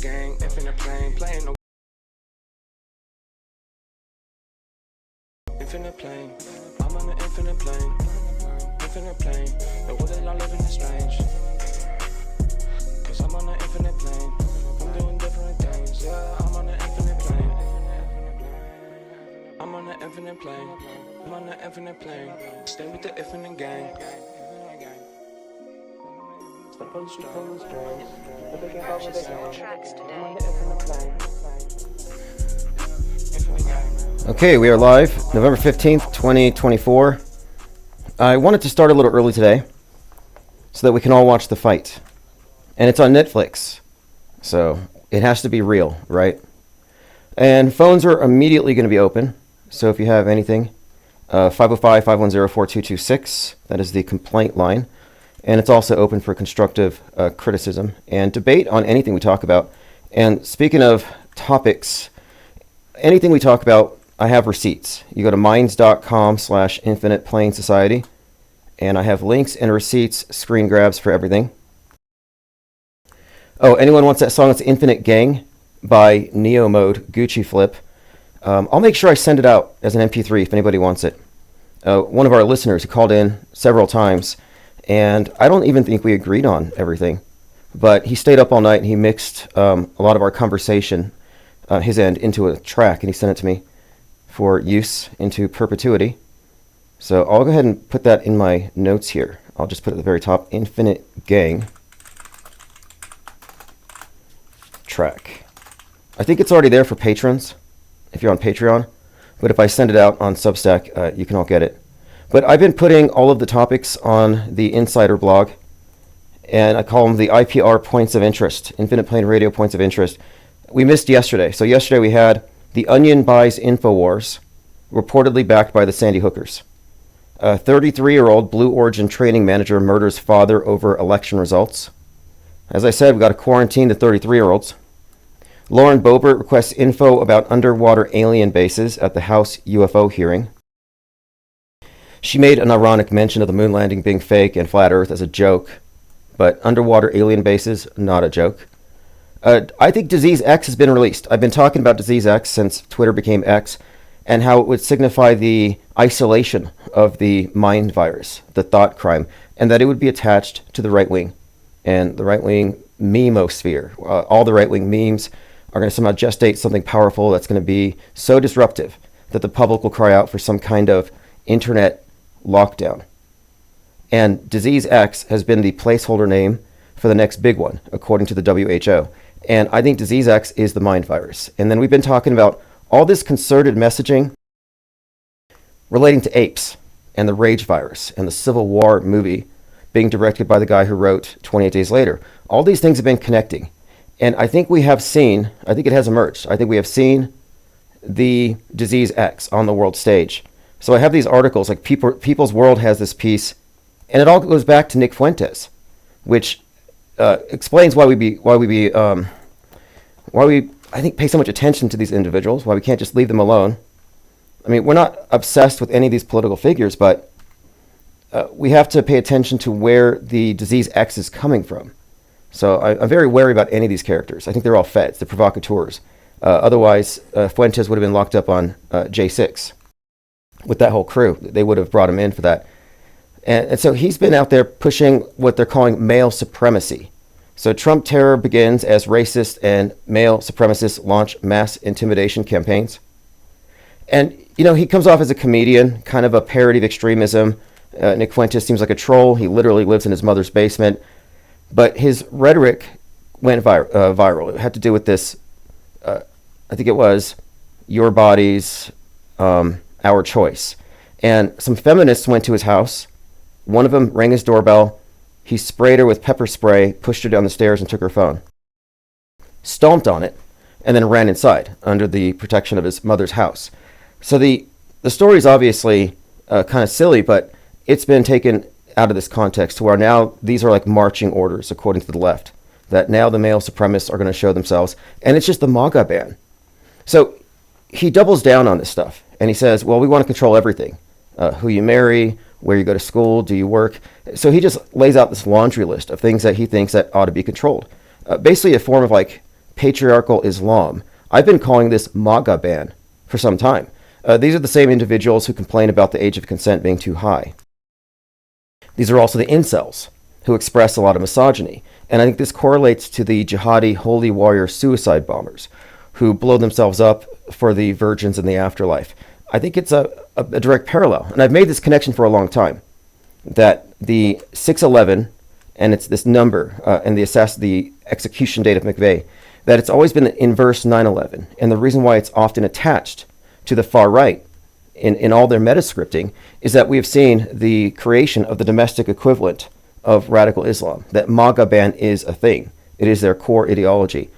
gang, infinite plane, playing no infinite plane. I'm on an infinite plane, infinite plane. The world that y'all living is strange. Cause I'm on an infinite plane. I'm doing different things. Yeah, I'm on an infinite plane. I'm on an infinite plane. I'm on an infinite plane. Stay with the infinite gang. Step on the street, pulling strings. But they can't follow the gang. I'm on the infinite plane. Infinite gang. Okay, we are live, November 15th, 2024. I wanted to start a little early today so that we can all watch the fight. And it's on Netflix, so it has to be real, right? And phones are immediately going to be open, so if you have anything, 505-510-4226, that is the complaint line. And it's also open for constructive criticism and debate on anything we talk about. And speaking of topics, anything we talk about, I have receipts. You go to minds.com/Infinite Plane Society, and I have links and receipts, screen grabs for everything. Oh, anyone wants that song? It's Infinite Gang by Neo Mode, Gucci Flip. I'll make sure I send it out as an MP3 if anybody wants it. One of our listeners who called in several times, and I don't even think we agreed on everything, but he stayed up all night and he mixed a lot of our conversation, his end, into a track, and he sent it to me for use into perpetuity. So I'll go ahead and put that in my notes here. I'll just put it at the very top, Infinite Gang track. I think it's already there for patrons if you're on Patreon, but if I send it out on Substack, you can all get it. But I've been putting all of the topics on the Insider blog, and I call them the IPR points of interest, Infinite Plane Radio points of interest. We missed yesterday. So yesterday we had The Onion buys InfoWars, reportedly backed by the Sandy Hookers. A 33-year-old Blue Origin training manager murders father over election results. As I said, we got to quarantine the 33-year-olds. Lauren Boebert requests info about underwater alien bases at the House UFO hearing. She made an ironic mention of the moon landing being fake and flat Earth as a joke, but underwater alien bases, not a joke. I think Disease X has been released. I've been talking about Disease X since Twitter became X, and how it would signify the isolation of the mind virus, the thought crime, and that it would be attached to the right wing and the right wing memosphere. All the right wing memes are going to somehow gestate something powerful that's going to be so disruptive that the public will cry out for some kind of internet lockdown. And Disease X has been the placeholder name for the next big one, according to the WHO. And I think Disease X is the mind virus. And then we've been talking about all this concerted messaging relating to apes and the rage virus and the Civil War movie being directed by the guy who wrote 28 Days Later. All these things have been connecting. And I think we have seen, I think it has emerged, I think we have seen the Disease X on the world stage. So I have these articles, like People's World has this piece, and it all goes back to Nick Fuentes, which explains why we I think pay so much attention to these individuals, why we can't just leave them alone. I mean, we're not obsessed with any of these political figures, but we have to pay attention to where the Disease X is coming from. So I'm very wary about any of these characters. I think they're all feds, they're provocateurs. Otherwise, Fuentes would have been locked up on J6 with that whole crew. They would have brought him in for that. And so he's been out there pushing what they're calling male supremacy. So Trump terror begins as racist and male supremacists launch mass intimidation campaigns. And, you know, he comes off as a comedian, kind of a parody of extremism. Nick Fuentes seems like a troll. He literally lives in his mother's basement. But his rhetoric went viral. It had to do with this, I think it was, your body's our choice. And some feminists went to his house. One of them rang his doorbell. He sprayed her with pepper spray, pushed her down the stairs, and took her phone. Stomped on it, and then ran inside under the protection of his mother's house. So the story is obviously kind of silly, but it's been taken out of this context to where now these are like marching orders, according to the left, that now the male supremacists are going to show themselves, and it's just the MAGA ban. So he doubles down on this stuff, and he says, well, we want to control everything. Who you marry, where you go to school, do you work? So he just lays out this laundry list of things that he thinks that ought to be controlled. Basically a form of like patriarchal Islam. I've been calling this MAGA ban for some time. These are the same individuals who complain about the age of consent being too high. These are also the incels who express a lot of misogyny. And I think this correlates to the jihadi holy warrior suicide bombers who blow themselves up for the virgins in the afterlife. I think it's a direct parallel. And I've made this connection for a long time, that the 6/11, and it's this number, and the execution date of McVeigh, that it's always been inverse 9/11. And the reason why it's often attached to the far right in all their metascripting is that we have seen the creation of the domestic equivalent of radical Islam, that MAGA ban is a thing. It is their core ideology.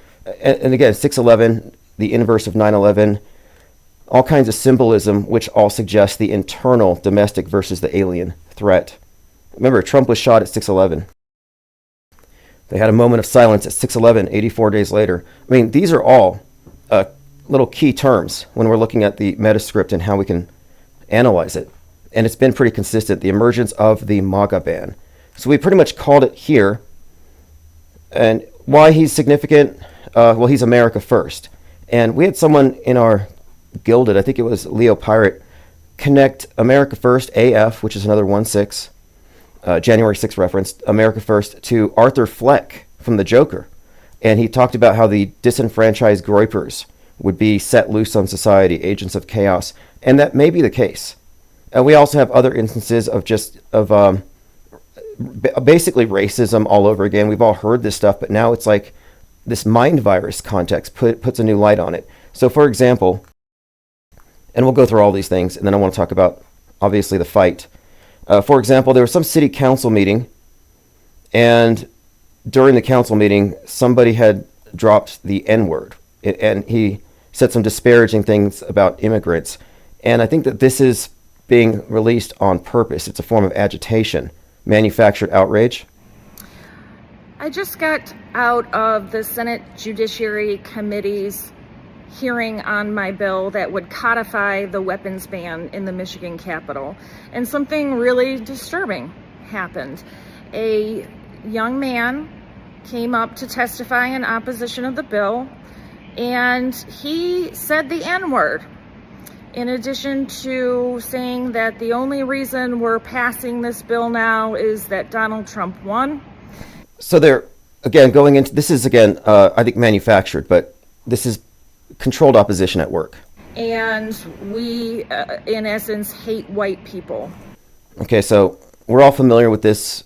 And again, 6/11, the inverse of 9/11, all kinds of symbolism which all suggest the internal domestic versus the alien threat. Remember, Trump was shot at 6/11. They had a moment of silence at 6/11, 84 days later. I mean, these are all little key terms when we're looking at the metascript and how we can analyze it. And it's been pretty consistent, the emergence of the MAGA ban. So we pretty much called it here. And why he's significant? Well, he's America first. And we had someone in our Gilded, I think it was Leo Pirate, connect America First, AF, which is another 1/6, January 6th reference, America First, to Arthur Fleck from The Joker. And he talked about how the disenfranchised groypers would be set loose on society, agents of chaos. And that may be the case. And we also have other instances of basically racism all over again. We've all heard this stuff, but now it's like this mind virus context puts a new light on it. So for example, and we'll go through all these things, and then I want to talk about, obviously, the fight. For example, there was some city council meeting, and during the council meeting, somebody had dropped the N-word, and he said some disparaging things about immigrants. And I think that this is being released on purpose. It's a form of agitation, manufactured outrage. I just got out of the Senate Judiciary Committee's hearing on my bill that would codify the weapons ban in the Michigan Capitol. And something really disturbing happened. A young man came up to testify in opposition of the bill, and he said the N-word, in addition to saying that the only reason we're passing this bill now is that Donald Trump won. So they're, again, going into, this is, again, I think manufactured, but this is controlled opposition at work. And we, in essence, hate white people. Okay, so we're all familiar with this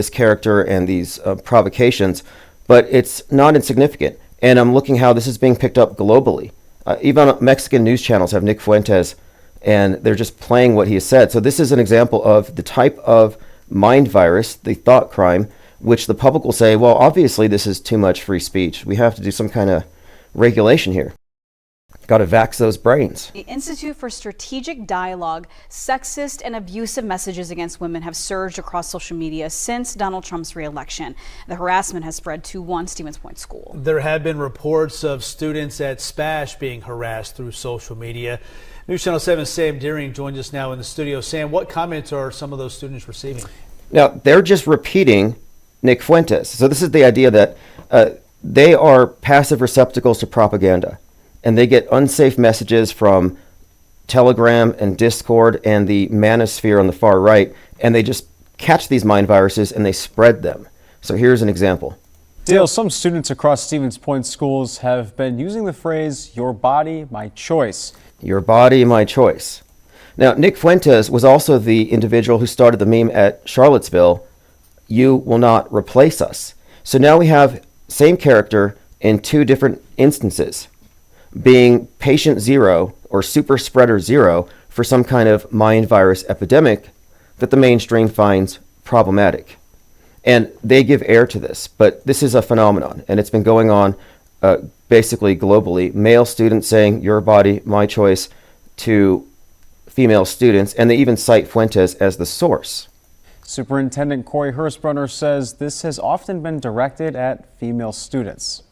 character and these provocations, but it's not insignificant. And I'm looking how this is being picked up globally. Even Mexican news channels have Nick Fuentes, and they're just playing what he has said. So this is an example of the type of mind virus, the thought crime, which the public will say, well, obviously this is too much free speech. We have to do some kind of regulation here. Got to vax those brains. The Institute for Strategic Dialogue, sexist and abusive messages against women have surged across social media since Donald Trump's re-election. The harassment has spread to one Stevens Point school. There have been reports of students at Spash being harassed through social media. News Channel 7's Sam Deering joins us now in the studio. Sam, what comments are some of those students receiving? Now, they're just repeating Nick Fuentes. So this is the idea that they are passive receptacles to propaganda. And they get unsafe messages from Telegram and Discord and the manosphere on the far right, and they just catch these mind viruses and they spread them. So here's an example. Dale, some students across Stevens Point schools have been using the phrase, "Your body, my choice." Your body, my choice. Now, Nick Fuentes was also the individual who started the meme at Charlottesville, "You will not replace us." So now we have same character in two different instances, being patient zero or super spreader zero for some kind of mind virus epidemic that the mainstream finds problematic. And they give air to this, but this is a phenomenon, and it's been going on basically globally. Male students saying, "Your body, my choice," to female students, and they even cite Fuentes as the source. Superintendent Corey Hurstbrunner says this has often been directed at female students.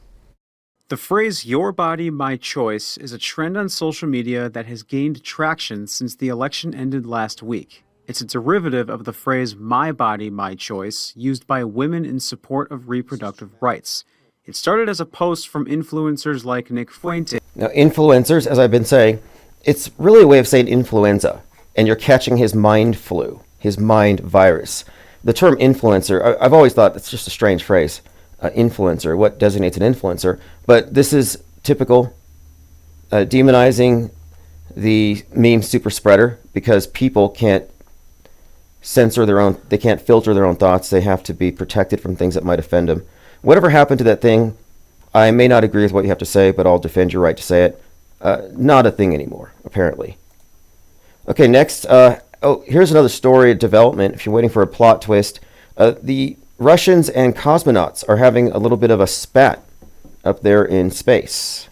The phrase "your body, my choice" is a trend on social media that has gained traction since the election ended last week. It's a derivative of the phrase "my body, my choice" used by women in support of reproductive rights. It started as a post from influencers like Nick Fuente. Now, influencers, as I've been saying, it's really a way of saying influenza, and you're catching his mind flu, his mind virus. The term influencer, I've always thought it's just a strange phrase. Influencer, what designates an influencer? But this is typical demonizing the meme super spreader because people can't censor their own, they can't filter their own thoughts. They have to be protected from things that might offend them. Whatever happened to that thing, I may not agree with what you have to say, but I'll defend your right to say it. Not a thing anymore, apparently. Okay, next, here's another story of development. If you're waiting for a plot twist, the Russians and cosmonauts are having a little bit of a spat up there in space.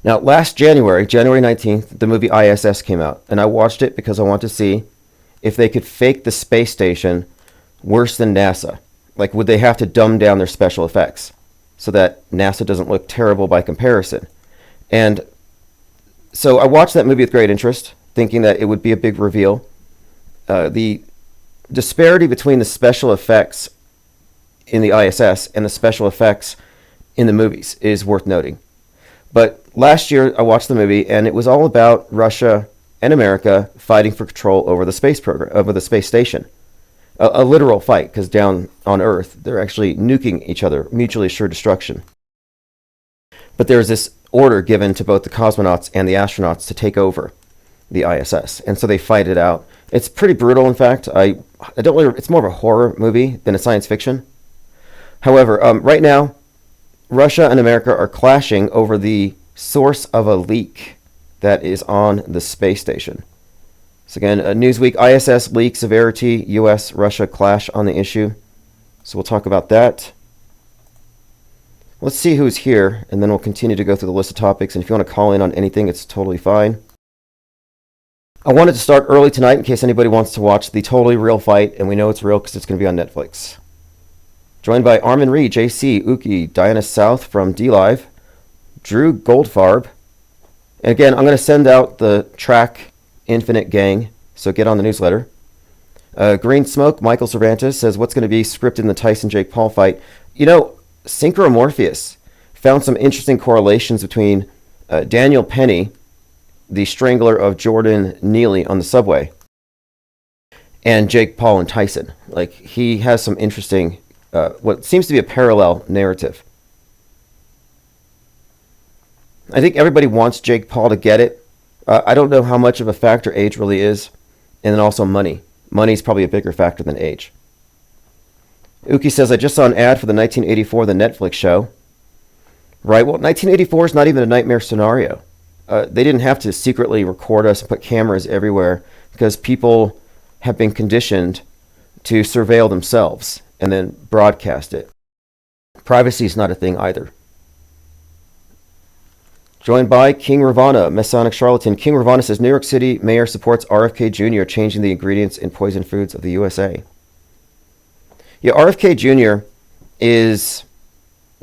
Now, last January 19th, the movie ISS came out, and I watched it because I want to see if they could fake the space station worse than NASA. Like, would they have to dumb down their special effects so that NASA doesn't look terrible by comparison? And so I watched that movie with great interest, thinking that it would be a big reveal. The disparity between the special effects in the ISS and the special effects in the movies is worth noting. But last year I watched the movie, and it was all about Russia and America fighting for control over the space program, over the space station. A literal fight, because down on Earth they're actually nuking each other, mutually assured destruction. But there's this order given to both the cosmonauts and the astronauts to take over the ISS, and so they fight it out. It's pretty brutal, in fact. I don't really, it's more of a horror movie than a science fiction. However, right now, Russia and America are clashing over the source of a leak that is on the space station. So again, Newsweek, ISS leak severity, U.S.-Russia clash on the issue. So we'll talk about that. Let's see who's here, and then we'll continue to go through the list of topics. And if you want to call in on anything, it's totally fine. I wanted to start early tonight in case anybody wants to watch the totally real fight, and we know it's real because it's going to be on Netflix. Joined by Armin Reed, JC, Uki, Diana South from DLive, Drew Goldfarb. And again, I'm going to send out the track Infinite Gang, so get on the newsletter. Green Smoke, Michael Cervantes says, what's going to be scripted in the Tyson-Jake Paul fight? You know, Synchromorpheus found some interesting correlations between Daniel Penny, the strangler of Jordan Neely on the subway, and Jake Paul and Tyson. Like, he has some interesting, what seems to be a parallel narrative. I think everybody wants Jake Paul to get it. I don't know how much of a factor age really is, and then also money. Money is probably a bigger factor than age. Uki says, I just saw an ad for the 1984, the Netflix show. Right, well, 1984 is not even a nightmare scenario. They didn't have to secretly record us and put cameras everywhere because people have been conditioned to surveil themselves and then broadcast it. Privacy is not a thing either. Joined by King Ravana, Masonic Charlatan. King Ravana says, New York City mayor supports RFK Jr. changing the ingredients in poison foods of the USA. Yeah, RFK Jr. is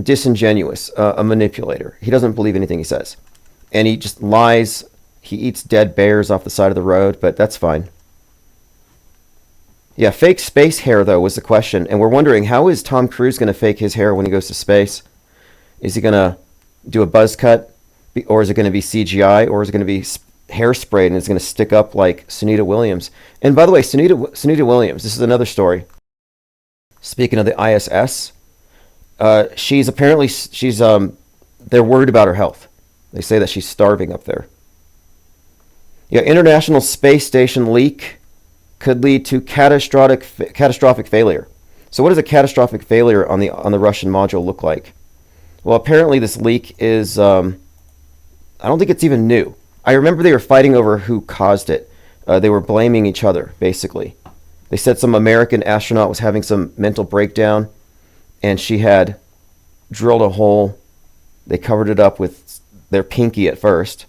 disingenuous, a manipulator. He doesn't believe anything he says. And he just lies. He eats dead bears off the side of the road, but that's fine. Yeah, fake space hair, though, was the question. And we're wondering, how is Tom Cruise going to fake his hair when he goes to space? Is he going to do a buzz cut? Or is it going to be CGI? Or is it going to be hairsprayed and it's going to stick up like Sunita Williams? And by the way, Sunita Williams, this is another story. Speaking of the ISS, they're worried about her health. They say that she's starving up there. Yeah, International Space Station leak could lead to catastrophic failure. So what does a catastrophic failure on the Russian module look like? Well, apparently this leak is, I don't think it's even new. I remember they were fighting over who caused it. They were blaming each other, basically. They said some American astronaut was having some mental breakdown, and she had drilled a hole. They covered it up with their pinky at first.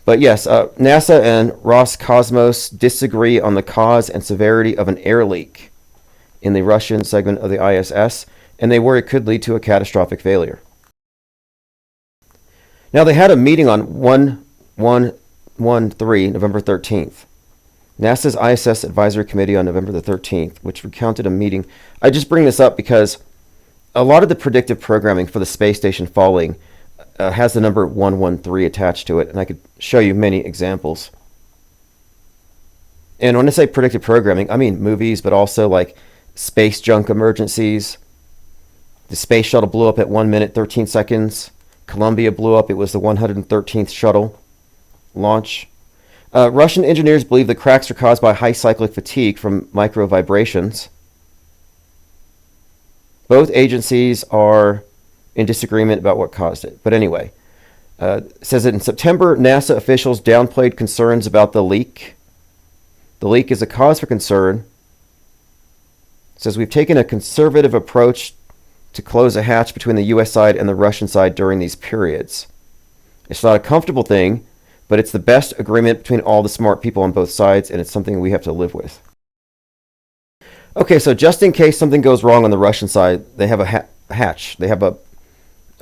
But yes, NASA and Roscosmos disagree on the cause and severity of an air leak in the Russian segment of the ISS, and they worry it could lead to a catastrophic failure. Now, they had a meeting on 1/13, November 13th. NASA's ISS Advisory Committee on November the 13th, which recounted a meeting. I just bring this up because a lot of the predictive programming for the space station falling has the number 113 attached to it, and I could show you many examples. And when I say predictive programming, I mean movies, but also like space junk emergencies. The space shuttle blew up at 1 minute, 13 seconds. Columbia blew up. It was the 113th shuttle launch. Russian engineers believe the cracks are caused by high cyclic fatigue from micro vibrations. Both agencies are in disagreement about what caused it. But anyway, it says that in September, NASA officials downplayed concerns about the leak. The leak is a cause for concern. It says we've taken a conservative approach to close a hatch between the U.S. side and the Russian side during these periods. It's not a comfortable thing, but it's the best agreement between all the smart people on both sides, and it's something we have to live with. Okay, so just in case something goes wrong on the Russian side, they have a hatch. They have a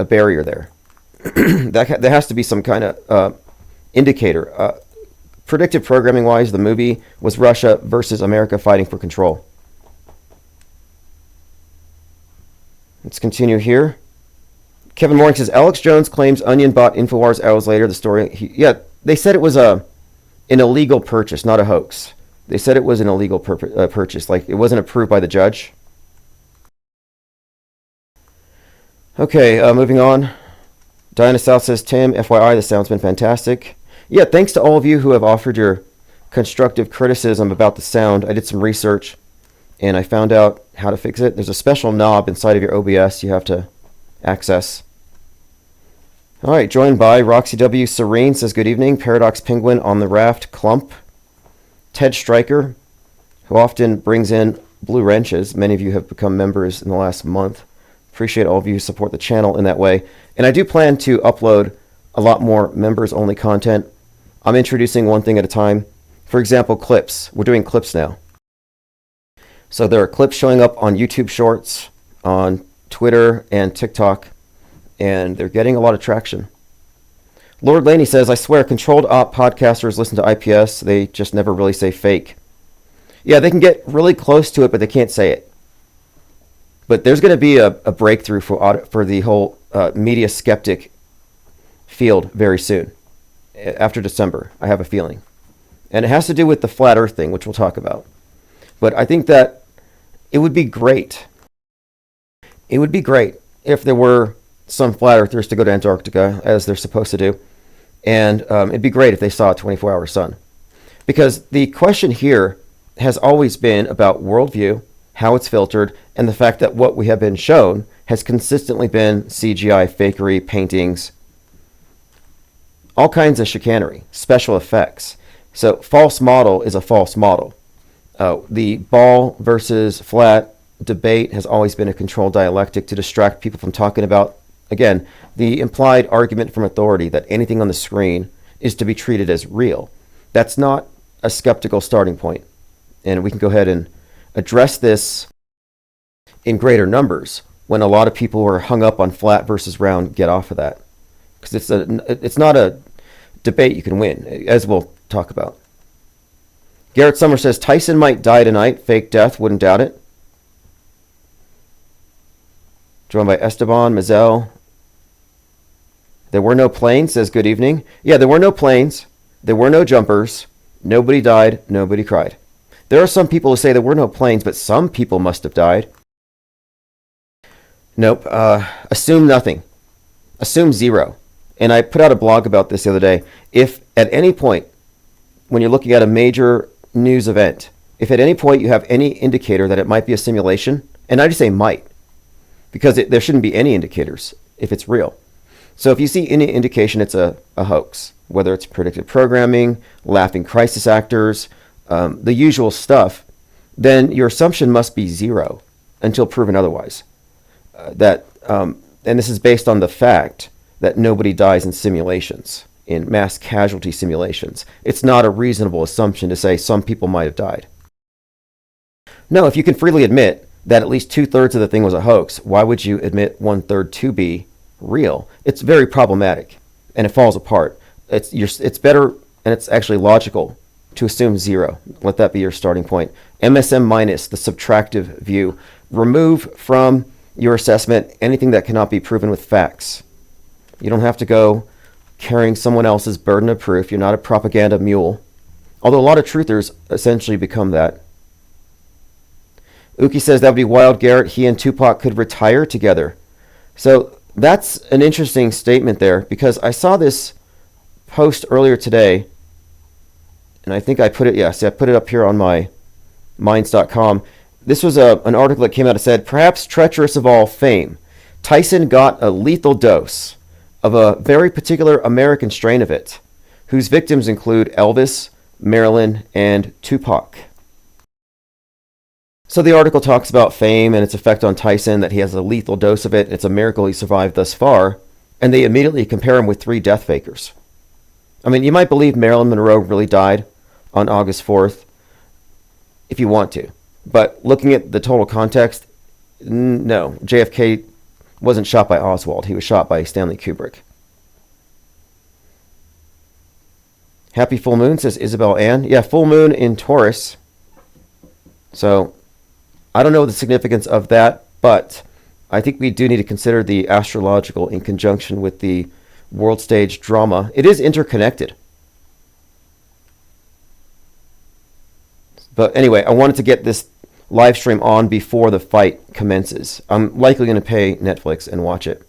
barrier there. There has to be some kind of indicator. Predictive programming-wise, the movie was Russia versus America fighting for control. Let's continue here. Kevin Morning says, Alex Jones claims Onion bought InfoWars hours later. The story, they said it was an illegal purchase, not a hoax. They said it was an illegal purchase, like it wasn't approved by the judge. Okay, moving on. Diana South says, Tim, FYI, the sound's been fantastic. Yeah, thanks to all of you who have offered your constructive criticism about the sound. I did some research, and I found out how to fix it. There's a special knob inside of your OBS you have to access. All right, joined by Roxy W. Serene says, good evening. Paradox Penguin on the raft, Clump. Ted Stryker, who often brings in blue wrenches. Many of you have become members in the last month. Appreciate all of you who support the channel in that way. And I do plan to upload a lot more members-only content. I'm introducing one thing at a time. For example, clips. We're doing clips now. So there are clips showing up on YouTube Shorts, on Twitter, and TikTok, and they're getting a lot of traction. Lord Laney says, I swear, controlled op podcasters listen to IPS. They just never really say fake. Yeah, they can get really close to it, but they can't say it. But there's going to be a breakthrough for the whole media skeptic field very soon. After December, I have a feeling. And it has to do with the flat earth thing, which we'll talk about. But I think that it would be great. It would be great if there were some flat earthers to go to Antarctica, as they're supposed to do. And it'd be great if they saw a 24-hour sun. Because the question here has always been about worldview, how it's filtered, and the fact that what we have been shown has consistently been CGI, fakery, paintings, all kinds of chicanery, special effects. So false model is a false model. The ball versus flat debate has always been a controlled dialectic to distract people from talking about, again, the implied argument from authority that anything on the screen is to be treated as real. That's not a skeptical starting point. And we can go ahead and address this in greater numbers when a lot of people who are hung up on flat versus round get off of that. Because it's not a debate you can win, as we'll talk about. Garrett Summer says, Tyson might die tonight. Fake death, wouldn't doubt it. Joined by Esteban Mazel. There were no planes, says good evening. Yeah, there were no planes. There were no jumpers. Nobody died. Nobody cried. There are some people who say there were no planes, but some people must have died. Nope. Assume nothing. Assume zero. And I put out a blog about this the other day. If at any point, when you're looking at a major news event, if at any point you have any indicator that it might be a simulation, and I just say might, because there shouldn't be any indicators if it's real. So if you see any indication it's a hoax, whether it's predictive programming, laughing crisis actors, the usual stuff, then your assumption must be zero until proven otherwise. And this is based on the fact that nobody dies in simulations, in mass casualty simulations. It's not a reasonable assumption to say some people might have died. No, if you can freely admit that at least 2/3 of the thing was a hoax, why would you admit 1/3 to be real? It's very problematic, and it falls apart. It's better, and it's actually logical to assume zero. Let that be your starting point. MSM minus, the subtractive view. Remove from your assessment anything that cannot be proven with facts. You don't have to go carrying someone else's burden of proof. You're not a propaganda mule. Although a lot of truthers essentially become that. Uki says that would be wild, Garrett. He and Tupac could retire together. So that's an interesting statement there, because I saw this post earlier today, and I think I put it, I put it up here on my minds.com. This was an article that came out that said, perhaps treacherous of all fame, Tyson got a lethal dose of a very particular American strain of it, whose victims include Elvis, Marilyn, and Tupac. So the article talks about fame and its effect on Tyson, that he has a lethal dose of it. It's a miracle he survived thus far. And they immediately compare him with 3 death fakers. I mean, you might believe Marilyn Monroe really died on August 4th, if you want to. But looking at the total context, no. JFK wasn't shot by Oswald. He was shot by Stanley Kubrick. Happy full moon, says Isabel Ann. Yeah, full moon in Taurus. So I don't know the significance of that, but I think we do need to consider the astrological in conjunction with the world stage drama. It is interconnected. But anyway, I wanted to get this live stream on before the fight commences. I'm likely going to pay Netflix and watch it.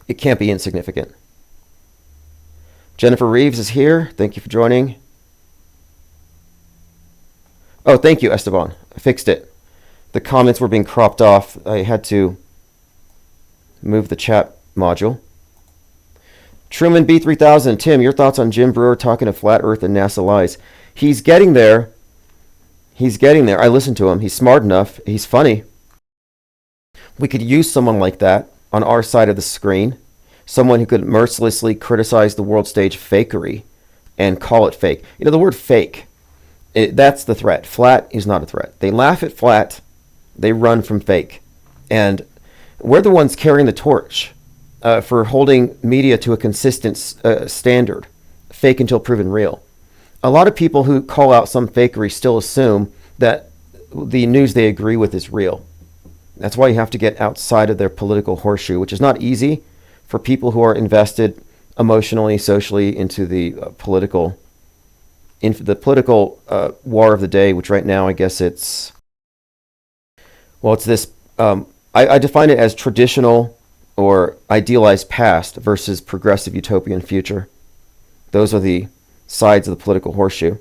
It can't be insignificant. Jennifer Reeves is here. Thank you for joining. Oh, thank you, Esteban. I fixed it. The comments were being cropped off. I had to move the chat module. Truman B3000. Tim, your thoughts on Jim Brewer talking to Flat Earth and NASA lies? He's getting there. He's getting there. I listened to him. He's smart enough. He's funny. We could use someone like that on our side of the screen. Someone who could mercilessly criticize the world stage fakery and call it fake. You know, the word fake, that's the threat. Flat is not a threat. They laugh at flat. They run from fake. And we're the ones carrying the torch for holding media to a consistent standard. Fake until proven real. A lot of people who call out some fakery still assume that the news they agree with is real. That's why you have to get outside of their political horseshoe, which is not easy for people who are invested emotionally, socially into the political war of the day, which right now I guess it's this. I define it as traditional or idealized past versus progressive utopian future. Those are the sides of the political horseshoe.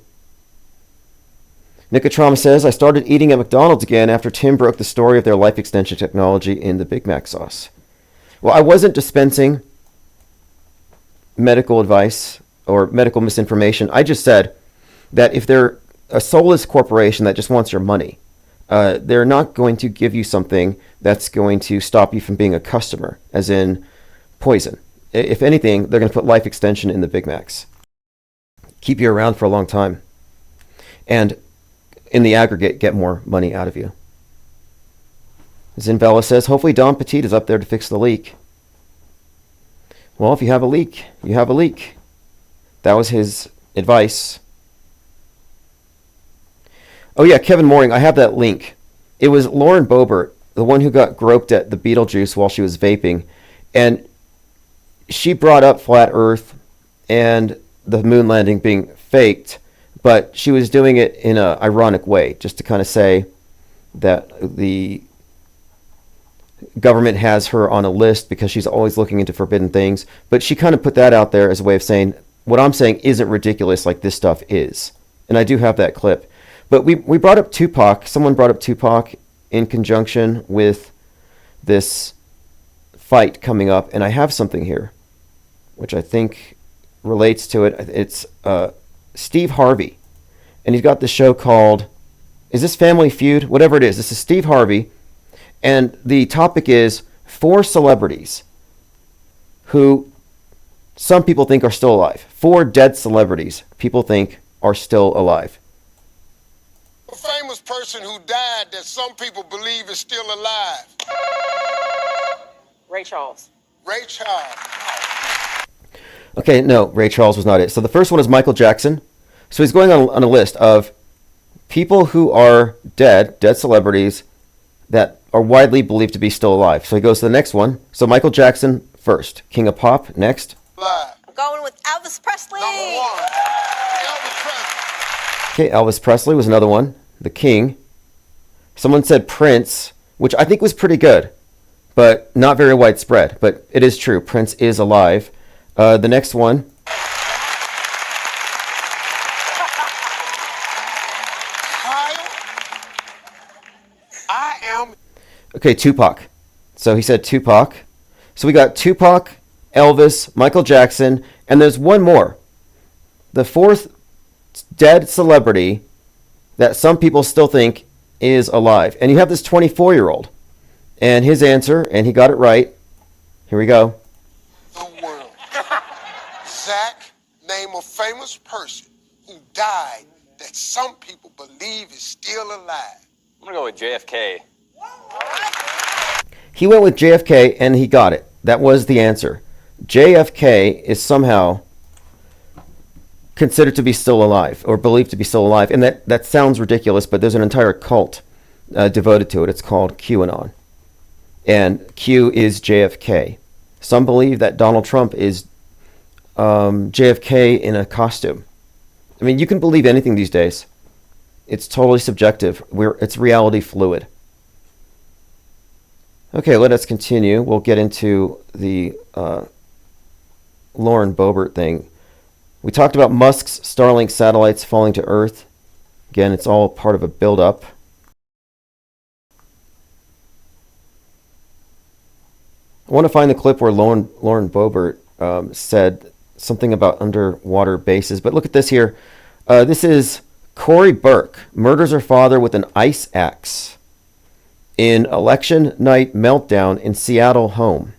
Nicotrauma says, I started eating at McDonald's again after Tim broke the story of their life extension technology in the Big Mac sauce. Well, I wasn't dispensing medical advice or medical misinformation. I just said that if they're a soulless corporation that just wants your money, they're not going to give you something that's going to stop you from being a customer, as in poison. If anything, they're going to put life extension in the Big Macs. Keep you around for a long time. And in the aggregate, get more money out of you. Zinbella says, hopefully Don Petit is up there to fix the leak. Well, if you have a leak, you have a leak. That was his advice. Oh yeah, Kevin Mooring, I have that link. It was Lauren Boebert, the one who got groped at the Beetlejuice while she was vaping. And she brought up Flat Earth and the moon landing being faked, but she was doing it in an ironic way, just to kind of say that the government has her on a list because she's always looking into forbidden things. But she kind of put that out there as a way of saying, what I'm saying isn't ridiculous like this stuff is. And I do have that clip. But we brought up Tupac. Someone brought up Tupac in conjunction with this fight coming up. And I have something here, which I think relates to it. It's Steve Harvey. And he's got this show called, is this Family Feud? Whatever it is. This is Steve Harvey. And the topic is 4 celebrities who some people think are still alive. 4 dead celebrities people think are still alive. A famous person who died that some people believe is still alive. Ray Charles. Ray Charles. Okay, no, Ray Charles was not it. So the first one is Michael Jackson. So he's going on a list of people who are dead celebrities that are widely believed to be still alive. So he goes to the next one. So Michael Jackson first. King of Pop next. Live. I'm going with Elvis Presley. Number one, Elvis Presley. Okay, Elvis Presley was another one. The King. Someone said Prince, which I think was pretty good, but not very widespread. But it is true. Prince is alive. The next one. I am. Okay, Tupac. So he said Tupac. So we got Tupac, Elvis, Michael Jackson, and there's one more. The fourth dead celebrity that some people still think is alive. And you have this 24-year-old. And his answer, and he got it right. Here we go. The world. Zach, name a famous person who died that some people believe is still alive. I'm gonna go with JFK. He went with JFK, and he got it. That was the answer. JFK is somehow considered to be still alive, or believed to be still alive. And that sounds ridiculous, but there's an entire cult devoted to it. It's called QAnon. And Q is JFK. Some believe that Donald Trump is JFK in a costume. I mean, you can believe anything these days. It's totally subjective. It's reality fluid. Okay, let us continue. We'll get into the Lauren Boebert thing. We talked about Musk's Starlink satellites falling to Earth. Again, it's all part of a build-up. I want to find the clip where Lauren Boebert said something about underwater bases. But look at this here. This is Corey Burke murders her father with an ice axe in election night meltdown in Seattle home.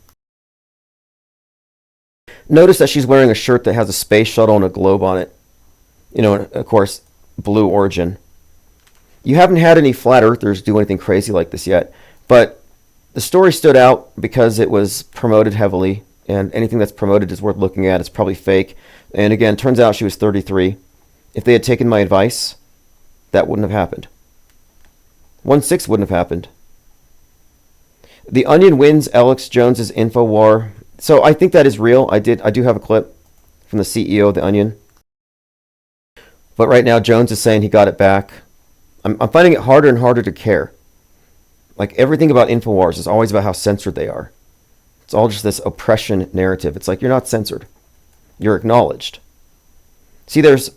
Notice that she's wearing a shirt that has a space shuttle and a globe on it. You know, and of course, blue origin. You haven't had any flat earthers do anything crazy like this yet, but the story stood out because it was promoted heavily, and anything that's promoted is worth looking at. It's probably fake. And again, turns out she was 33. If they had taken my advice, that wouldn't have happened. 1/6 wouldn't have happened. The Onion wins Alex Jones's InfoWar. So I think that is real. I do have a clip from the CEO of the Onion. But right now, Jones is saying he got it back. I'm finding it harder and harder to care. Like, everything about InfoWars is always about how censored they are. It's all just this oppression narrative. It's like, you're not censored. You're acknowledged. See, there's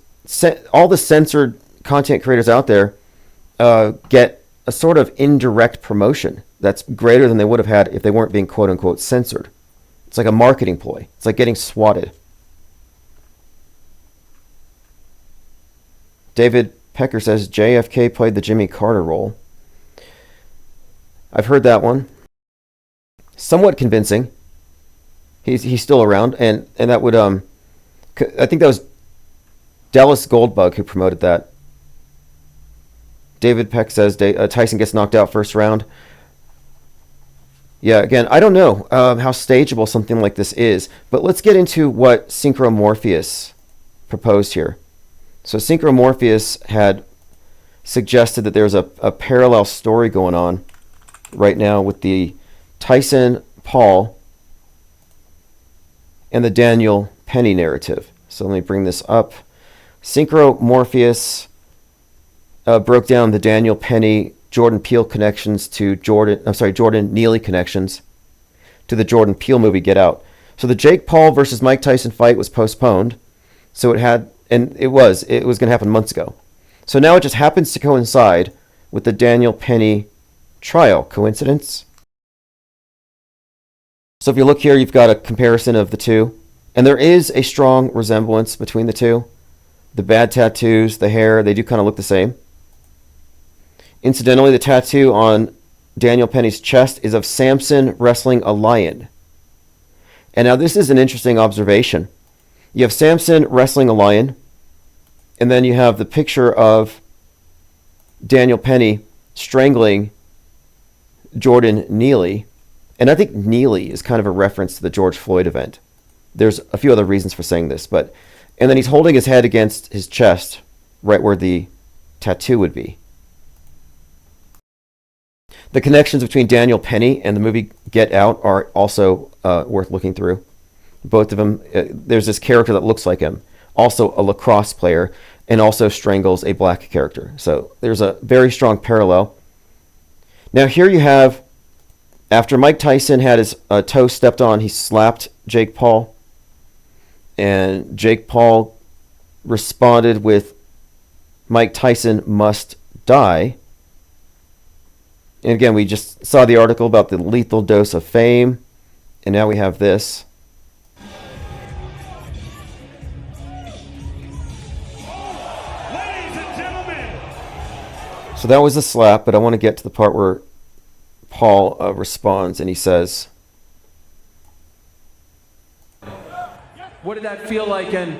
all the censored content creators out there get a sort of indirect promotion that's greater than they would have had if they weren't being quote-unquote censored. It's like a marketing ploy. It's like getting swatted. David Pecker says JFK played the Jimmy Carter role. I've heard that one. Somewhat convincing. He's still around, and that would I think that was Dallas Goldbug who promoted that. David Peck says Tyson gets knocked out first round. Yeah, again, I don't know how stageable something like this is, but let's get into what Synchro Morpheus proposed here. So Synchro Morpheus had suggested that there's a parallel story going on right now with the Tyson, Paul, and the Daniel Penny narrative. So let me bring this up. Synchro Morpheus broke down the Daniel Penny Jordan Peele connections to Jordan Neely connections to the Jordan Peele movie Get Out. So the Jake Paul versus Mike Tyson fight was postponed. So it was going to happen months ago. So now it just happens to coincide with the Daniel Penny trial. Coincidence? So if you look here, you've got a comparison of the two. And there is a strong resemblance between the two. The bad tattoos, the hair, they do kind of look the same. Incidentally, the tattoo on Daniel Penny's chest is of Samson wrestling a lion. And now this is an interesting observation. You have Samson wrestling a lion, and then you have the picture of Daniel Penny strangling Jordan Neely. And I think Neely is kind of a reference to the George Floyd event. There's a few other reasons for saying this, and then he's holding his head against his chest, right where the tattoo would be. The connections between Daniel Penny and the movie Get Out are also worth looking through. Both of them, there's this character that looks like him, also a lacrosse player, and also strangles a black character. So there's a very strong parallel. Now here you have, after Mike Tyson had his toe stepped on, he slapped Jake Paul. And Jake Paul responded with, "Mike Tyson must die." And again, we just saw the article about the lethal dose of fame. And now we have this. So that was a slap, but I want to get to the part where Paul responds and he says, "What did that feel like, and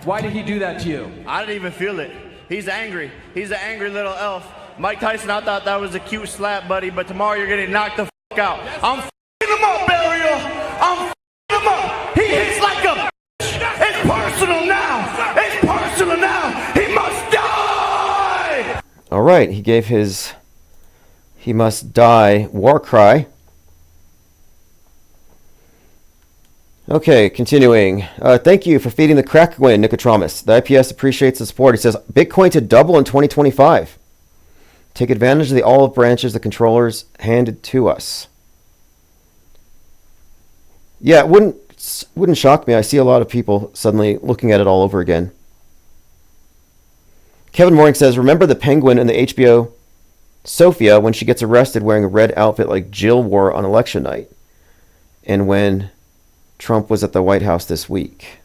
why did he do that to you?" I didn't even feel it. He's angry. He's an angry little elf. Mike Tyson, I thought that was a cute slap, buddy, but tomorrow you're getting knocked the f*** out. I'm f***ing him up, Burial. I'm f***ing him up. He hits like a It's personal now. It's personal now. He must die. All right, he gave his "he must die" war cry. Okay, continuing. Thank you for feeding the crack win, Nicotramus. The IPS appreciates the support. He says, Bitcoin to double in 2025. Take advantage of the olive branches the controllers handed to us. Yeah, it wouldn't shock me. I see a lot of people suddenly looking at it all over again. Kevin Mooring says, remember the penguin in the HBO Sophia when she gets arrested wearing a red outfit like Jill wore on election night? And when Trump was at the White House this week.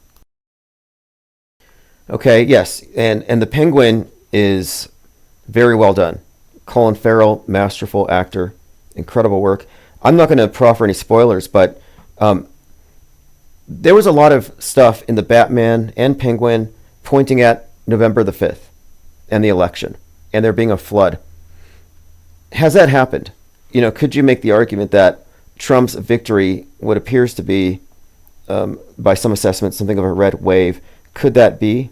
Okay, yes, and the penguin is very well done. Colin Farrell, masterful actor, incredible work. I'm not going to proffer any spoilers, but there was a lot of stuff in the Batman and Penguin pointing at November the 5th and the election, and there being a flood. Has that happened? You know, could you make the argument that Trump's victory, what appears to be, by some assessments, something of a red wave, could that be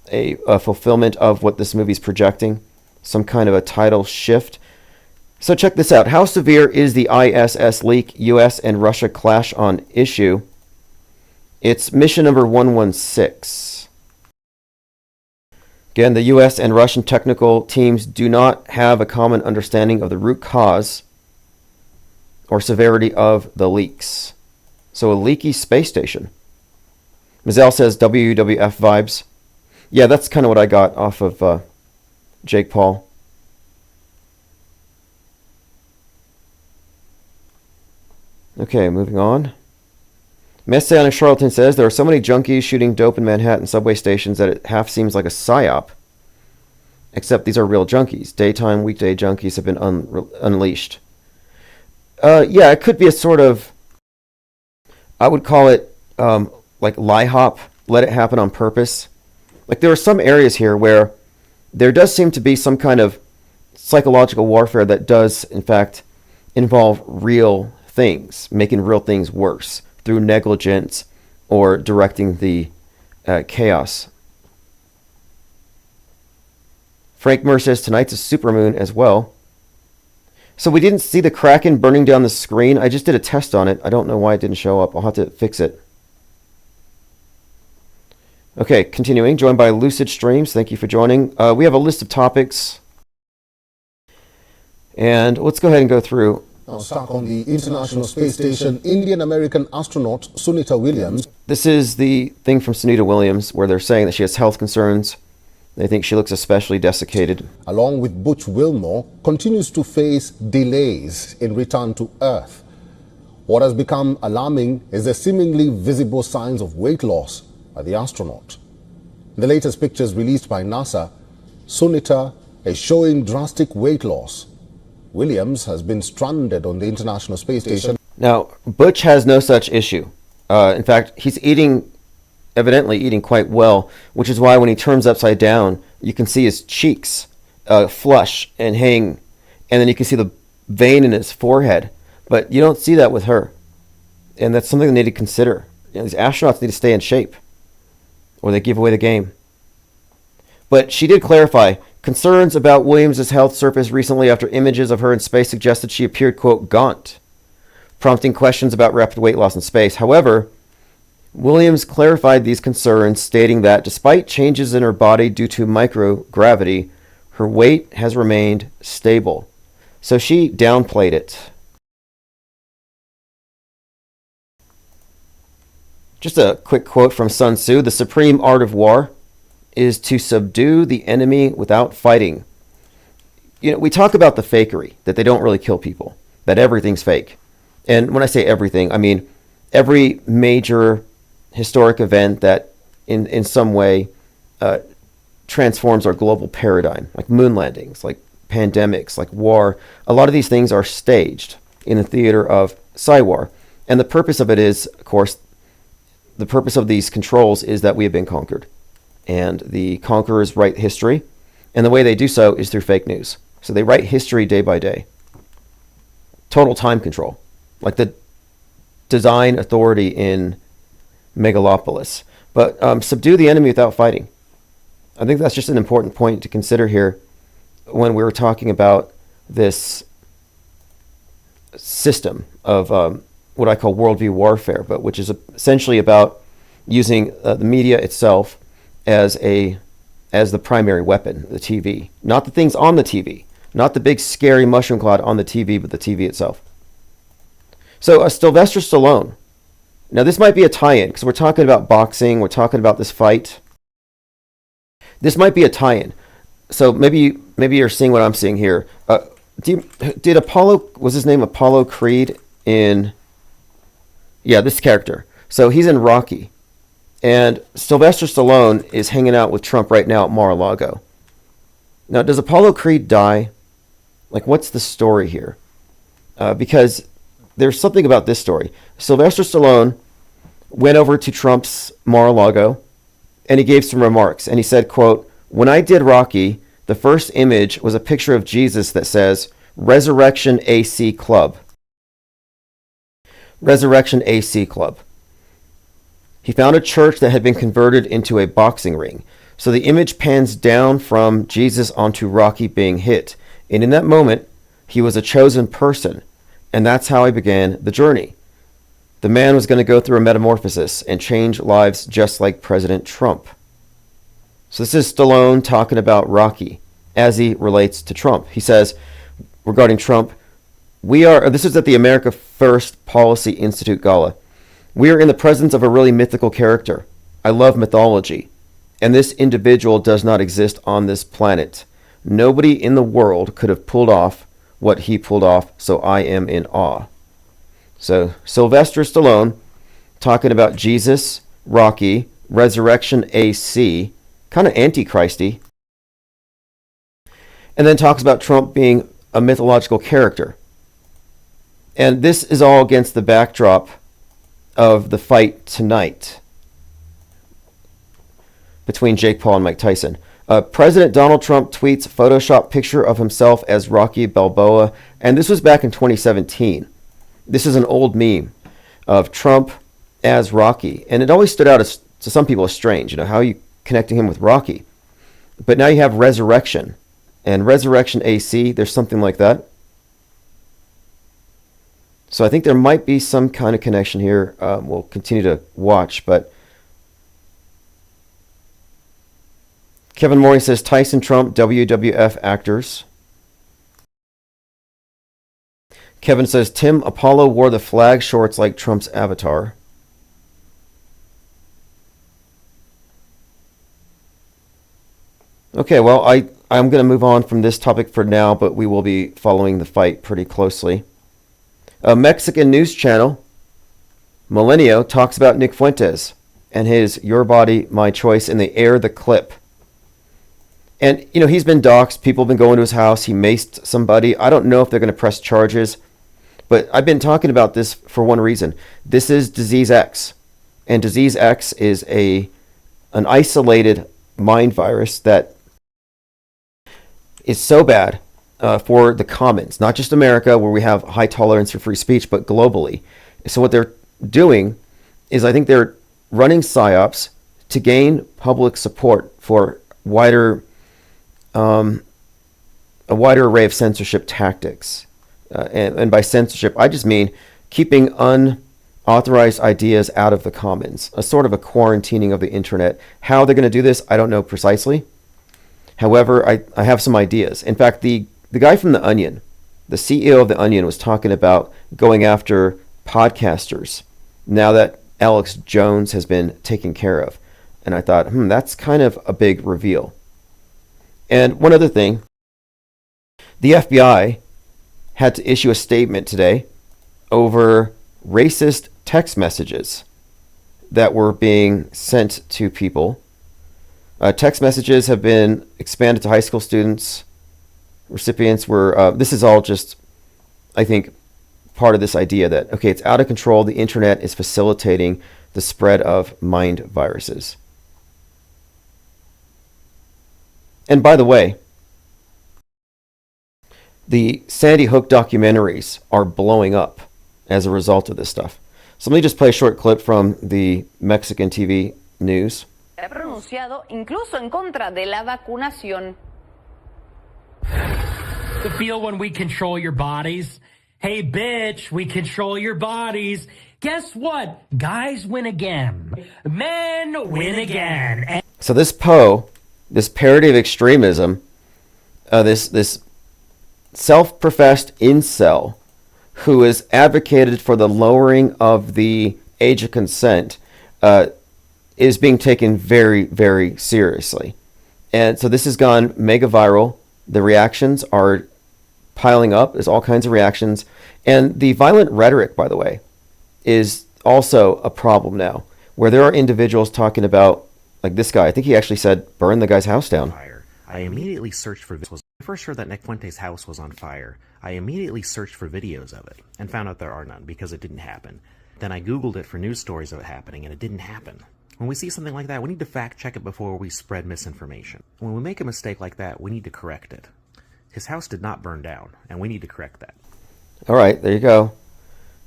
a fulfillment of what this movie's projecting? Some kind of a tidal shift? So check this out. How severe is the ISS leak? US and Russia clash on issue. It's mission number 116. Again, the US and Russian technical teams do not have a common understanding of the root cause or severity of the leaks. So a leaky space station. Mazel says WWF vibes. Yeah, that's kind of what I got off of Jake Paul. Okay, moving on. Messianic Charlatan says, there are so many junkies shooting dope in Manhattan subway stations that it half seems like a psyop. Except these are real junkies. Daytime, weekday junkies have been unleashed. Yeah, it could be a sort of, I would call it like lie hop, let it happen on purpose. Like there are some areas here where there does seem to be some kind of psychological warfare that does, in fact, involve real things, making real things worse through negligence or directing the chaos. Frank Murr says tonight's a supermoon as well. So we didn't see the Kraken burning down the screen. I just did a test on it. I don't know why it didn't show up. I'll have to fix it. Okay, continuing. Joined by Lucid Streams. Thank you for joining. We have a list of topics. And let's go ahead and go through. Now stuck on the International Space Station, Indian-American astronaut Sunita Williams. This is the thing from Sunita Williams where they're saying that she has health concerns. They think she looks especially desiccated. Along with Butch Wilmore, continues to face delays in return to Earth. What has become alarming is the seemingly visible signs of weight loss by the astronaut. In the latest pictures released by NASA, Sunita is showing drastic weight loss. Williams has been stranded on the International Space Station. Now, Butch has no such issue. In fact, he's evidently eating quite well, which is why when he turns upside down, you can see his cheeks flush and hang, and then you can see the vein in his forehead. But you don't see that with her. And that's something they need to consider. You know, these astronauts need to stay in shape, or they give away the game. But she did clarify, Concerns about Williams' health surfaced recently after images of her in space suggested she appeared, quote, gaunt, prompting questions about rapid weight loss in space. However, Williams clarified these concerns, stating that despite changes in her body due to microgravity, her weight has remained stable. So she downplayed it. Just a quick quote from Sun Tzu: "The supreme art of war is to subdue the enemy without fighting." You know, we talk about the fakery, that they don't really kill people, that everything's fake. And when I say everything, I mean every major historic event that in some way transforms our global paradigm, like moon landings, like pandemics, like war. A lot of these things are staged in the theater of Psy-War. And the purpose of it is, of course, the purpose of these controls is that we have been conquered. And the conquerors write history. And the way they do so is through fake news. So they write history day by day. Total time control. Like the design authority in Megalopolis. But subdue the enemy without fighting. I think that's just an important point to consider here when we were talking about this system of what I call worldview warfare, but which is essentially about using the media itself as the primary weapon, the TV. Not the things on the TV, not the big scary mushroom cloud on the TV, but the TV itself. So Sylvester Stallone. Now this might be a tie-in because we're talking about boxing, we're talking about this fight. This might be a tie-in. So maybe you're seeing what I'm seeing here. Did Apollo, was his name Apollo Creed in... Yeah, this character. So he's in Rocky. And Sylvester Stallone is hanging out with Trump right now at Mar-a-Lago. Now, does Apollo Creed die? Like, what's the story here? Because there's something about this story. Sylvester Stallone went over to Trump's Mar-a-Lago, and he gave some remarks. And he said, quote, "When I did Rocky, the first image was a picture of Jesus that says, Resurrection AC Club. Resurrection AC Club. He found a church that had been converted into a boxing ring. So the image pans down from Jesus onto Rocky being hit. And in that moment, he was a chosen person. And that's how I began the journey. The man was going to go through a metamorphosis and change lives just like President Trump." So this is Stallone talking about Rocky as he relates to Trump. He says, regarding Trump, this is at the America First Policy Institute Gala. "We are in the presence of a really mythical character. I love mythology. And this individual does not exist on this planet. Nobody in the world could have pulled off what he pulled off, so I am in awe." So Sylvester Stallone talking about Jesus, Rocky, Resurrection AC, kind of antichristy, and then talks about Trump being a mythological character. And this is all against the backdrop of the fight tonight between Jake Paul and Mike Tyson. President Donald Trump tweets Photoshop picture of himself as Rocky Balboa, and this was back in 2017. This is an old meme of Trump as Rocky, and it always stood out to some people as strange. You know, how are you connecting him with Rocky? But now you have Resurrection, and Resurrection AC, there's something like that. So I think there might be some kind of connection here. We'll continue to watch, but Kevin Morey says Tyson, Trump, WWF actors. Kevin says Tim Apollo wore the flag shorts like Trump's avatar. Okay, well, I'm going to move on from this topic for now, but we will be following the fight pretty closely. A Mexican news channel, Milenio, talks about Nick Fuentes and his Your Body, My Choice, and they air the clip. And, you know, he's been doxxed. People have been going to his house. He maced somebody. I don't know if they're going to press charges. But I've been talking about this for one reason. This is Disease X. And Disease X is an isolated mind virus that is so bad for the commons. Not just America, where we have high tolerance for free speech, but globally. So what they're doing is I think they're running PSYOPs to gain public support for wider a wider array of censorship tactics. And by censorship, I just mean keeping unauthorized ideas out of the commons, a sort of a quarantining of the internet. How they're going to do this, I don't know precisely. However, I have some ideas. In fact, the guy from The Onion, the CEO of The Onion, was talking about going after podcasters now that Alex Jones has been taken care of. And I thought, that's kind of a big reveal. And one other thing, the FBI had to issue a statement today over racist text messages that were being sent to people. Text messages have been expanded to high school students. Recipients were, this is all just, I think, part of this idea that, okay, it's out of control. The internet is facilitating the spread of mind viruses. And by the way, the Sandy Hook documentaries are blowing up as a result of this stuff. So let me just play a short clip from the Mexican TV news. Ha pronunciado incluso en contra de la vacunación. The feel when we control your bodies. Hey, bitch, we control your bodies. Guess what? Guys win again. Men win again. So this Poe, this parody of extremism, this self-professed incel who has advocated for the lowering of the age of consent is being taken very, very seriously. And so this has gone mega viral. The reactions are piling up. There's all kinds of reactions. And the violent rhetoric, by the way, is also a problem now, where there are individuals talking about, like this guy, I think he actually said, burn the guy's house down. I immediately searched for videos. When I first heard that Nick Fuente's house was on fire, I immediately searched for videos of it and found out there are none because it didn't happen. Then I Googled it for news stories of it happening and it didn't happen. When we see something like that, we need to fact check it before we spread misinformation. When we make a mistake like that, we need to correct it. His house did not burn down, and we need to correct that. All right, there you go.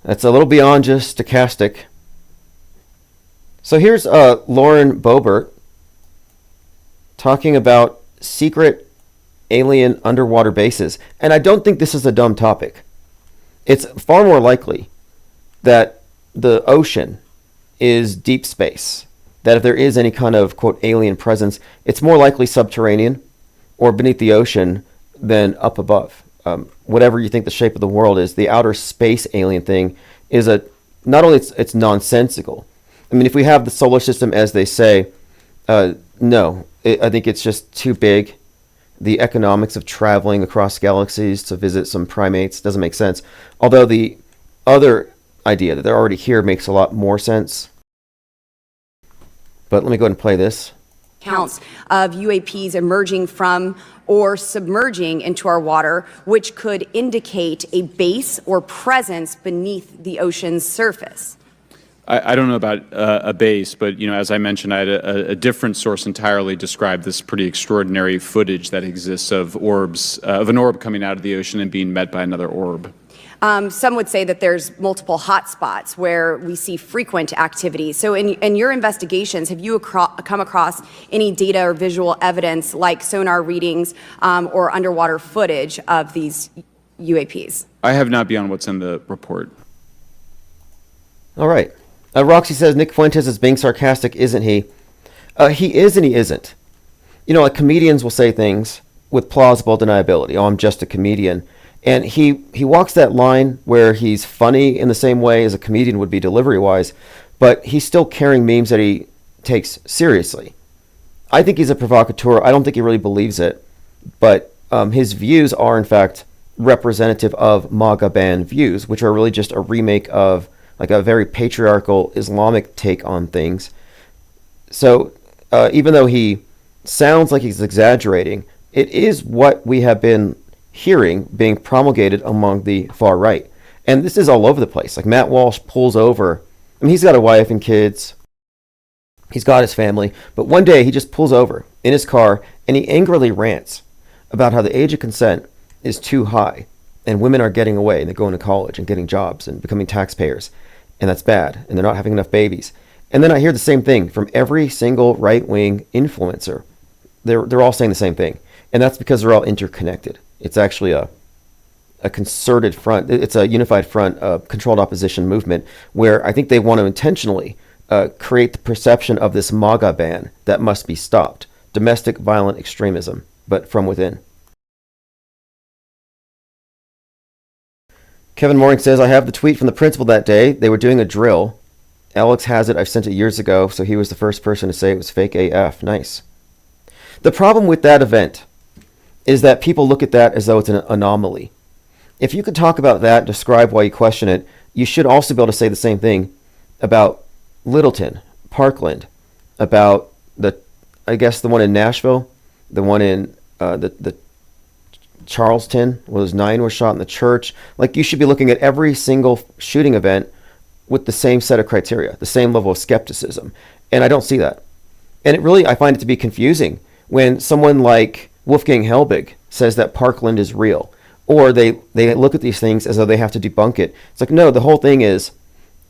That's a little beyond just stochastic. So here's Lauren Boebert talking about secret alien underwater bases. And I don't think this is a dumb topic. It's far more likely that the ocean is deep space. That if there is any kind of, quote, alien presence, it's more likely subterranean or beneath the ocean than up above. Whatever you think the shape of the world is, the outer space alien thing is not only it's nonsensical. I mean, if we have the solar system as they say, no, I think it's just too big. The economics of traveling across galaxies to visit some primates doesn't make sense. Although the other idea that they're already here makes a lot more sense. But let me go ahead and play this. Counts of UAPs emerging from or submerging into our water, which could indicate a base or presence beneath the ocean's surface. I don't know about a base, but as I mentioned, I had a different source entirely describe this pretty extraordinary footage that exists of orbs, of an orb coming out of the ocean and being met by another orb. Some would say that there's multiple hotspots where we see frequent activity. So in your investigations, have you come across any data or visual evidence like sonar readings or underwater footage of these UAPs? I have not beyond what's in the report. All right. Roxy says Nick Fuentes is being sarcastic, isn't he? He is and he isn't. Like comedians will say things with plausible deniability. Oh, I'm just a comedian. And he walks that line where he's funny in the same way as a comedian would be delivery-wise, but he's still carrying memes that he takes seriously. I think he's a provocateur. I don't think he really believes it, but his views are, in fact, representative of MAGA ban views, which are really just a remake of like a very patriarchal Islamic take on things. So even though he sounds like he's exaggerating, it is what we have been hearing being promulgated among the far right. And this is all over the place. Like Matt Walsh pulls over. I mean, he's got a wife and kids. He's got his family. But one day he just pulls over in his car and he angrily rants about how the age of consent is too high and women are getting away and they're going to college and getting jobs and becoming taxpayers. And that's bad. And they're not having enough babies. And then I hear the same thing from every single right-wing influencer. They're all saying the same thing. And that's because they're all interconnected. It's actually a concerted front. It's a unified front, controlled opposition movement, where I think they want to intentionally create the perception of this MAGA ban that must be stopped. Domestic violent extremism, but from within. Kevin Mooring says, I have the tweet from the principal that day. They were doing a drill. Alex has it. I've sent it years ago, so he was the first person to say it was fake AF. Nice. The problem with that event is that people look at that as though it's an anomaly. If you could talk about that, describe why you question it, you should also be able to say the same thing about Littleton, Parkland, about the one in Nashville, the one in the Charleston, where those 9 were shot in the church. Like, you should be looking at every single shooting event with the same set of criteria, the same level of skepticism. And I don't see that. And I find it to be confusing when someone like Wolfgang Helbig says that Parkland is real, or they look at these things as though they have to debunk it. It's like, no, the whole thing is,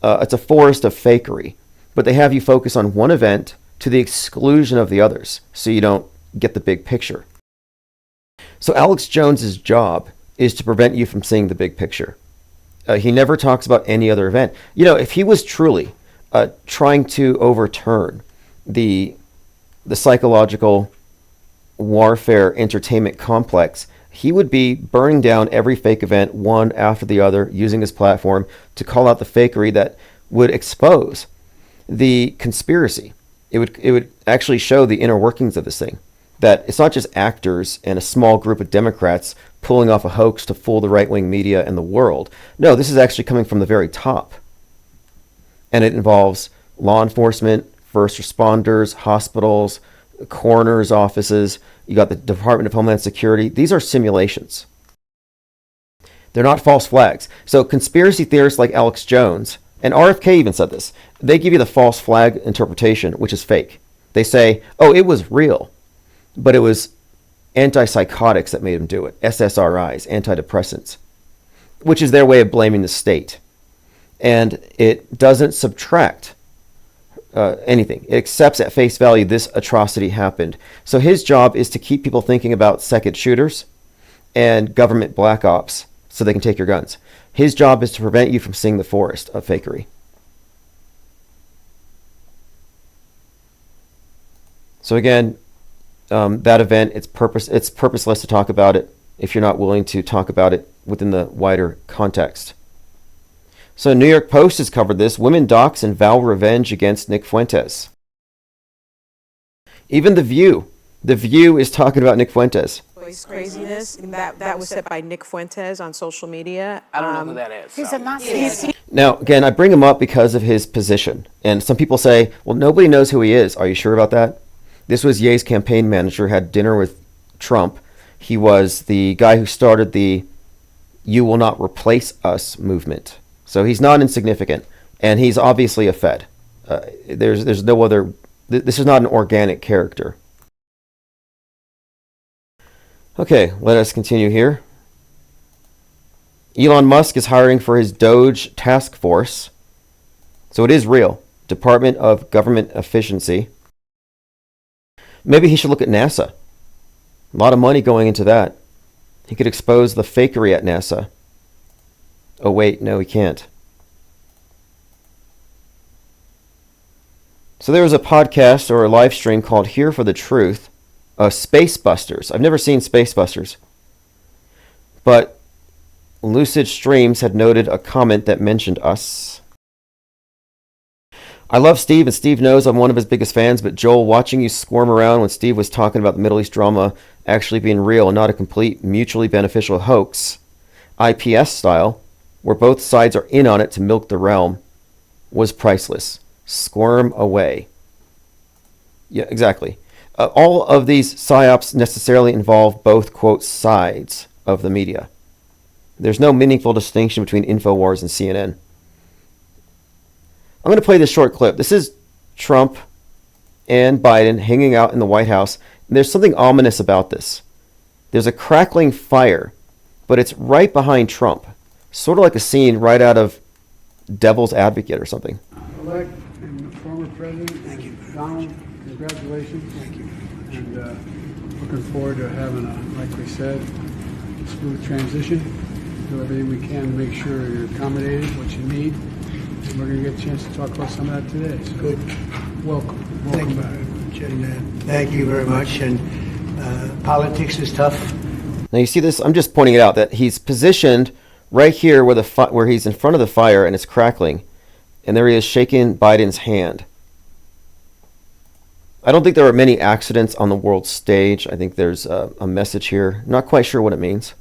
it's a forest of fakery, but they have you focus on one event to the exclusion of the others, so you don't get the big picture. So Alex Jones's job is to prevent you from seeing the big picture. He never talks about any other event. You know, if he was truly trying to overturn the psychological warfare entertainment complex, he would be burning down every fake event one after the other, using his platform to call out the fakery that would expose the conspiracy. It would actually show the inner workings of this thing. That it's not just actors and a small group of Democrats pulling off a hoax to fool the right-wing media and the world. No, this is actually coming from the very top. And it involves law enforcement, first responders, hospitals, coroners' offices. You got the Department of Homeland Security. These are simulations. They're not false flags. So conspiracy theorists like Alex Jones, and RFK even said this, they give you the false flag interpretation, which is fake. They say, oh, it was real, but it was antipsychotics that made him do it, SSRIs, antidepressants, which is their way of blaming the state. And it doesn't subtract anything. It accepts at face value this atrocity happened. So his job is to keep people thinking about second shooters and government black ops so they can take your guns. His job is to prevent you from seeing the forest of fakery. So again, that event, it's purposeless to talk about it if you're not willing to talk about it within the wider context. So New York Post has covered this. Women dox and vow revenge against Nick Fuentes. Even The View is talking about Nick Fuentes. Craziness, and that was said by Nick Fuentes on social media. I don't know who that is. He's a Nazi. Now, again, I bring him up because of his position. And some people say, well, nobody knows who he is. Are you sure about that? This was Ye's campaign manager, had dinner with Trump. He was the guy who started the "You Will Not Replace Us" movement. So he's not insignificant, and he's obviously a Fed. There's no other. This is not an organic character. Okay, let us continue here. Elon Musk is hiring for his Doge task force. So it is real. Department of Government Efficiency. Maybe he should look at NASA. A lot of money going into that. He could expose the fakery at NASA. Oh wait, no, he can't. So there was a podcast or a live stream called Here for the Truth of Space Busters. I've never seen Space Busters. But Lucid Streams had noted a comment that mentioned us. I love Steve, and Steve knows I'm one of his biggest fans, but Joel, watching you squirm around when Steve was talking about the Middle East drama actually being real and not a complete mutually beneficial hoax, IPS style, where both sides are in on it to milk the realm, was priceless. Squirm away. Yeah, exactly. All of these psyops necessarily involve both, quote, sides of the media. There's no meaningful distinction between InfoWars and CNN. I'm going to play this short clip. This is Trump and Biden hanging out in the White House. And there's something ominous about this. There's a crackling fire, but it's right behind Trump. Sort of like a scene right out of Devil's Advocate or something. Elect and former President, thank you. Donald, congratulations. Thank you. And Looking forward to having like we said, smooth transition. Do everything we can to make sure you're accommodated, what you need. And we're going to get a chance to talk about some of that today. So Good. Welcome Thank you back. very much. And thank you very much. And politics is tough. Now you see this, I'm just pointing it out, that he's positioned right here where he's in front of the fire and it's crackling. And there he is shaking Biden's hand. I don't think there are many accidents on the world stage. I think there's a message here. Not quite sure what it means,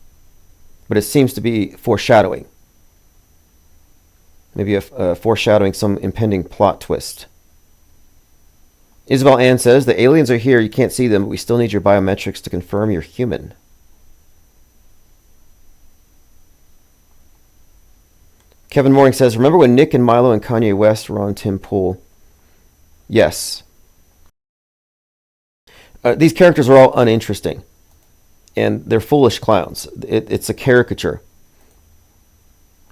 but it seems to be foreshadowing. Maybe a foreshadowing some impending plot twist. Isabel Ann says, the aliens are here, you can't see them, but we still need your biometrics to confirm you're human. Kevin Mooring says, remember when Nick and Milo and Kanye West were on Tim Pool? Yes. These characters are all uninteresting. And they're foolish clowns. It's a caricature.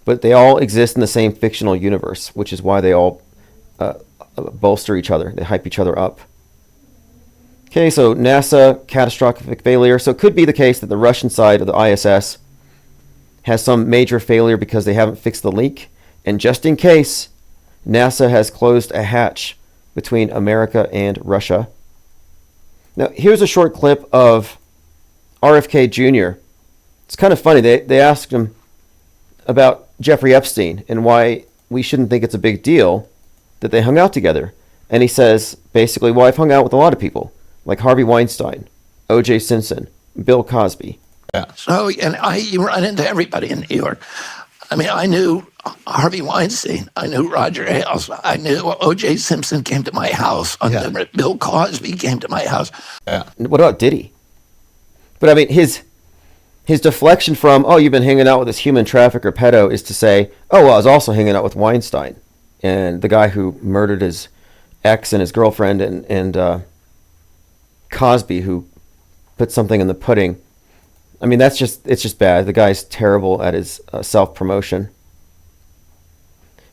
But they all exist in the same fictional universe, which is why they all bolster each other. They hype each other up. Okay, so NASA, catastrophic failure. So it could be the case that the Russian side of the ISS has some major failure because they haven't fixed the leak. And just in case, NASA has closed a hatch between America and Russia. Now, here's a short clip of RFK Jr. It's kind of funny. They asked him about Jeffrey Epstein and why we shouldn't think it's a big deal that they hung out together. And he says, basically, well, I've hung out with a lot of people, like Harvey Weinstein, O.J. Simpson, Bill Cosby. Yeah. So, and you run into everybody in New York. I mean, I knew Harvey Weinstein. I knew Roger Ailes. I knew O.J. Simpson came to my house. Bill Cosby came to my house. Yeah. What about Diddy? But I mean, his deflection from, oh, you've been hanging out with this human trafficker pedo is to say, oh, well, I was also hanging out with Weinstein and the guy who murdered his ex and his girlfriend and Cosby who put something in the pudding. I mean, it's just bad. The guy's terrible at his self-promotion.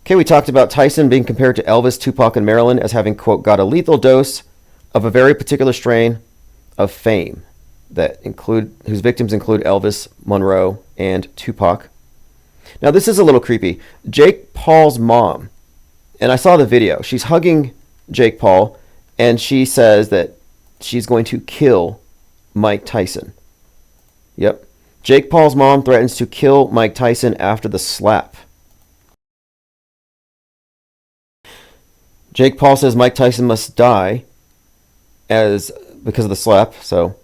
Okay, we talked about Tyson being compared to Elvis, Tupac, and Marilyn as having, quote, got a lethal dose of a very particular strain of fame whose victims include Elvis, Monroe, and Tupac. Now, this is a little creepy. Jake Paul's mom, and I saw the video, she's hugging Jake Paul, and she says that she's going to kill Mike Tyson. Yep. Jake Paul's mom threatens to kill Mike Tyson after the slap. Jake Paul says Mike Tyson must die because of the slap. So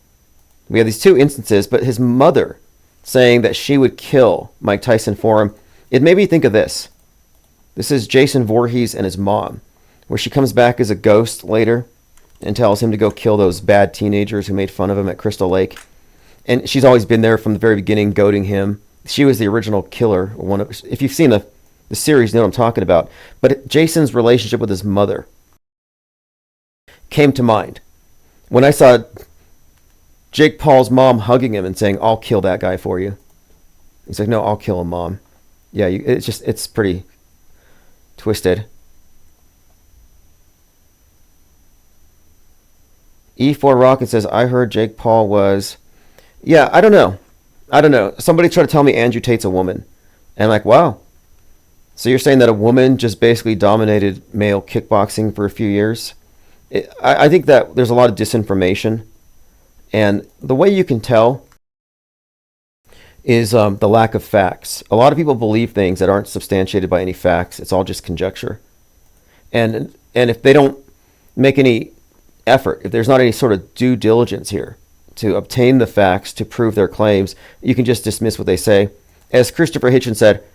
we have these two instances, but his mother saying that she would kill Mike Tyson for him. It made me think of this. This is Jason Voorhees and his mom, where she comes back as a ghost later and tells him to go kill those bad teenagers who made fun of him at Crystal Lake. And she's always been there from the very beginning, goading him. She was the original killer. If you've seen the series, you know what I'm talking about. But Jason's relationship with his mother came to mind when I saw Jake Paul's mom hugging him and saying, I'll kill that guy for you. He's like, no, I'll kill him, Mom. Yeah, it's pretty twisted. E4 Rocket says, I heard Jake Paul was... Yeah, I don't know. Somebody tried to tell me Andrew Tate's a woman. And I'm like, wow. So you're saying that a woman just basically dominated male kickboxing for a few years? I think that there's a lot of disinformation. And the way you can tell is the lack of facts. A lot of people believe things that aren't substantiated by any facts. It's all just conjecture. And if they don't make any effort, if there's not any sort of due diligence here to obtain the facts to prove their claims, you can just dismiss what they say. As Christopher Hitchens said,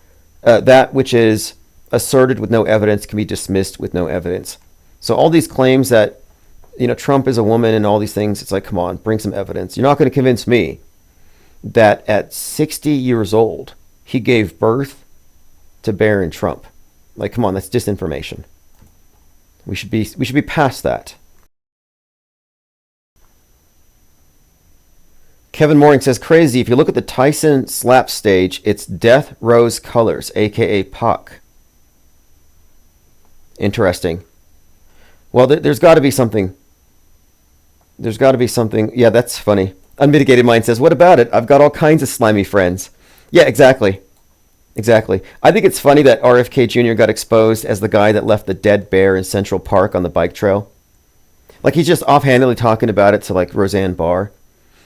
that which is asserted with no evidence can be dismissed with no evidence. So all these claims that, Trump is a woman and all these things, it's like, come on, bring some evidence. You're not going to convince me that at 60 years old, he gave birth to Barron Trump. Like, come on, that's disinformation. We should be past that. Kevin Mooring says, crazy. If you look at the Tyson slap stage, it's Death Rose Colors, a.k.a. Pac. Interesting. Well, there's got to be something There's got to be something. Yeah, that's funny. Unmitigated Mind says, what about it? I've got all kinds of slimy friends. Yeah, exactly. Exactly. I think it's funny that RFK Jr. got exposed as the guy that left the dead bear in Central Park on the bike trail. Like, he's just offhandedly talking about it to, like, Roseanne Barr.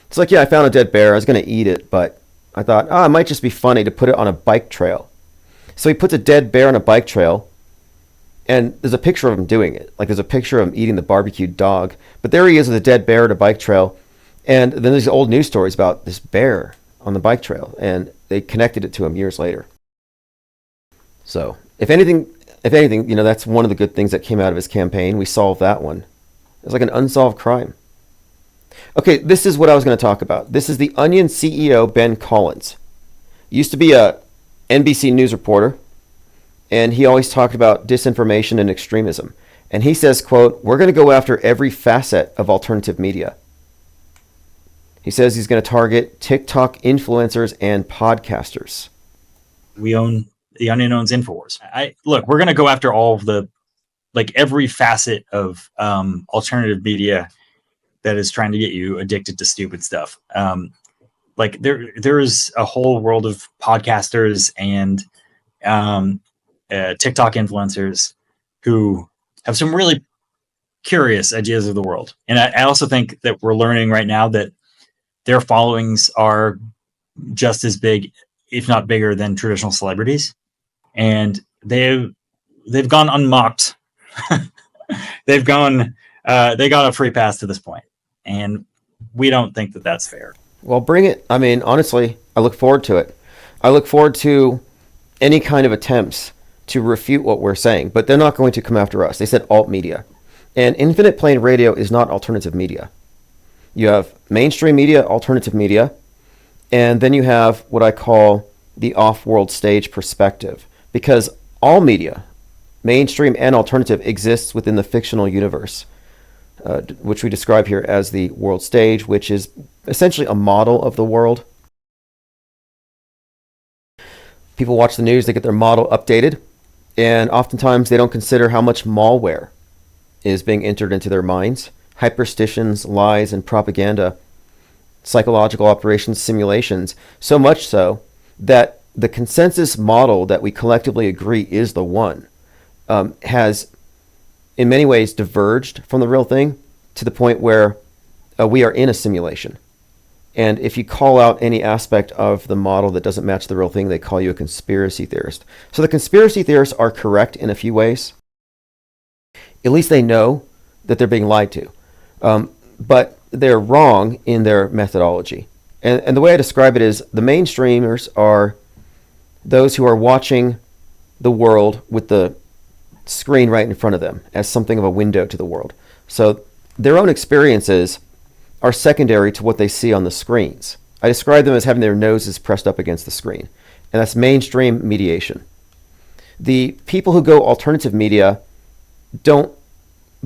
It's like, yeah, I found a dead bear. I was going to eat it, but I thought, it might just be funny to put it on a bike trail. So he puts a dead bear on a bike trail, and there's a picture of him doing it. Like, there's a picture of him eating the barbecued dog. But there he is with a dead bear at a bike trail. And then there's old news stories about this bear on the bike trail, and they connected it to him years later. So, if anything, you know, that's one of the good things that came out of his campaign. We solved that one. It's like an unsolved crime. Okay, this is what I was going to talk about. This is the Onion CEO, Ben Collins. He used to be a NBC News reporter, and he always talked about disinformation and extremism. And he says, quote, we're going to go after every facet of alternative media. He says he's going to target TikTok influencers and podcasters. The Onion owns InfoWars. Look, we're going to go after all of every facet of alternative media that is trying to get you addicted to stupid stuff. There is a whole world of podcasters and TikTok influencers who have some really curious ideas of the world. And I also think that we're learning right now that their followings are just as big, if not bigger, than traditional celebrities. And they've gone unmocked. They got a free pass to this point. And we don't think that that's fair. Well, bring it. I mean, honestly, I look forward to it. I look forward to any kind of attempts to refute what we're saying, but they're not going to come after us. They said alt media. And Infinite Plane Radio is not alternative media. You have mainstream media, alternative media, and then you have what I call the off-world stage perspective, because all media, mainstream and alternative, exists within the fictional universe, which we describe here as the world stage, which is essentially a model of the world. People watch the news, they get their model updated, and oftentimes they don't consider how much malware is being entered into their minds. Hyperstitions, lies, and propaganda, psychological operations, simulations, so much so that the consensus model that we collectively agree is the one has in many ways diverged from the real thing to the point where we are in a simulation. And if you call out any aspect of the model that doesn't match the real thing, they call you a conspiracy theorist. So the conspiracy theorists are correct in a few ways. At least they know that they're being lied to. But they're wrong in their methodology. And the way I describe it is the mainstreamers are those who are watching the world with the screen right in front of them as something of a window to the world. So their own experiences are secondary to what they see on the screens. I describe them as having their noses pressed up against the screen. And that's mainstream mediation. The people who go alternative media don't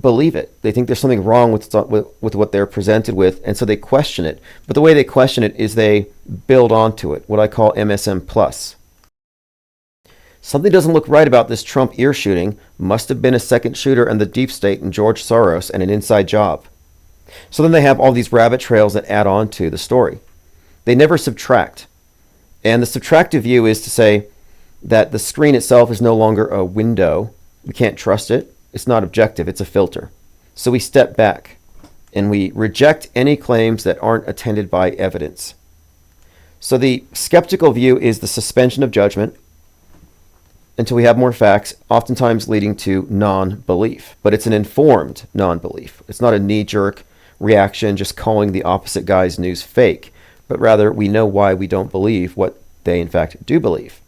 believe it. They think there's something wrong with what they're presented with, and so they question it. But the way they question it is they build onto it, what I call MSM plus. Something doesn't look right about this Trump ear shooting. Must have been a second shooter and the deep state and George Soros and an inside job. So then they have all these rabbit trails that add on to the story. They never subtract. And the subtractive view is to say that the screen itself is no longer a window. We can't trust it. It's not objective, it's a filter. So we step back and we reject any claims that aren't attended by evidence. So the skeptical view is the suspension of judgment until we have more facts, oftentimes leading to non-belief. But it's an informed non-belief. It's not a knee-jerk reaction just calling the opposite guy's news fake, but rather we know why we don't believe what they in fact do believe.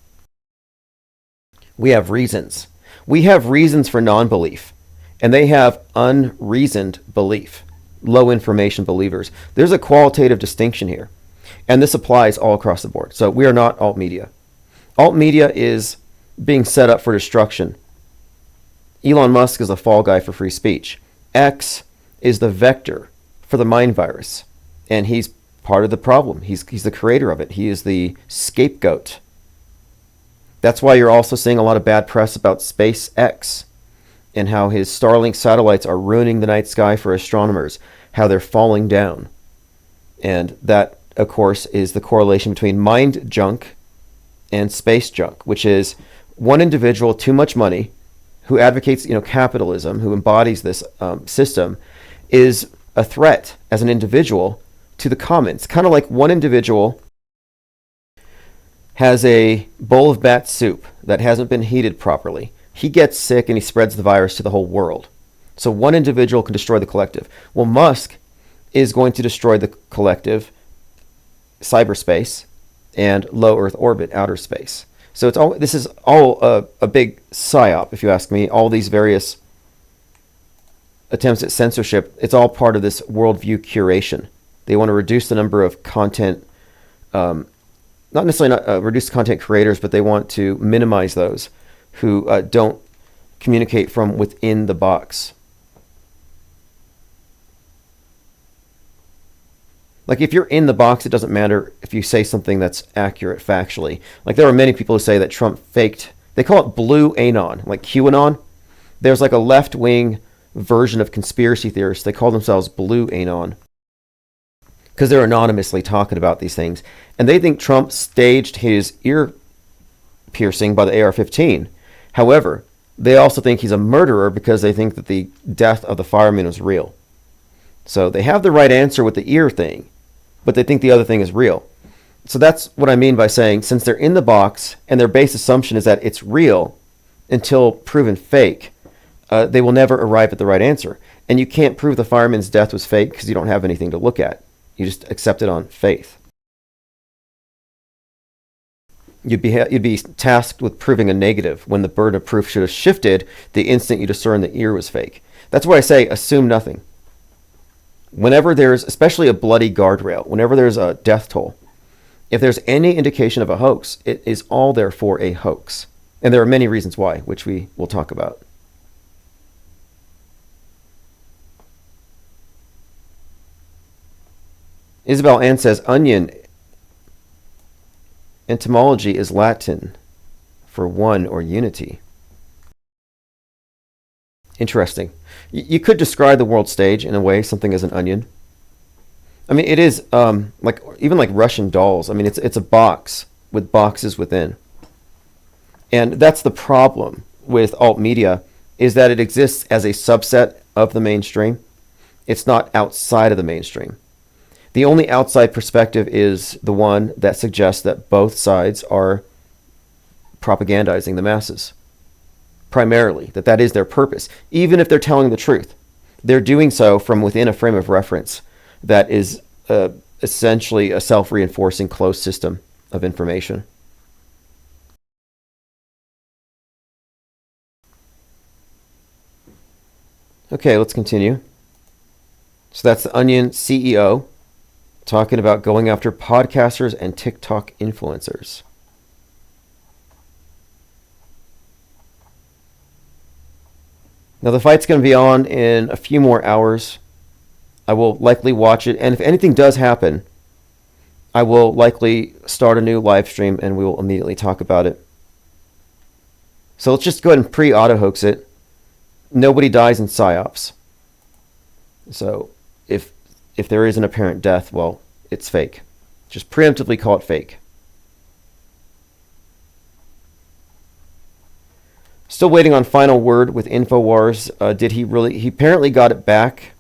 We have reasons. We have reasons for non-belief, and they have unreasoned belief, low information believers. There's a qualitative distinction here, and this applies all across the board. So we are not alt media. Alt media is being set up for destruction. Elon Musk is the fall guy for free speech. X is the vector for the mind virus, and he's part of the problem. He's the creator of it. He is the scapegoat. That's why you're also seeing a lot of bad press about SpaceX and how his Starlink satellites are ruining the night sky for astronomers, how they're falling down. And that, of course, is the correlation between mind junk and space junk, which is one individual, too much money, who advocates, capitalism, who embodies this system, is a threat as an individual to the commons. Kind of like one individual has a bowl of bat soup that hasn't been heated properly. He gets sick and he spreads the virus to the whole world. So one individual can destroy the collective. Well, Musk is going to destroy the collective, cyberspace, and low Earth orbit, outer space. So this is all a big psyop, if you ask me. All these various attempts at censorship, it's all part of this worldview curation. They want to reduce the number of content, not necessarily reduce content creators, but they want to minimize those who don't communicate from within the box. Like, if you're in the box, it doesn't matter if you say something that's accurate factually. Like, there are many people who say that Trump faked, they call it blue anon, like QAnon. There's like a left-wing version of conspiracy theorists. They call themselves blue anon because they're anonymously talking about these things. And they think Trump staged his ear piercing by the AR-15. However, they also think he's a murderer because they think that the death of the fireman was real. So they have the right answer with the ear thing, but they think the other thing is real. So that's what I mean by saying, since they're in the box and their base assumption is that it's real until proven fake, they will never arrive at the right answer. And you can't prove the fireman's death was fake because you don't have anything to look at. You just accept it on faith. You'd be tasked with proving a negative when the burden of proof should have shifted the instant you discern the ear was fake. That's why I say assume nothing. Whenever there's, especially a bloody guardrail, whenever there's a death toll, if there's any indication of a hoax, it is all there for a hoax. And there are many reasons why, which we will talk about. Isabel Ann says, onion etymology is Latin for one or unity. Interesting. You could describe the world stage in a way, something as an onion. I mean, it is even like Russian dolls. I mean, it's a box with boxes within. And that's the problem with alt media, is that it exists as a subset of the mainstream. It's not outside of the mainstream. The only outside perspective is the one that suggests that both sides are propagandizing the masses. Primarily, that is their purpose. Even if they're telling the truth, they're doing so from within a frame of reference that is essentially a self-reinforcing closed system of information. Okay, let's continue. So that's the Onion CEO talking about going after podcasters and TikTok influencers. Now, the fight's going to be on in a few more hours. I will likely watch it, and if anything does happen, I will likely start a new live stream and we will immediately talk about it. So let's just go ahead and pre-auto hoax it. Nobody dies in psyops. So if there is an apparent death, well, it's fake. Just preemptively call it fake. Still waiting on final word with InfoWars. He apparently got it back.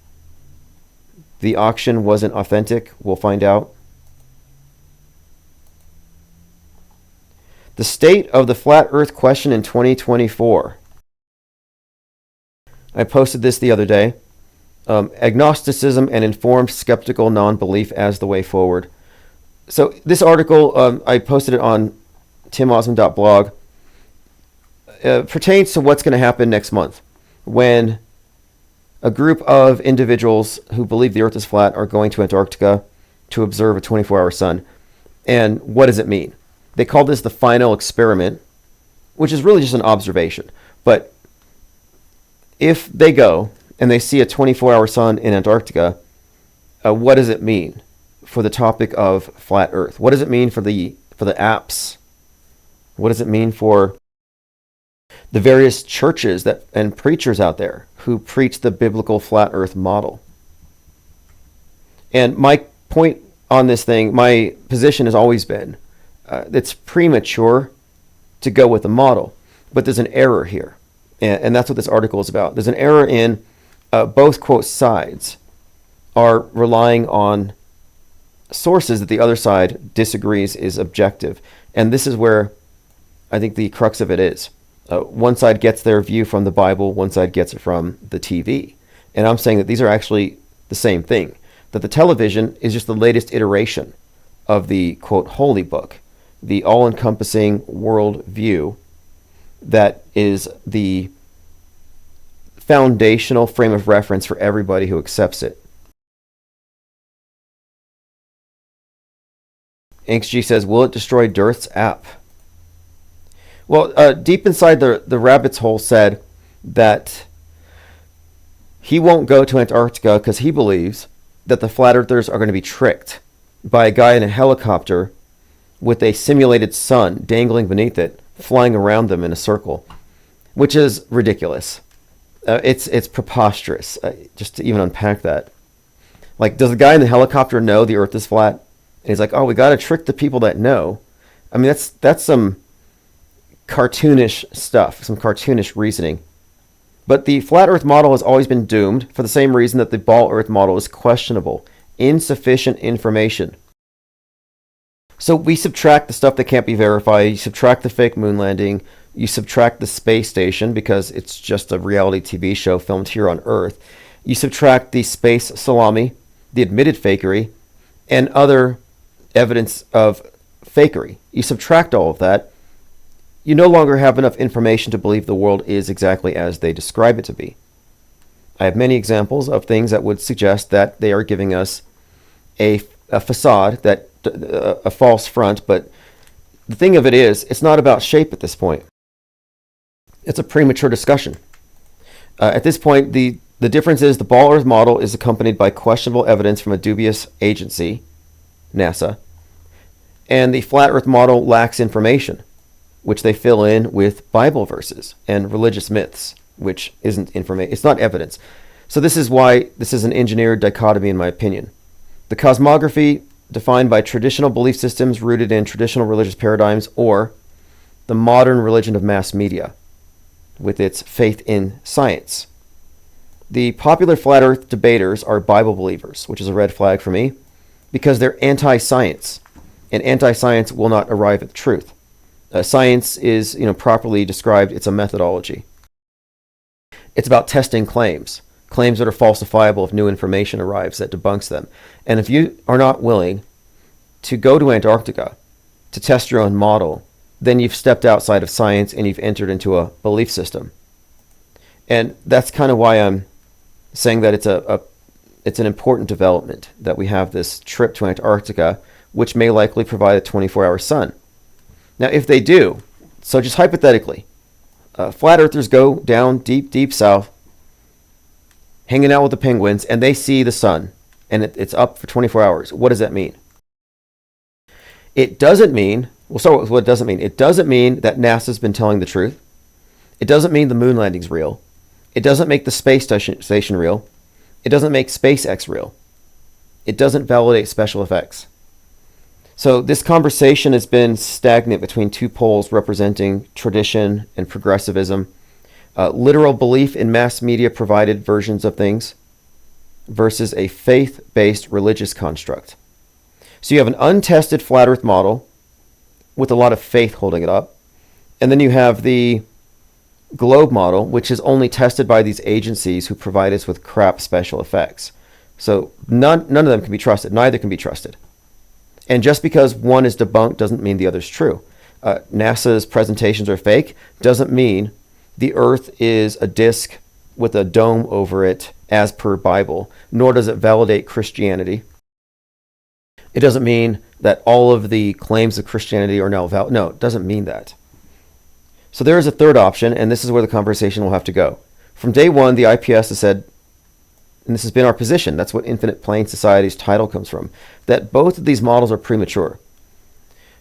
The auction wasn't authentic. We'll find out. The state of the flat earth question in 2024. I posted this the other day. Agnosticism and informed skeptical non-belief as the way forward. So this article, I posted it on timosman.blog. Pertains to what's going to happen next month when a group of individuals who believe the earth is flat are going to Antarctica to observe a 24-hour sun. And what does it mean? They call this the final experiment, which is really just an observation. But if they go and they see a 24-hour sun in Antarctica, what does it mean for the topic of flat earth? What does it mean for the apps? What does it mean for the various churches and preachers out there who preach the biblical flat earth model? And my point on this thing, my position has always been, it's premature to go with the model, but there's an error here. And that's what this article is about. There's an error in both, quote, sides are relying on sources that the other side disagrees is objective. And this is where I think the crux of it is. One side gets their view from the Bible, one side gets it from the TV. And I'm saying that these are actually the same thing, that the television is just the latest iteration of the, quote, holy book, the all-encompassing world view that is the foundational frame of reference for everybody who accepts it. InksG says, will it destroy Dearth's app? Well, deep inside the rabbit's hole said that he won't go to Antarctica because he believes that the flat earthers are going to be tricked by a guy in a helicopter with a simulated sun dangling beneath it, flying around them in a circle, which is ridiculous. It's preposterous, just to even unpack that. Like, does the guy in the helicopter know the Earth is flat? And he's like, oh, we got to trick the people that know. I mean, that's some cartoonish stuff, some cartoonish reasoning. But the flat Earth model has always been doomed for the same reason that the ball Earth model is questionable. Insufficient information. So we subtract the stuff that can't be verified. You subtract the fake moon landing. You subtract the space station because it's just a reality TV show filmed here on Earth. You subtract the space salami, the admitted fakery, and other evidence of fakery. You subtract all of that. You no longer have enough information to believe the world is exactly as they describe it to be. I have many examples of things that would suggest that they are giving us a facade, that a false front, but the thing of it is, it's not about shape at this point. It's a premature discussion. At this point, the difference is the ball Earth model is accompanied by questionable evidence from a dubious agency, NASA, and the flat Earth model lacks information, which they fill in with Bible verses and religious myths, which isn't information. It's not evidence. So this is why this is an engineered dichotomy, in my opinion. The cosmography defined by traditional belief systems rooted in traditional religious paradigms, or the modern religion of mass media with its faith in science. The popular flat Earth debaters are Bible believers, which is a red flag for me, because they're anti-science, and anti-science will not arrive at the truth. Science is, properly described, it's a methodology. It's about testing claims that are falsifiable if new information arrives that debunks them. And if you are not willing to go to Antarctica to test your own model, then you've stepped outside of science and you've entered into a belief system. And that's kind of why I'm saying that it's an important development that we have this trip to Antarctica, which may likely provide a 24-hour sun. Now, if they do, so just hypothetically, flat earthers go down deep, deep south, hanging out with the penguins, and they see the sun, and it's up for 24 hours. What does that mean? It doesn't mean, we'll start with what it doesn't mean. It doesn't mean that NASA's been telling the truth. It doesn't mean the moon landing's real. It doesn't make the space station real. It doesn't make SpaceX real. It doesn't validate special effects. So this conversation has been stagnant between two poles representing tradition and progressivism, literal belief in mass media provided versions of things versus a faith-based religious construct. So you have an untested flat earth model with a lot of faith holding it up, and then you have the globe model, which is only tested by these agencies who provide us with crap special effects. So none of them can be trusted. Neither can be trusted. And just because one is debunked doesn't mean the other's true. NASA's presentations are fake doesn't mean the Earth is a disk with a dome over it as per Bible, nor does it validate Christianity. It doesn't mean that all of the claims of Christianity are now valid. No, it doesn't mean that. So there is a third option, and this is where the conversation will have to go. From day one, the IPS has said, and this has been our position, that's what Infinite Plane Society's title comes from, that both of these models are premature.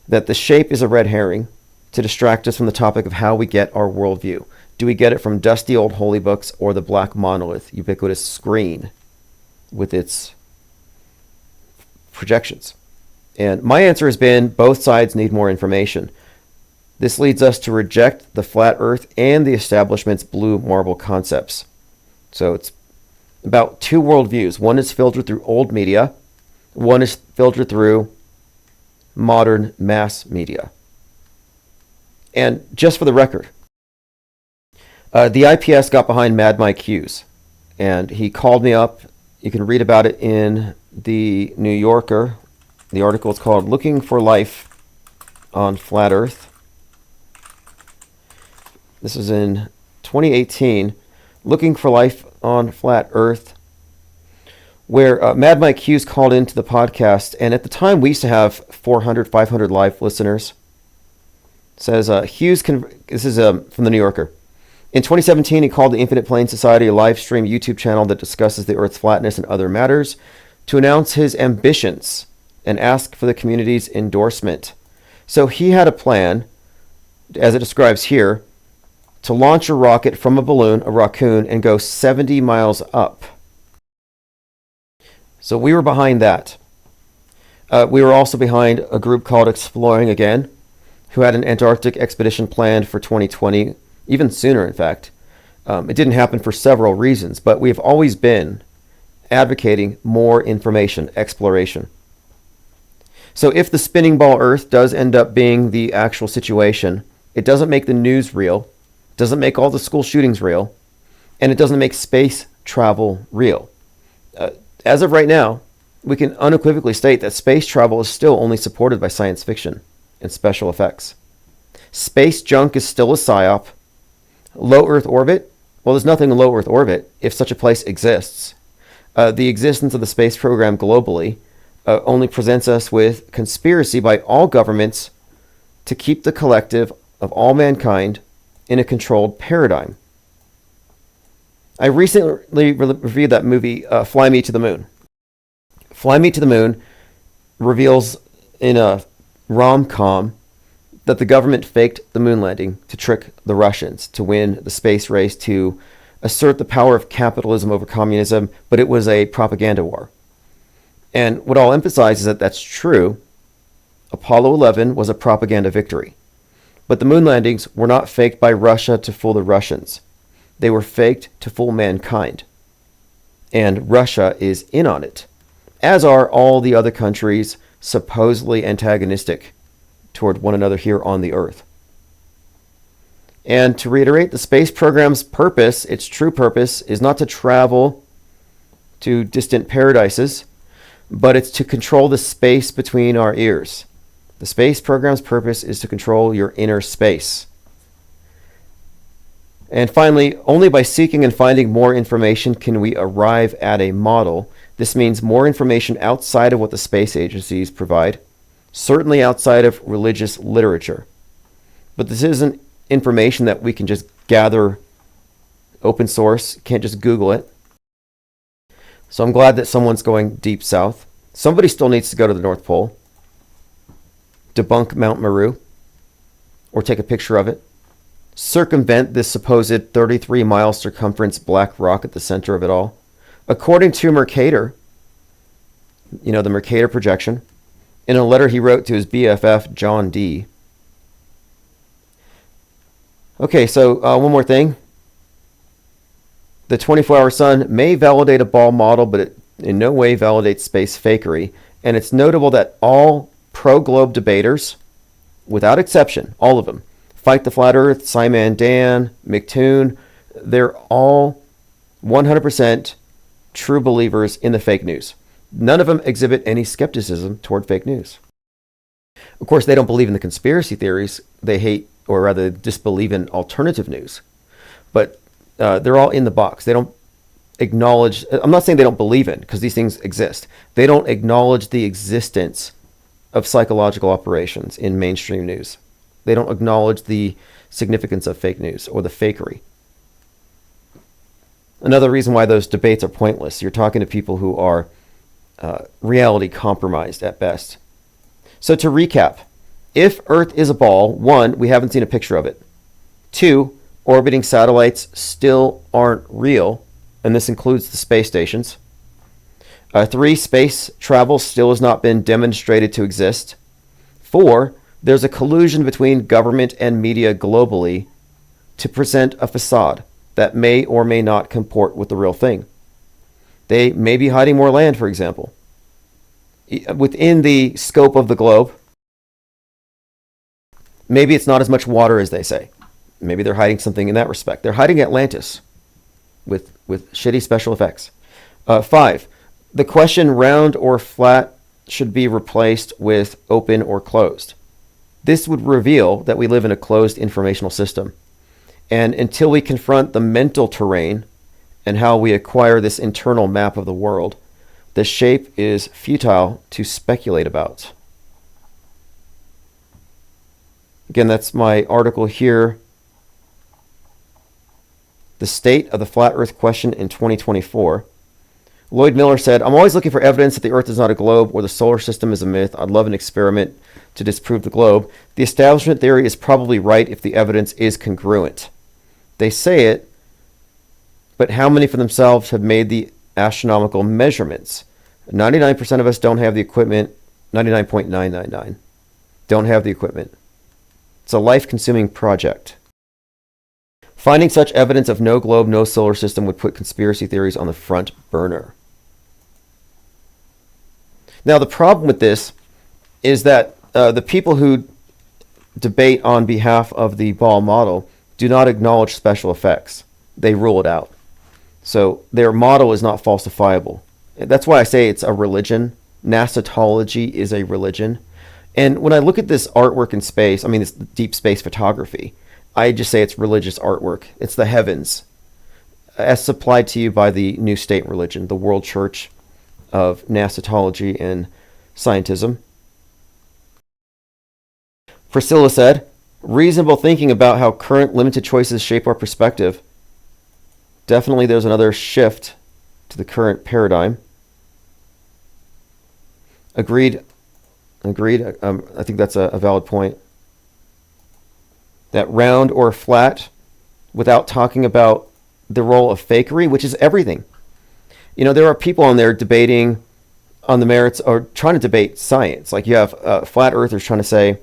That the shape is a red herring to distract us from the topic of how we get our worldview. Do we get it from dusty old holy books or the black monolith, ubiquitous screen with its projections. And my answer has been both sides need more information. This leads us to reject the flat earth and the establishment's blue marble concepts. So it's about two worldviews. One is filtered through old media. One is filtered through modern mass media. And just for the record, the IPS got behind Mad Mike Hughes, and he called me up. You can read about it in the New Yorker. The article is called "Looking for Life on Flat Earth." This is in 2018, "Looking for Life on Flat Earth," where Mad Mike Hughes called into the podcast. And at the time, we used to have 400, 500 live listeners. It says, this is from the New Yorker. In 2017, he called the Infinite Plane Society a live stream YouTube channel that discusses the Earth's flatness and other matters to announce his ambitions and ask for the community's endorsement. So he had a plan, as it describes here, to launch a rocket from a balloon, a raccoon, and go 70 miles up. So we were behind that. We were also behind a group called Exploring Again, who had an Antarctic expedition planned for 2020, even sooner, in fact. It didn't happen for several reasons, but we have always been advocating more information, exploration. So if the spinning ball Earth does end up being the actual situation, it doesn't make the news real, doesn't make all the school shootings real, and it doesn't make space travel real. As of right now, we can unequivocally state that space travel is still only supported by science fiction and special effects. Space junk is still a psyop. Low Earth orbit? Well, there's nothing in low Earth orbit if such a place exists. The existence of the space program globally only presents us with conspiracy by all governments to keep the collective of all mankind in a controlled paradigm. I recently reviewed that movie, Fly Me to the Moon. Fly Me to the Moon reveals in a rom-com that the government faked the moon landing to trick the Russians to win the space race, to assert the power of capitalism over communism, but it was a propaganda war. And what I'll emphasize is that that's true. Apollo 11 was a propaganda victory. But the moon landings were not faked by Russia to fool the Russians. They were faked to fool mankind. And Russia is in on it, as are all the other countries supposedly antagonistic toward one another here on the Earth. And to reiterate, the space program's purpose, its true purpose, is not to travel to distant paradises, but it's to control the space between our ears. The space program's purpose is to control your inner space. And finally, only by seeking and finding more information can we arrive at a model. This means more information outside of what the space agencies provide, certainly outside of religious literature. But this isn't information that we can just gather open source, can't just Google it. So I'm glad that someone's going deep south. Somebody still needs to go to the North Pole, debunk Mount Meru, or take a picture of it, circumvent this supposed 33-mile circumference black rock at the center of it all. According to Mercator, the Mercator projection, in a letter he wrote to his BFF, John D. Okay, so one more thing. The 24-hour sun may validate a ball model, but it in no way validates space fakery. And it's notable that all pro-globe debaters, without exception, all of them, Fight the Flat Earth, Simon Dan, McToon, they're all 100% true believers in the fake news. None of them exhibit any skepticism toward fake news. Of course, they don't believe in the conspiracy theories. They hate, or rather disbelieve in alternative news. But they're all in the box. They don't acknowledge, I'm not saying they don't believe in, because these things exist. They don't acknowledge the existence of psychological operations in mainstream news. They don't acknowledge the significance of fake news or the fakery. Another reason why those debates are pointless. You're talking to people who are reality compromised at best. So to recap, if Earth is a ball, 1, we haven't seen a picture of it. 2, orbiting satellites still aren't real, and this includes the space stations. 3, space travel still has not been demonstrated to exist. 4, there's a collusion between government and media globally to present a facade that may or may not comport with the real thing. They may be hiding more land, for example. Within the scope of the globe, maybe it's not as much water as they say. Maybe they're hiding something in that respect. They're hiding Atlantis with shitty special effects. 5, the question round or flat should be replaced with open or closed. This would reveal that we live in a closed informational system. And until we confront the mental terrain and how we acquire this internal map of the world, the shape is futile to speculate about. Again, that's my article here. The State of the Flat Earth Question in 2024. Lloyd Miller said, I'm always looking for evidence that the Earth is not a globe or the solar system is a myth. I'd love an experiment to disprove the globe. The establishment theory is probably right if the evidence is congruent. They say it, but how many for themselves have made the astronomical measurements? 99% of us don't have the equipment. 99.999 don't have the equipment. It's a life-consuming project. Finding such evidence of no globe, no solar system would put conspiracy theories on the front burner. Now, the problem with this is that the people who debate on behalf of the Ball model do not acknowledge special effects. They rule it out. So their model is not falsifiable. That's why I say it's a religion. NASAtology is a religion. And when I look at this artwork in space, I mean, this deep space photography, I just say it's religious artwork. It's the heavens, as supplied to you by the new state religion, the World Church of NASAtology and Scientism. Priscilla said, reasonable thinking about how current limited choices shape our perspective. Definitely there's another shift to the current paradigm. Agreed. I think that's a valid point. That round or flat, without talking about the role of fakery, which is everything. You know, there are people on there debating on the merits or trying to debate science. Like you have flat earthers trying to say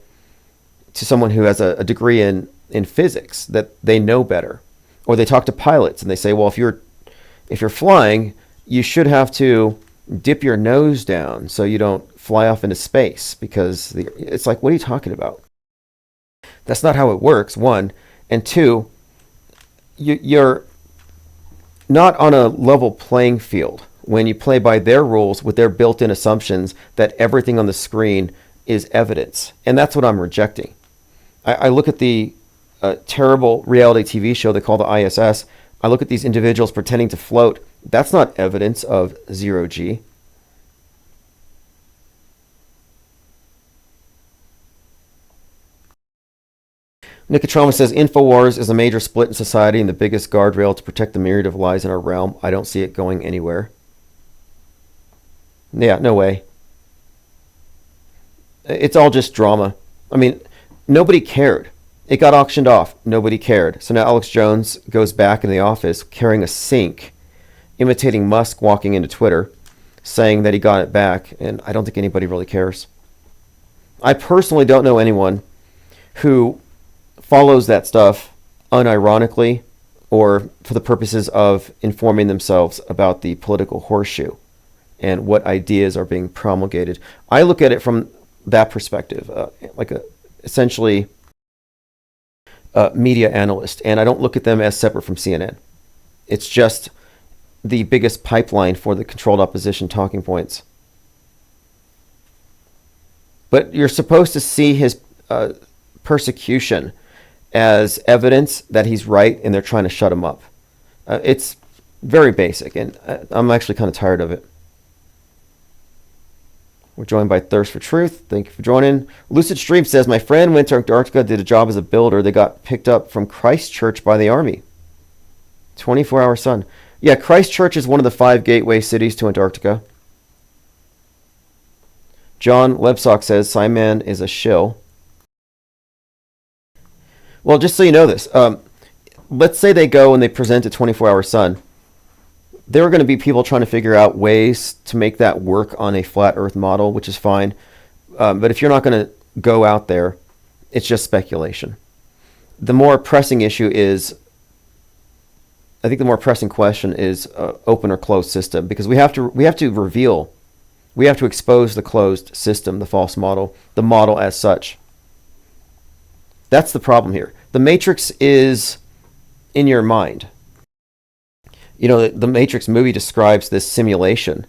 to someone who has a degree in physics that they know better. Or they talk to pilots and they say, well, if you're flying, you should have to dip your nose down so you don't fly off into space, because it's like, what are you talking about? That's not how it works, one. And two, you're not on a level playing field when you play by their rules with their built-in assumptions that everything on the screen is evidence. And that's what I'm rejecting. I look at the terrible reality TV show they call the ISS. I look at these individuals pretending to float. That's not evidence of zero G. Nicotroma says, InfoWars is a major split in society and the biggest guardrail to protect the myriad of lies in our realm. I don't see it going anywhere. Yeah, no way. It's all just drama. I mean, nobody cared. It got auctioned off. Nobody cared. So now Alex Jones goes back in the office carrying a sink, imitating Musk walking into Twitter, saying that he got it back, and I don't think anybody really cares. I personally don't know anyone who follows that stuff unironically or for the purposes of informing themselves about the political horseshoe and what ideas are being promulgated. I look at it from that perspective, like a essentially media analyst, and I don't look at them as separate from CNN. It's just the biggest pipeline for the controlled opposition talking points. But you're supposed to see his persecution as evidence that he's right and they're trying to shut him up. It's very basic, and I'm actually kind of tired of it. We're joined by Thirst for Truth. Thank you for joining. Lucid Stream says, my friend went to Antarctica, did a job as a builder. They got picked up from Christchurch by the Army. 24-hour sun. Yeah, Christchurch is one of the 5 gateway cities to Antarctica. John Lebsock says, Simon is a shill. Well, just so you know this, let's say they go and they present a 24-hour sun. there are going to be people trying to figure out ways to make that work on a flat Earth model, which is fine. But if you're not going to go out there, it's just speculation. The more pressing issue is, I think the more pressing question is open or closed system, because we have to expose the closed system, the false model, the model as such. That's the problem here. The Matrix is in your mind. You know, the Matrix movie describes this simulation.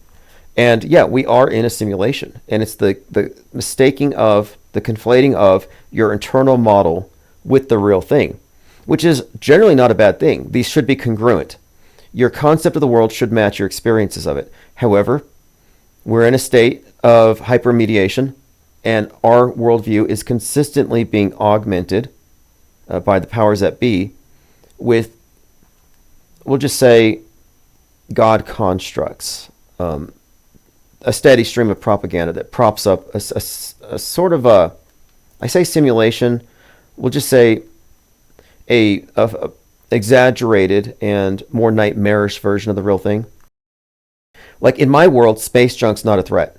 And yeah, we are in a simulation. And it's the mistaking of, the conflating of your internal model with the real thing, which is generally not a bad thing. These should be congruent. Your concept of the world should match your experiences of it. However, we're in a state of hypermediation, and our worldview is consistently being augmented by the powers that be with, we'll just say, God constructs. A steady stream of propaganda that props up a sort of a, I say simulation, we'll just say a exaggerated and more nightmarish version of the real thing. Like in my world, space junk's not a threat.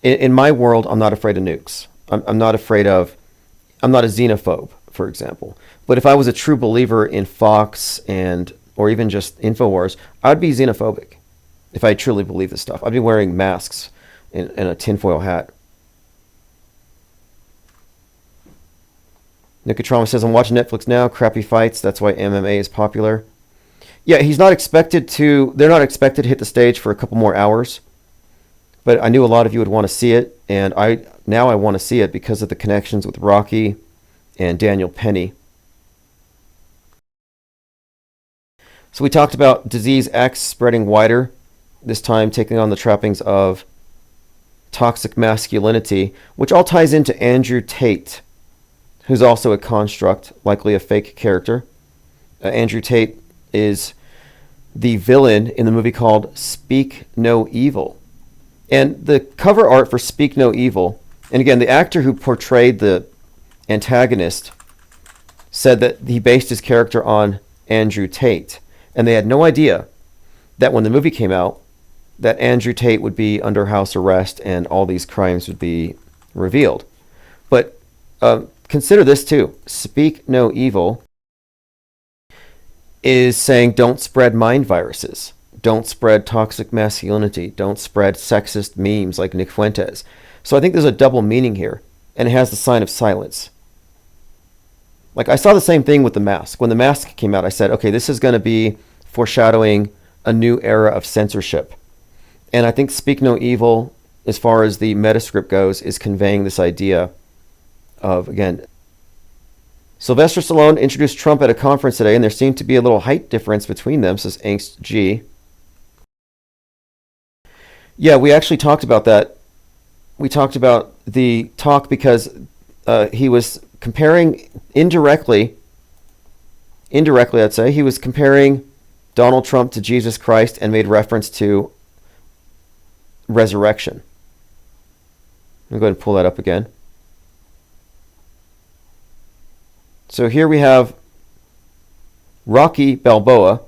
In my world, I'm not afraid of nukes. I'm not a xenophobe, for example. But if I was a true believer in Fox or even just InfoWars, I'd be xenophobic if I truly believe this stuff. I'd be wearing masks and a tinfoil hat. Nicotrama says, I'm watching Netflix now, crappy fights, that's why MMA is popular. Yeah, they're not expected to hit the stage for a couple more hours. But I knew a lot of you would want to see it, and I want to see it because of the connections with Rocky and Daniel Penny. So we talked about disease X spreading wider, this time taking on the trappings of toxic masculinity, which all ties into Andrew Tate, who's also a construct, likely a fake character. Andrew Tate is the villain in the movie called Speak No Evil. And the cover art for Speak No Evil, and again, the actor who portrayed the antagonist said that he based his character on Andrew Tate. And they had no idea that when the movie came out, that Andrew Tate would be under house arrest and all these crimes would be revealed. But consider this too. Speak No Evil is saying don't spread mind viruses. Don't spread toxic masculinity. Don't spread sexist memes like Nick Fuentes. So I think there's a double meaning here, and it has the sign of silence. Like I saw the same thing with The Mask. When The Mask came out, I said, okay, this is going to be foreshadowing a new era of censorship. And I think Speak No Evil, as far as the metascript goes, is conveying this idea of, again, Sylvester Stallone introduced Trump at a conference today, and there seemed to be a little height difference between them, says Angst G. Yeah, we actually talked about that. We talked about the talk because he was comparing indirectly, I'd say, he was comparing Donald Trump to Jesus Christ and made reference to resurrection. I'm going to pull that up again. So here we have Rocky Balboa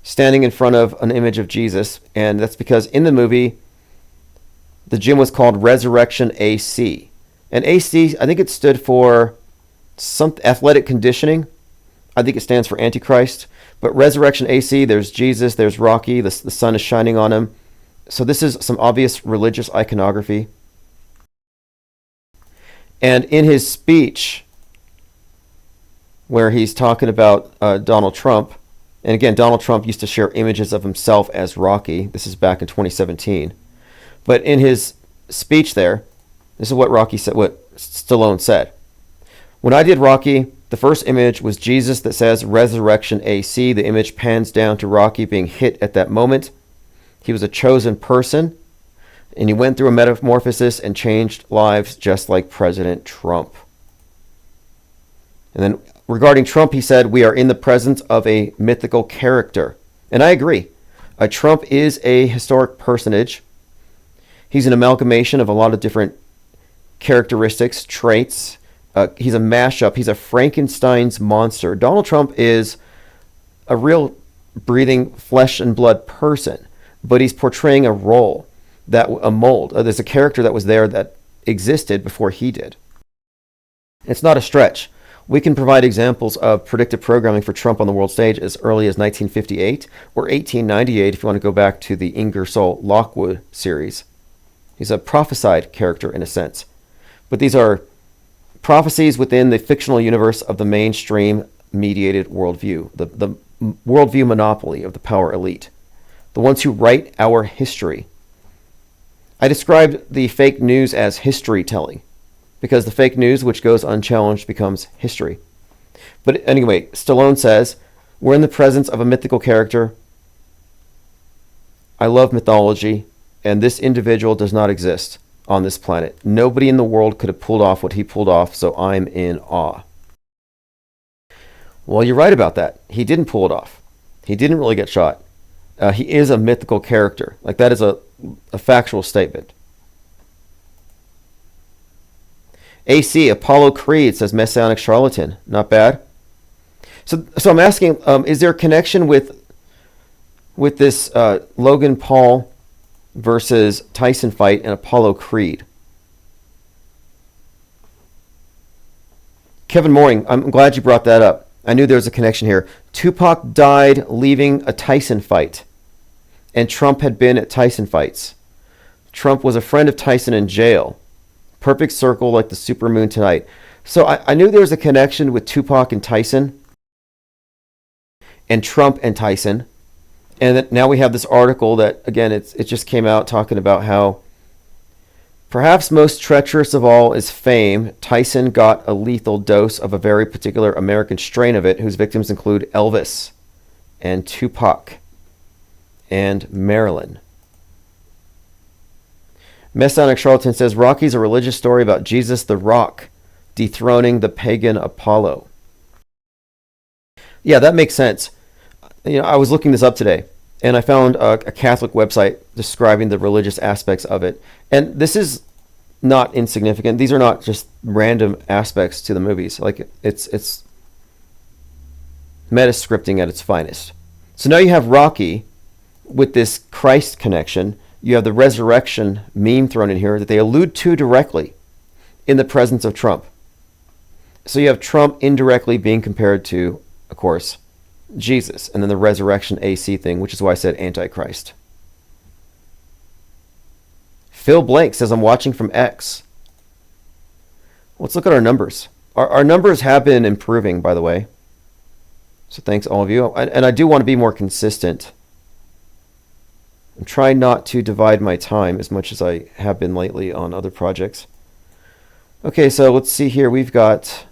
standing in front of an image of Jesus, and that's because in the movie, the gym was called Resurrection AC. And AC, I think it stood for some athletic conditioning. I think it stands for Antichrist. But Resurrection AC, there's Jesus, there's Rocky, the sun is shining on him. So this is some obvious religious iconography. And in his speech, where he's talking about Donald Trump, and again, Donald Trump used to share images of himself as Rocky. This is back in 2017. But in his speech there, this is what Rocky said, what Stallone said. When I did Rocky, the first image was Jesus that says Resurrection AC. The image pans down to Rocky being hit at that moment. He was a chosen person, and he went through a metamorphosis and changed lives just like President Trump. And then regarding Trump, he said, we are in the presence of a mythical character. And I agree. Trump is a historic personage. He's an amalgamation of a lot of different characteristics, traits. He's a mashup. He's a Frankenstein's monster. Donald Trump is a real breathing flesh and blood person, but he's portraying a role, a mold. There's a character that was there that existed before he did. It's not a stretch. We can provide examples of predictive programming for Trump on the world stage as early as 1958 or 1898 if you want to go back to the Ingersoll Lockwood series. He's a prophesied character in a sense. But these are prophecies within the fictional universe of the mainstream mediated worldview, the worldview monopoly of the power elite, the ones who write our history. I described the fake news as history telling, because the fake news which goes unchallenged becomes history. But anyway, Stallone says, we're in the presence of a mythical character. I love mythology, and this individual does not exist on this planet. Nobody in the world could have pulled off what he pulled off, so I'm in awe. Well, you're right about that. He didn't pull it off. He didn't really get shot. He is a mythical character. Like, that is a factual statement. AC, Apollo Creed says Messianic charlatan. Not bad. So I'm asking, is there a connection with this Logan Paul versus Tyson fight and Apollo Creed? Kevin Mooring, I'm glad you brought that up. I knew there was a connection here. Tupac died leaving a Tyson fight, and Trump had been at Tyson fights. Trump was a friend of Tyson in jail. Perfect circle like the supermoon tonight. So I knew there was a connection with Tupac and Tyson, and Trump and Tyson. And that now we have this article that, again, it just came out talking about how perhaps most treacherous of all is fame. Tyson got a lethal dose of a very particular American strain of it, whose victims include Elvis and Tupac and Marilyn. Messianic Charlatan says Rocky's a religious story about Jesus the Rock dethroning the pagan Apollo. Yeah, that makes sense. I was looking this up today, and I found a Catholic website describing the religious aspects of it. And this is not insignificant. These are not just random aspects to the movies. Like, it's meta-scripting at its finest. So now you have Rocky with this Christ connection. You have the resurrection meme thrown in here that they allude to directly in the presence of Trump. So you have Trump indirectly being compared to, of course, Jesus, and then the resurrection AC thing, which is why I said Antichrist. Phil Blank says, I'm watching from X. Let's look at our numbers. Our numbers have been improving, by the way. So thanks all of you. And I do want to be more consistent. I'm trying not to divide my time as much as I have been lately on other projects. Okay, so let's see here. We've got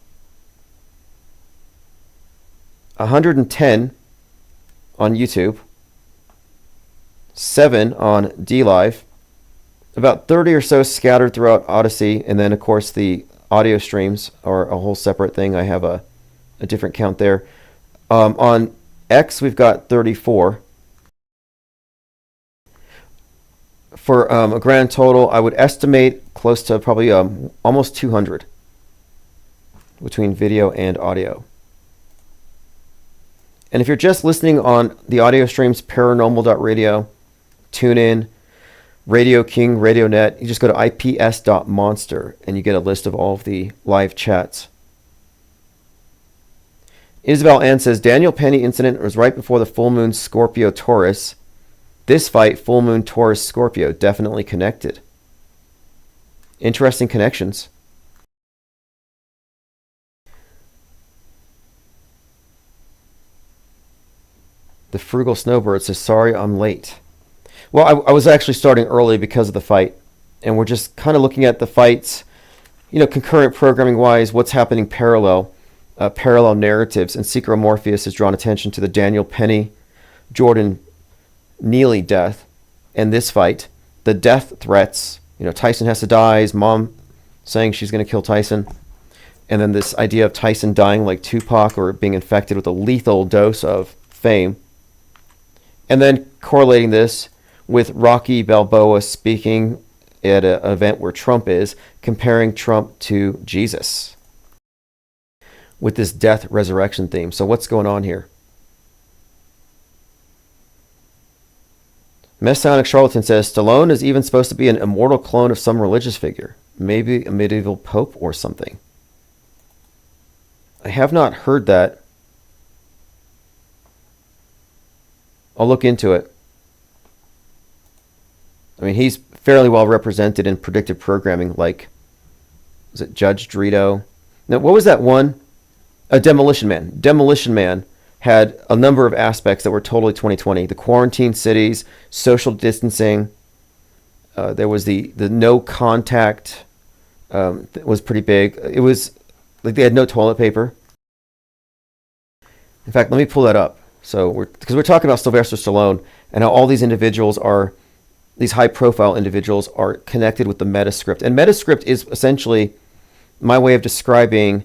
110 on YouTube, 7 on DLive, about 30 or so scattered throughout Odyssey, and then, of course, the audio streams are a whole separate thing. I have a different count there. On X, we've got 34. For a grand total, I would estimate close to probably almost 200 between video and audio. And if you're just listening on the audio streams, paranormal.radio, TuneIn, Radio King, Radio Net, you just go to ips.monster and you get a list of all of the live chats. Isabel Ann says, Daniel Penny incident was right before the full moon Scorpio Taurus. This fight, full moon Taurus Scorpio, definitely connected. Interesting connections. The Frugal Snowbird says, sorry, I'm late. Well, I was actually starting early because of the fight. And we're just kind of looking at the fights, concurrent programming-wise, what's happening parallel narratives. And Seeker of Morpheus has drawn attention to the Daniel Penny, Jordan Neely death and this fight, the death threats, Tyson has to die, his mom saying she's going to kill Tyson, and then this idea of Tyson dying like Tupac or being infected with a lethal dose of fame, and then correlating this with Rocky Balboa speaking at an event where Trump is, comparing Trump to Jesus with this death resurrection theme. So what's going on here? Messianic Charlatan says Stallone is even supposed to be an immortal clone of some religious figure, maybe a medieval pope or something. I have not heard that. I'll look into it. I mean, he's fairly well represented in predictive programming, like, was it Judge Drito? Now, what was that one? A Demolition Man. Demolition Man had a number of aspects that were totally 2020. The quarantine cities, social distancing. There was the no contact. That was pretty big. It was like they had no toilet paper. In fact, let me pull that up. So because we're talking about Sylvester Stallone and how all these individuals are, these high-profile individuals are connected with the Metascript. And Metascript is essentially my way of describing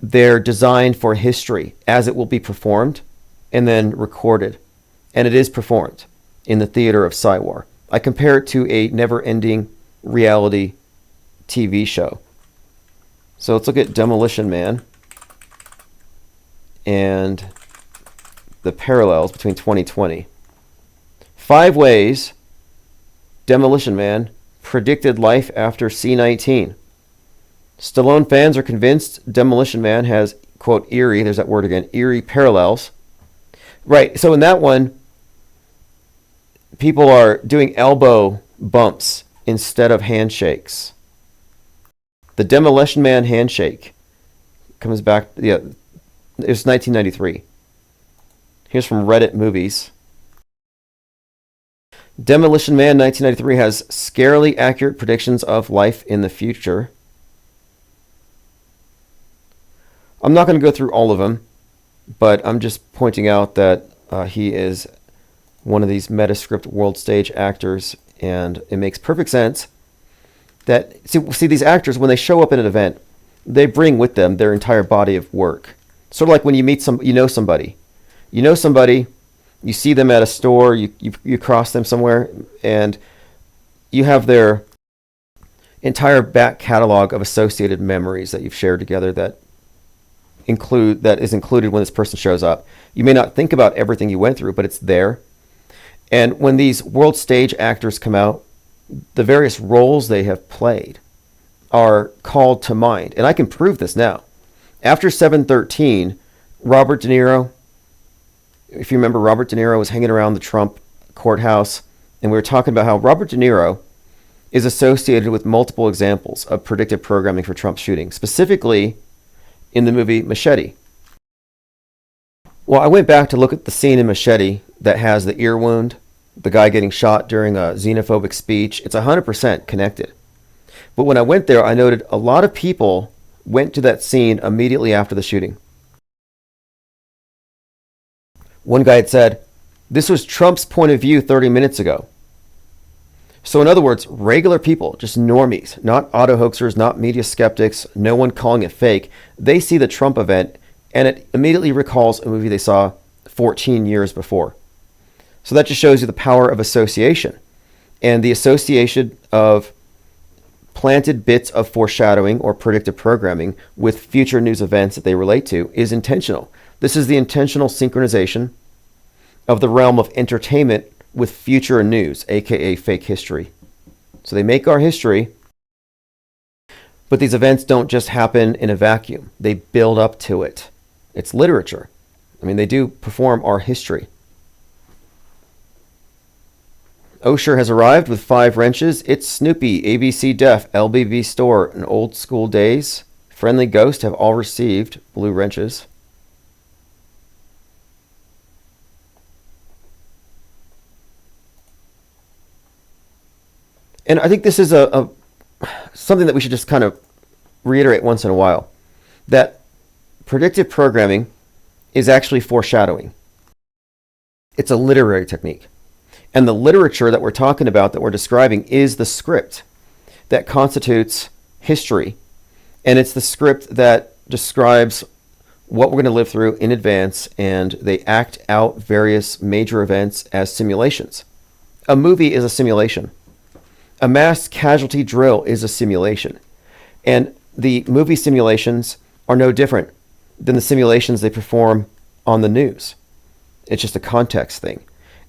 their design for history as it will be performed and then recorded. And it is performed in the theater of Psywar. I compare it to a never-ending reality TV show. So let's look at Demolition Man and the parallels between 2020. 5 ways Demolition Man predicted life after C-19. Stallone fans are convinced Demolition Man has, quote, eerie, there's that word again, eerie parallels. Right, so in that one, people are doing elbow bumps instead of handshakes. The Demolition Man handshake comes back, yeah, it was 1993. Here's from Reddit Movies. Demolition Man 1993 has scarily accurate predictions of life in the future. I'm not going to go through all of them, but I'm just pointing out that he is one of these Metascript world stage actors, and it makes perfect sense that, see these actors, when they show up in an event, they bring with them their entire body of work. Sort of like when you meet somebody, you see them at a store, you cross them somewhere, and you have their entire back catalog of associated memories that you've shared together that is included when this person shows up. You may not think about everything you went through, but it's there. And when these world stage actors come out, the various roles they have played are called to mind. And I can prove this now. After 7/13, Robert De Niro, if you remember, Robert De Niro was hanging around the Trump courthouse, and we were talking about how Robert De Niro is associated with multiple examples of predictive programming for Trump's shooting, specifically in the movie Machete. Well, I went back to look at the scene in Machete that has the ear wound, the guy getting shot during a xenophobic speech. It's 100% connected. But when I went there, I noted a lot of people went to that scene immediately after the shooting. One guy had said, this was Trump's point of view 30 minutes ago. So in other words, regular people, just normies, not auto hoaxers, not media skeptics, no one calling it fake, they see the Trump event and it immediately recalls a movie they saw 14 years before. So that just shows you the power of association and the association of planted bits of foreshadowing or predictive programming with future news events that they relate to is intentional. This is the intentional synchronization of the realm of entertainment with future news, aka fake history. So they make our history, but these events don't just happen in a vacuum. They build up to it. It's literature. I mean, they do perform our history. Osher has arrived with 5 wrenches. It's Snoopy, ABC Def, LBB Store, and Old School Days. Friendly Ghost have all received blue wrenches. And I think this is something that we should just kind of reiterate once in a while, that predictive programming is actually foreshadowing. It's a literary technique. And the literature that we're talking about, that we're describing, is the script that constitutes history. And it's the script that describes what we're going to live through in advance, and they act out various major events as simulations. A movie is a simulation. A mass casualty drill is a simulation. And the movie simulations are no different than the simulations they perform on the news. It's just a context thing.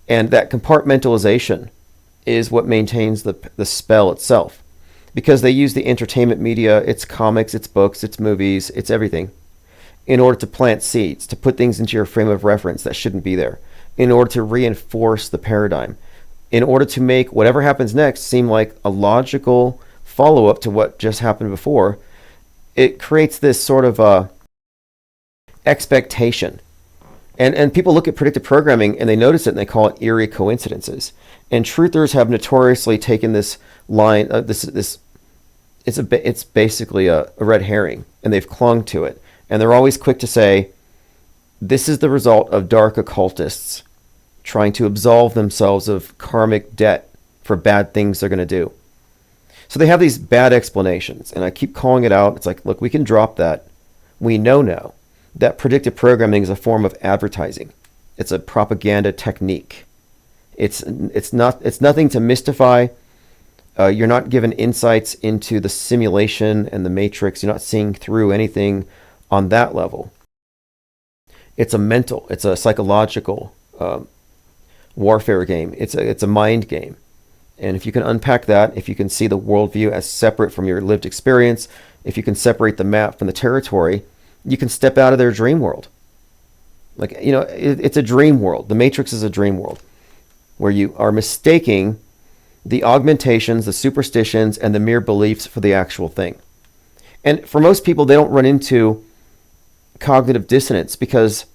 And that compartmentalization is what maintains the spell itself. Because they use the entertainment media, it's comics, it's books, it's movies, it's everything, in order to plant seeds, to put things into your frame of reference that shouldn't be there, in order to reinforce the paradigm, in order to make whatever happens next seem like a logical follow-up to what just happened before. It creates this sort of expectation. And people look at predictive programming and they notice it and they call it eerie coincidences. And truthers have notoriously taken this line, it's basically a red herring, and they've clung to it. And they're always quick to say, this is the result of dark occultists trying to absolve themselves of karmic debt for bad things they're going to do. So they have these bad explanations, and I keep calling it out. It's like, look, we can drop that. We know now that predictive programming is a form of advertising. It's a propaganda technique. It's nothing to mystify. You're not given insights into the simulation and the matrix. You're not seeing through anything on that level. It's a psychological warfare game. It's a mind game. And if you can unpack that, if you can see the worldview as separate from your lived experience, if you can separate the map from the territory, you can step out of their dream world. Like, it's a dream world. The Matrix is a dream world where you are mistaking the augmentations, the superstitions, and the mere beliefs for the actual thing. And for most people, they don't run into cognitive dissonance because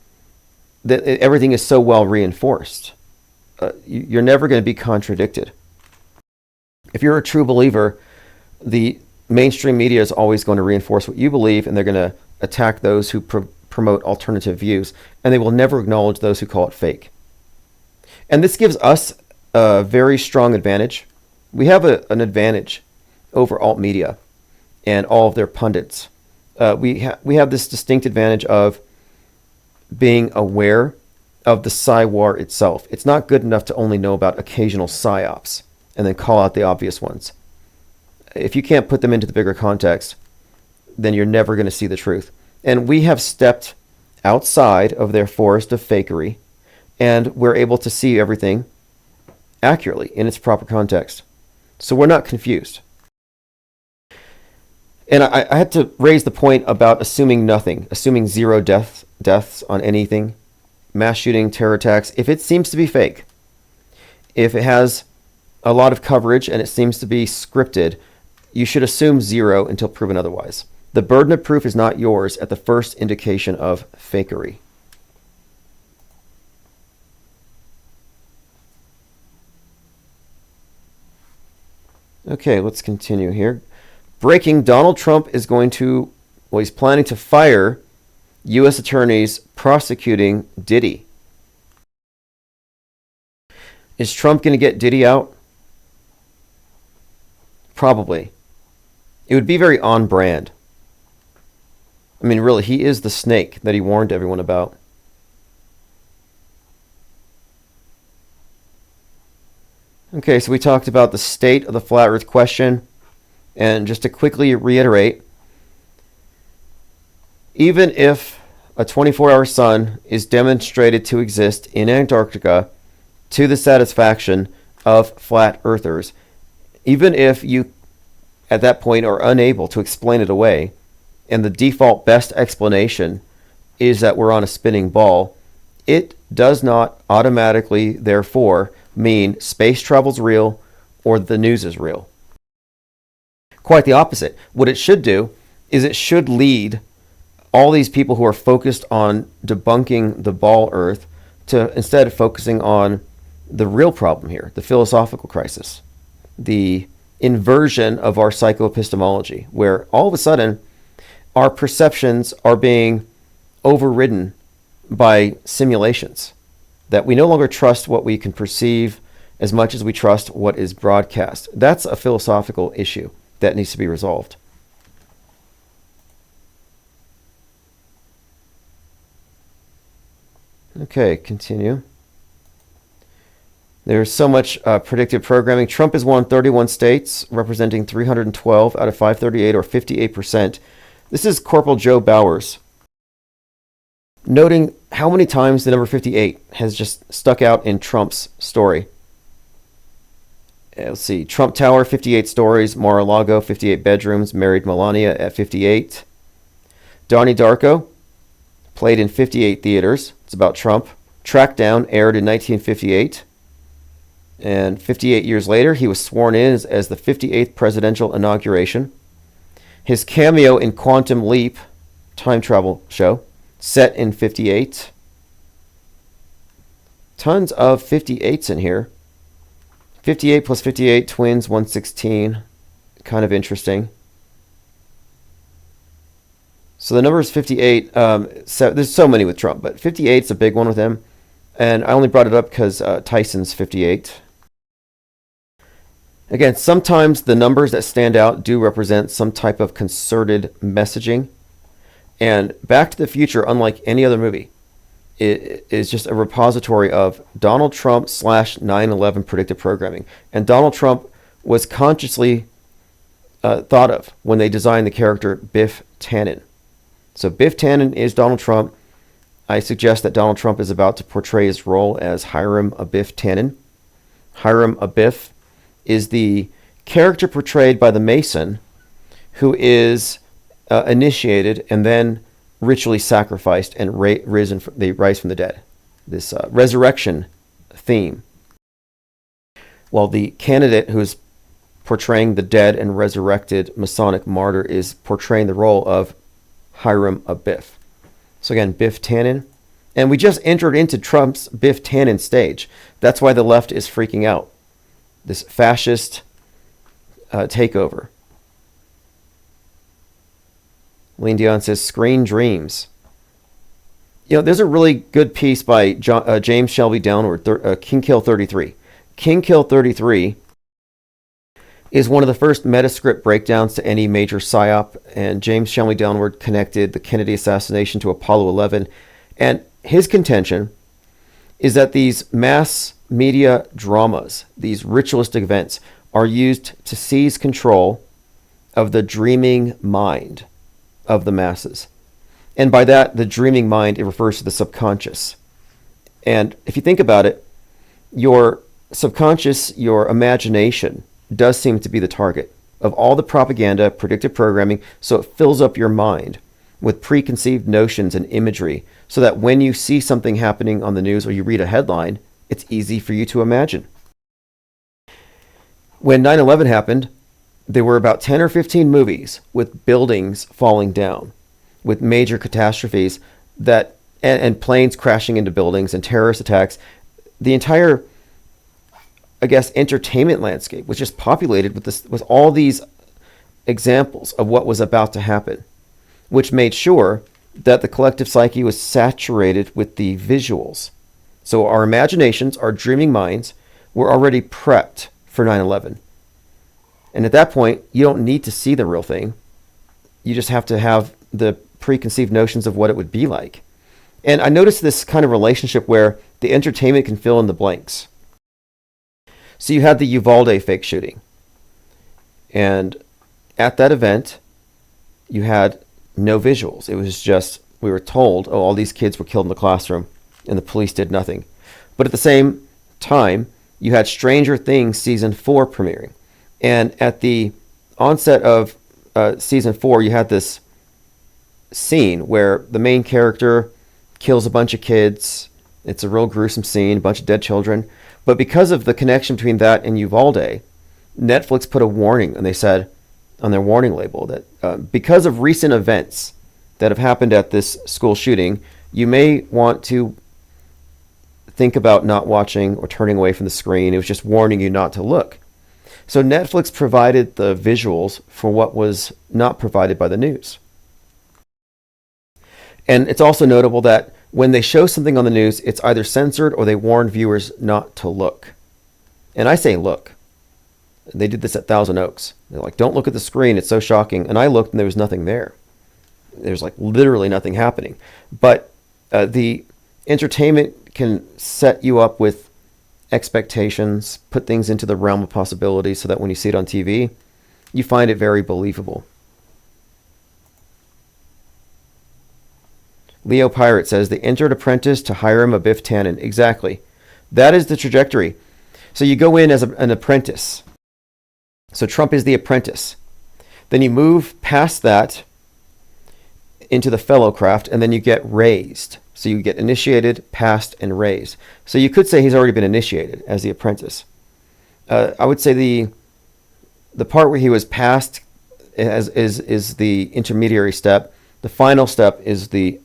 everything is so well reinforced. You're never going to be contradicted. If you're a true believer, the mainstream media is always going to reinforce what you believe, and they're going to attack those who promote alternative views, and they will never acknowledge those who call it fake. And this gives us a very strong advantage. We have an advantage over alt media and all of their pundits. We have this distinct advantage of being aware of the psy war itself. It's not good enough to only know about occasional psyops and then call out the obvious ones. If you can't put them into the bigger context, then you're never going to see the truth. And we have stepped outside of their forest of fakery, and we're able to see everything accurately in its proper context. So we're not confused. And I had to raise the point about assuming nothing, assuming zero deaths on anything, mass shooting, terror attacks. If it seems to be fake, if it has a lot of coverage and it seems to be scripted, you should assume zero until proven otherwise. The burden of proof is not yours at the first indication of fakery. Okay, let's continue here. Breaking: Donald Trump is he's planning to fire U.S. attorneys prosecuting Diddy. Is Trump going to get Diddy out? Probably. It would be very on brand. I mean, really, he is the snake that he warned everyone about. Okay, so we talked about the state of the flat earth question. And just to quickly reiterate, even if a 24-hour sun is demonstrated to exist in Antarctica to the satisfaction of flat earthers, even if you at that point are unable to explain it away, and the default best explanation is that we're on a spinning ball, it does not automatically, therefore, mean space travel's real or the news is real. Quite the opposite. What it should do is it should lead all these people who are focused on debunking the ball earth to instead focusing on the real problem here, the philosophical crisis, the inversion of our psychoepistemology, where all of a sudden our perceptions are being overridden by simulations, that we no longer trust what we can perceive as much as we trust what is broadcast. That's a philosophical issue that needs to be resolved. Okay, continue. There's so much predictive programming. Trump has won 31 states, representing 312 out of 538, or 58%. This is Corporal Joe Bowers. noting how many times the number 58 has just stuck out in Trump's story. Let's see, Trump Tower, 58 stories, Mar-a-Lago, 58 bedrooms, married Melania at 58. Donnie Darko, played in 58 theaters. It's about Trump. Tracked Down, aired in 1958. And 58 years later, he was sworn in as the 58th presidential inauguration. His cameo in Quantum Leap, time travel show, set in 58. Tons of 58s in here. 58 plus 58, twins, 116. Kind of interesting. So the number is 58. There's so many with Trump, but 58 is a big one with him. And I only brought it up because Tyson's 58. Again, sometimes the numbers that stand out do represent some type of concerted messaging. And Back to the Future, unlike any other movie, it is just a repository of Donald Trump / 9/11 predictive programming. And Donald Trump was consciously thought of when they designed the character Biff Tannen. So Biff Tannen is Donald Trump. I suggest that Donald Trump is about to portray his role as Hiram Abiff Tannen. Hiram Abiff is the character portrayed by the Mason who is initiated and then ritually sacrificed and they rise from the dead. This resurrection theme. While the candidate who's portraying the dead and resurrected Masonic martyr is portraying the role of Hiram Abiff. So again, Biff Tannen. And we just entered into Trump's Biff Tannen stage. That's why the left is freaking out. This fascist takeover. Lean Dion says, Screen Dreams. You know, there's a really good piece by James Shelby Downward, King Kill 33. King Kill 33 is one of the first Metascript breakdowns to any major psyop, and James Shelby Downward connected the Kennedy assassination to Apollo 11. And his contention is that these mass media dramas, these ritualistic events, are used to seize control of the dreaming mind of the masses. And by that, the dreaming mind, it refers to the subconscious. And if you think about it, your subconscious, your imagination, does seem to be the target of all the propaganda, predictive programming, so it fills up your mind with preconceived notions and imagery, so that when you see something happening on the news or you read a headline, it's easy for you to imagine. When 9/11 happened, there were about 10 or 15 movies with buildings falling down, with major catastrophes that and planes crashing into buildings and terrorist attacks. The entire, I guess, entertainment landscape was just populated with all these examples of what was about to happen, which made sure that the collective psyche was saturated with the visuals. So our imaginations, our dreaming minds, were already prepped for 9/11. And at that point, you don't need to see the real thing. You just have to have the preconceived notions of what it would be like. And I noticed this kind of relationship where the entertainment can fill in the blanks. So you had the Uvalde fake shooting. And at that event, you had no visuals. It was just, we were told, oh, all these kids were killed in the classroom, and the police did nothing. But at the same time, you had Stranger Things Season 4 premiering. And at the onset of Season 4, you had this scene where the main character kills a bunch of kids. It's a real gruesome scene, a bunch of dead children. But because of the connection between that and Uvalde, Netflix put a warning, and they said on their warning label that because of recent events that have happened at this school shooting, you may want to think about not watching or turning away from the screen. It was just warning you not to look. So Netflix provided the visuals for what was not provided by the news. And it's also notable that when they show something on the news, it's either censored or they warn viewers not to look. And I say look. They did this at Thousand Oaks. They're like, don't look at the screen, it's so shocking. And I looked and there was nothing there. There's like literally nothing happening. But the entertainment can set you up with expectations, put things into the realm of possibility so that when you see it on TV, you find it very believable. Leo Pirate says, the injured apprentice to Hiram Abiff Tannen. Exactly. That is the trajectory. So you go in as an apprentice. So Trump is the apprentice. Then you move past that into the fellow craft, and then you get raised. So you get initiated, passed, and raised. So you could say he's already been initiated as the apprentice. I would say the part where he was passed is the intermediary step. The final step is the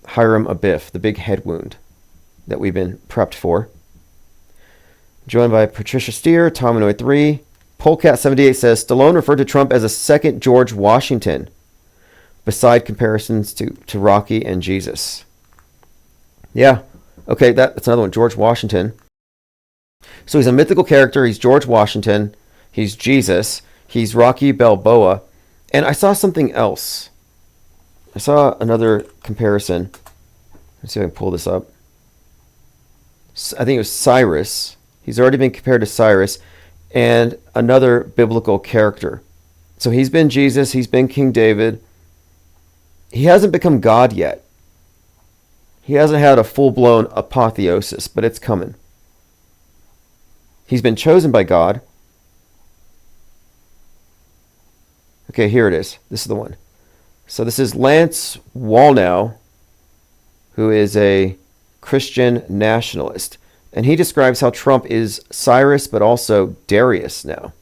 Hiram Abiff, the big head wound that we've been prepped for. Joined by Patricia Steer, Tominoid 3. Polecat78 says, Stallone referred to Trump as a second George Washington, beside comparisons to Rocky and Jesus. Yeah, okay, that's another one, George Washington. So he's a mythical character. He's George Washington. He's Jesus. He's Rocky Balboa. And I saw something else. I saw another comparison. Let's see if I can pull this up. I think it was Cyrus. He's already been compared to Cyrus and another biblical character. So he's been Jesus. He's been King David. He hasn't become God yet. He hasn't had a full-blown apotheosis, but it's coming. He's been chosen by God. Okay, here it is. This is the one. So this is Lance Wallnau, who is a Christian nationalist. And he describes how Trump is Cyrus, but also Darius now.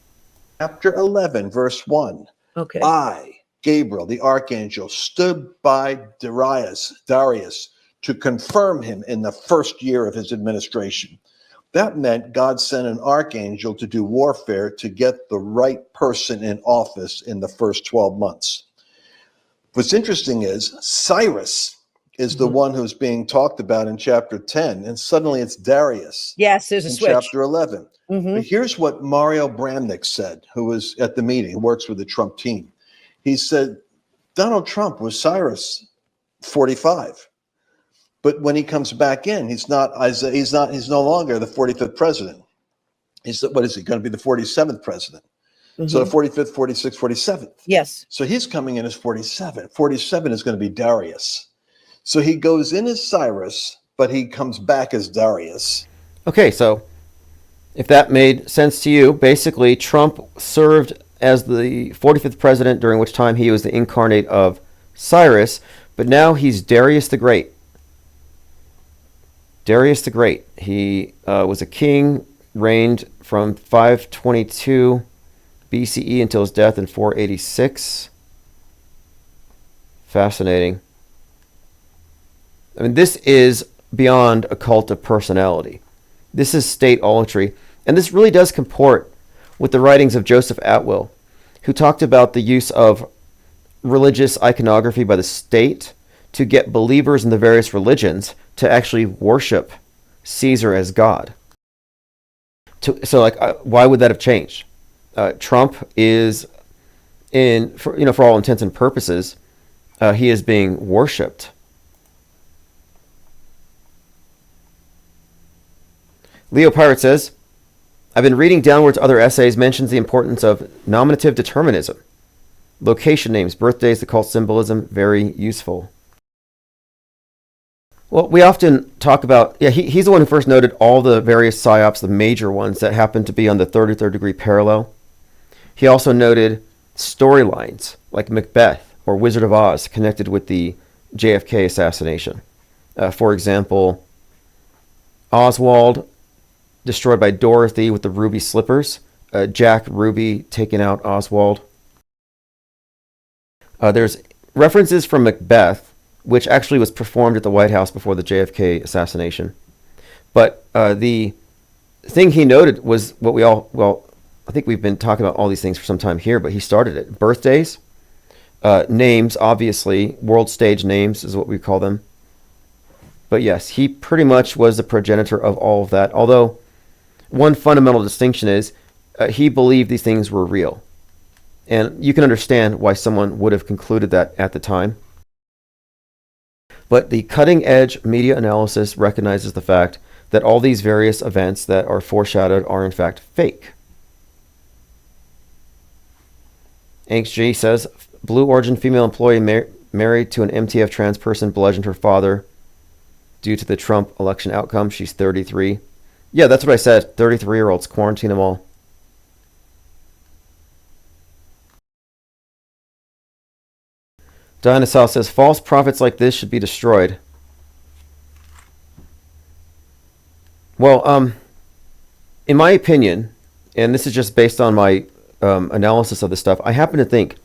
Chapter 11, verse 1. Okay. I, Gabriel, the archangel, stood by Darius to confirm him in the first year of his administration. That meant God sent an archangel to do warfare to get the right person in office in the first 12 months. What's interesting is Cyrus is the one who's being talked about in chapter 10, and suddenly it's Darius. Yes, there's a in switch. Chapter 11. But here's what Mario Bramnick said, who was at the meeting, who works with the Trump team. He said, Donald Trump was Cyrus 45. But when he comes back in, he's no longer the 45th president. What is he going to be, the 47th president? So the 45th, 46th, 47th. Yes. So he's coming in as 47. 47 is going to be Darius. So he goes in as Cyrus, but he comes back as Darius. Okay, so if that made sense to you, basically Trump served as the 45th president, during which time he was the incarnate of Cyrus, but now he's Darius the Great. Darius the Great. He was a king, reigned from 522 BCE until his death in 486. Fascinating. I mean, this is beyond a cult of personality. This is state-olatry. And this really does comport with the writings of Joseph Atwill, who talked about the use of religious iconography by the state to get believers in the various religions to actually worship Caesar as God. Why would that have changed? Trump is, for all intents and purposes, he is being worshipped. Leo Pirate says, I've been reading downwards other essays, mentions the importance of nominative determinism. Location names, birthdays, the cult symbolism, very useful. Well, we often talk about, he's the one who first noted all the various psyops, the major ones that happen to be on the 33rd degree parallel. He also noted storylines like Macbeth or Wizard of Oz connected with the JFK assassination. For example, Oswald destroyed by Dorothy with the ruby slippers. Jack Ruby taking out Oswald. There's references from Macbeth, which actually was performed at the White House before the JFK assassination. But the thing he noted was what I think we've been talking about all these things for some time here, but he started it. Birthdays, names, obviously, world stage names is what we call them. But yes, he pretty much was the progenitor of all of that, although one fundamental distinction is he believed these things were real. And you can understand why someone would have concluded that at the time. But the cutting-edge media analysis recognizes the fact that all these various events that are foreshadowed are in fact fake. Angst G says, Blue Origin female employee married to an MTF trans person, bludgeoned her father due to the Trump election outcome. She's 33. Yeah, that's what I said. 33-year-olds, quarantine them all. Diana South says, false prophets like this should be destroyed. Well, in my opinion, and this is just based on my analysis of this stuff, I happen to think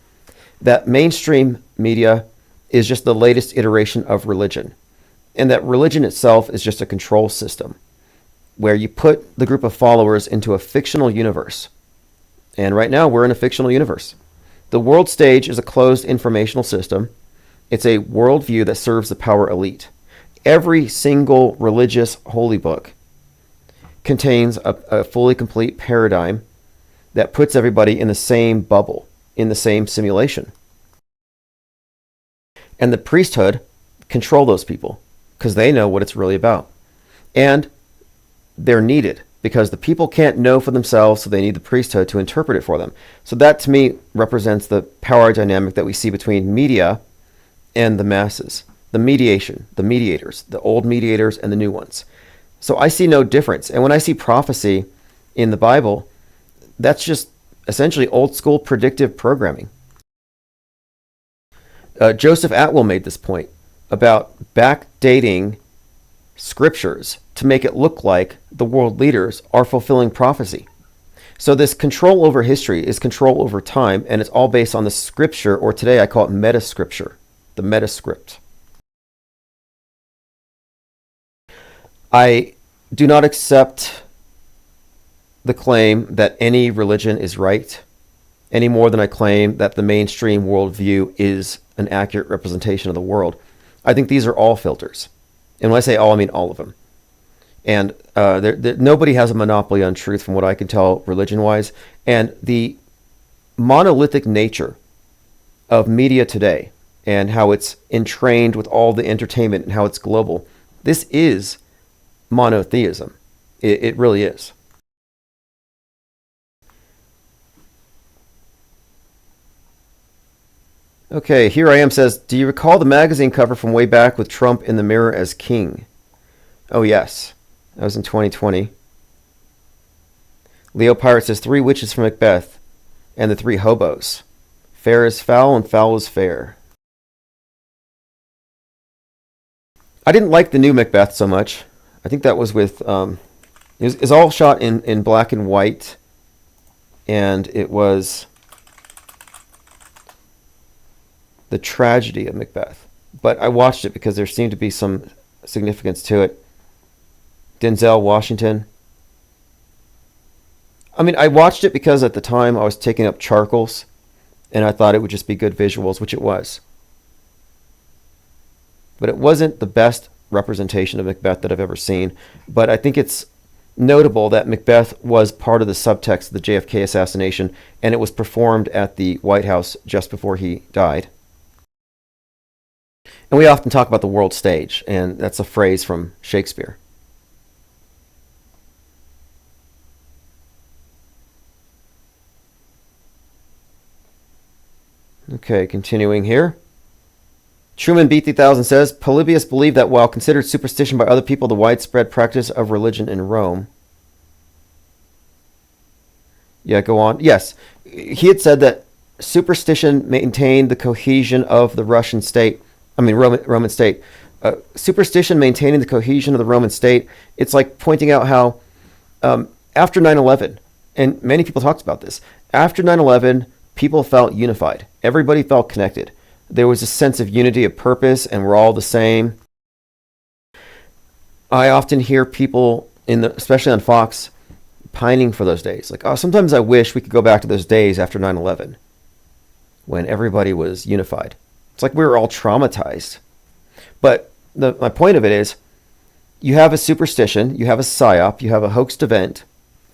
that mainstream media is just the latest iteration of religion, and that religion itself is just a control system where you put the group of followers into a fictional universe. And right now we're in a fictional universe. The world stage is a closed informational system. It's a worldview that serves the power elite. Every single religious holy book contains a fully complete paradigm that puts everybody in the same bubble, in the same simulation. And the priesthood control those people because they know what it's really about. And they're needed because the people can't know for themselves, so they need the priesthood to interpret it for them. So that, to me, represents the power dynamic that we see between media and the masses. The mediation, the mediators, the old mediators and the new ones. So I see no difference. And when I see prophecy in the Bible, that's just essentially old school predictive programming. Joseph Atwill made this point about backdating scriptures to make it look like the world leaders are fulfilling prophecy. So this control over history is control over time, and it's all based on the scripture, or today I call it meta-scripture, the meta-script. I do not accept the claim that any religion is right any more than I claim that the mainstream worldview is an accurate representation of the world. I think these are all filters. And when I say all, I mean all of them. And nobody has a monopoly on truth from what I can tell religion-wise. And the monolithic nature of media today and how it's entrained with all the entertainment and how it's global, this is monotheism. It really is. Okay, Here I Am says, do you recall the magazine cover from way back with Trump in the mirror as king? Oh, yes. That was in 2020. Leo Pirate says, 3 witches from Macbeth and the 3 hobos. Fair is foul and foul is fair. I didn't like the new Macbeth so much. I think that was with... it was all shot in black and white. And it was... the tragedy of Macbeth. But I watched it because there seemed to be some significance to it. Denzel Washington. I mean, I watched it because at the time I was taking up charcoals and I thought it would just be good visuals, which it was. But it wasn't the best representation of Macbeth that I've ever seen. But I think it's notable that Macbeth was part of the subtext of the JFK assassination, and it was performed at the White House just before he died. And we often talk about the world stage, and that's a phrase from Shakespeare. Okay, continuing here. Truman B3000 says, Polybius believed that while considered superstition by other people, the widespread practice of religion in Rome. Yeah, go on. Yes, he had said that superstition maintained the cohesion of the Roman state. Superstition maintaining the cohesion of the Roman state. It's like pointing out how after 9/11, and many people talked about this, after 9/11, people felt unified. Everybody felt connected. There was a sense of unity of purpose, and we're all the same. I often hear people, especially on Fox, pining for those days. Like, oh, sometimes I wish we could go back to those days after 9/11 when everybody was unified. It's like we were all traumatized. But my point of it is, you have a superstition, you have a psyop, you have a hoaxed event,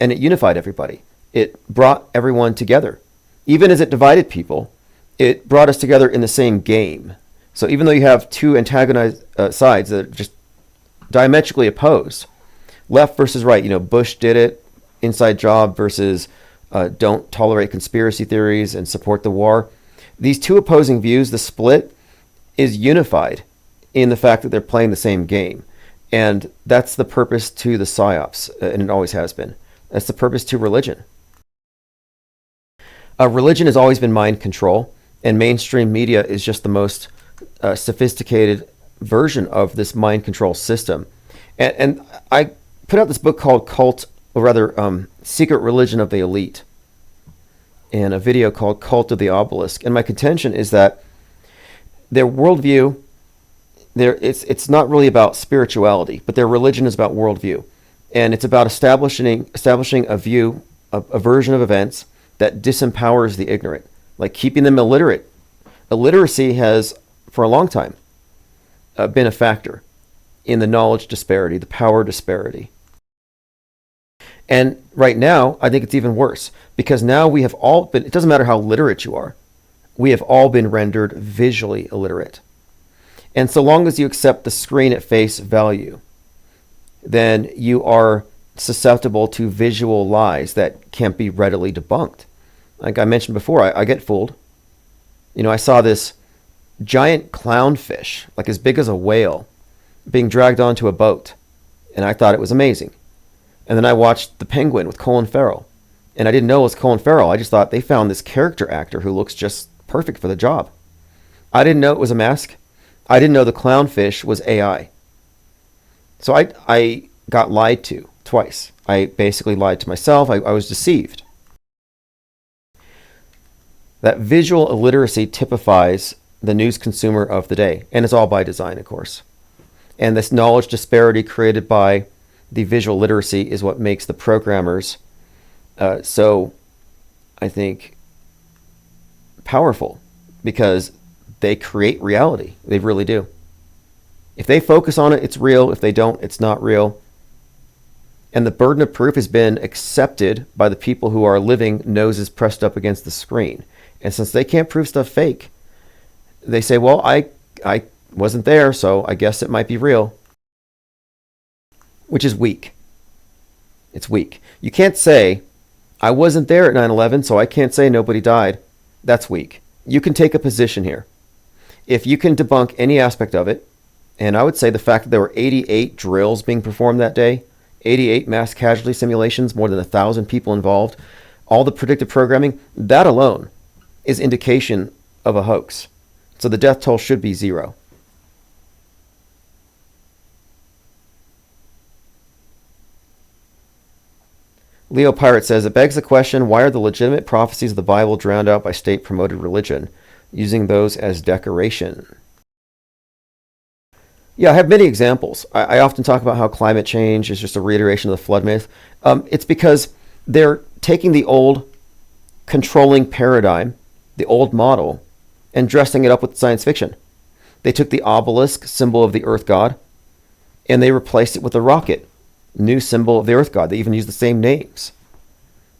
and it unified everybody. It brought everyone together. Even as it divided people, it brought us together in the same game. So even though you have two antagonized sides that are just diametrically opposed, left versus right, Bush did it, inside job versus don't tolerate conspiracy theories and support the war. These two opposing views, the split, is unified in the fact that they're playing the same game. And that's the purpose to the psyops, and it always has been. That's the purpose to religion. Religion has always been mind control, and mainstream media is just the most sophisticated version of this mind control system. And I put out this book called Secret Religion of the Elite, and a video called Cult of the Obelisk. And my contention is that their worldview, it's not really about spirituality, but their religion is about worldview. And it's about establishing a view, a version of events that disempowers the ignorant, like keeping them illiterate. Illiteracy has, for a long time, been a factor in the knowledge disparity, the power disparity. And right now, I think it's even worse, because now we have all been, it doesn't matter how literate you are, we have all been rendered visually illiterate. And so long as you accept the screen at face value, then you are susceptible to visual lies that can't be readily debunked. Like I mentioned before, I get fooled. You know, I saw this giant clownfish, like as big as a whale, being dragged onto a boat, and I thought it was amazing. And then I watched The Penguin with Colin Farrell, and I didn't know it was Colin Farrell. I just thought they found this character actor who looks just perfect for the job. I didn't know it was a mask. I didn't know the clownfish was AI. So I got lied to twice. I basically lied to myself. I was deceived. That visual illiteracy typifies the news consumer of the day, and it's all by design, of course. And this knowledge disparity created by the visual literacy is what makes the programmers so, I think, powerful, because they create reality. They really do. If they focus on it, it's real. If they don't, it's not real. And the burden of proof has been accepted by the people who are living noses pressed up against the screen. And since they can't prove stuff fake, they say, well, I wasn't there, so I guess it might be real. Which is weak. It's weak. You can't say, I wasn't there at 9/11, so I can't say nobody died. That's weak. You can take a position here. If you can debunk any aspect of it, and I would say the fact that there were 88 drills being performed that day, 88 mass casualty simulations, more than 1,000 people involved, all the predictive programming, that alone is indication of a hoax. So the death toll should be 0. Leo Pirate says, it begs the question, why are the legitimate prophecies of the Bible drowned out by state-promoted religion, using those as decoration? Yeah, I have many examples. I often talk about how climate change is just a reiteration of the flood myth. It's because they're taking the old controlling paradigm, the old model, and dressing it up with science fiction. They took the obelisk, symbol of the earth god, and they replaced it with a rocket, new symbol of the earth god. They even use the same names.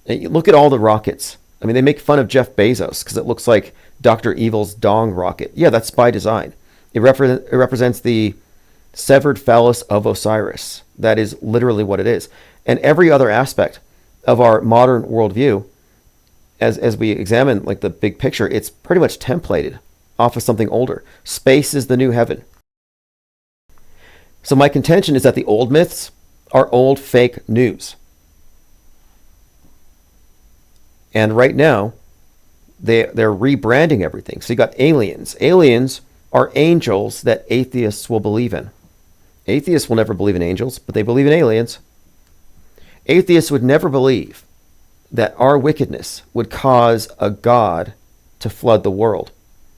And you look at all the rockets. I mean, they make fun of Jeff Bezos because it looks like Dr. Evil's dong rocket. Yeah, that's by design. It represents the severed phallus of Osiris. That is literally what it is. And every other aspect of our modern worldview, as we examine like the big picture, it's pretty much templated off of something older. Space is the new heaven. So my contention is that the old myths are old fake news. And right now, they're rebranding everything. So you got aliens. Aliens are angels that atheists will believe in. Atheists will never believe in angels, but they believe in aliens. Atheists would never believe that our wickedness would cause a god to flood the world.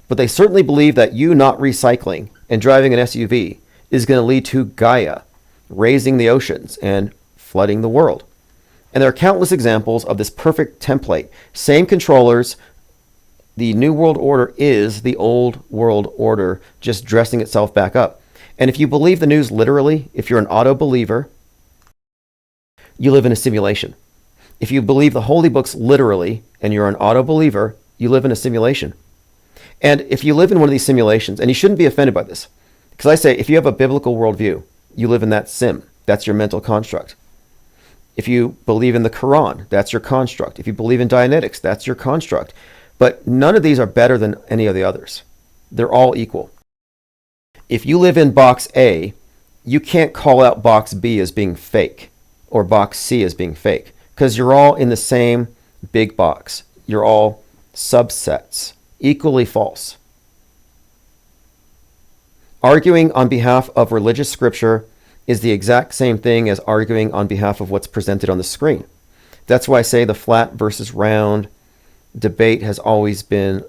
But they certainly believe that you not recycling and driving an SUV is going to lead to Gaia raising the oceans and flooding the world. And there are countless examples of this perfect template. Same controllers. The New World Order is the Old World Order, just dressing itself back up. And if you believe the news literally, if you're an auto believer, you live in a simulation. If you believe the holy books literally, and you're an auto believer, you live in a simulation. And if you live in one of these simulations, and you shouldn't be offended by this, because I say if you have a biblical worldview, you live in that sim. That's your mental construct. If you believe in the Quran, that's your construct. If you believe in Dianetics, that's your construct. But none of these are better than any of the others. They're all equal. If you live in box A, you can't call out box B as being fake or box C as being fake, because you're all in the same big box. You're all subsets, equally false. Arguing on behalf of religious scripture is the exact same thing as arguing on behalf of what's presented on the screen. That's why I say the flat versus round debate has always been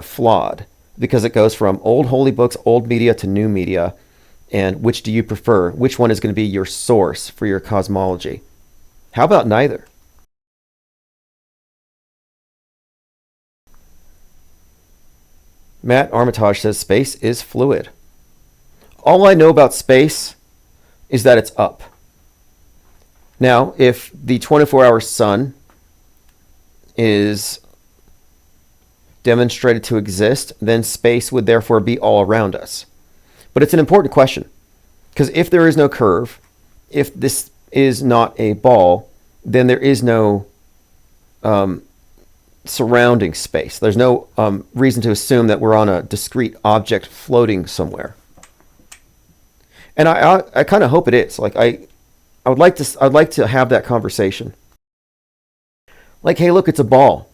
flawed, because it goes from old holy books, old media, to new media, and which do you prefer? Which one is going to be your source for your cosmology? How about neither? Matt Armitage says space is fluid. All I know about space is that it's up. Now, if the 24-hour sun is demonstrated to exist, then space would therefore be all around us. But it's an important question, because if there is no curve, if this is not a ball, then there is no surrounding space. There's no reason to assume that we're on a discrete object floating somewhere. And I kind of hope it is. Like I'd like to have that conversation. Like, hey, look, it's a ball.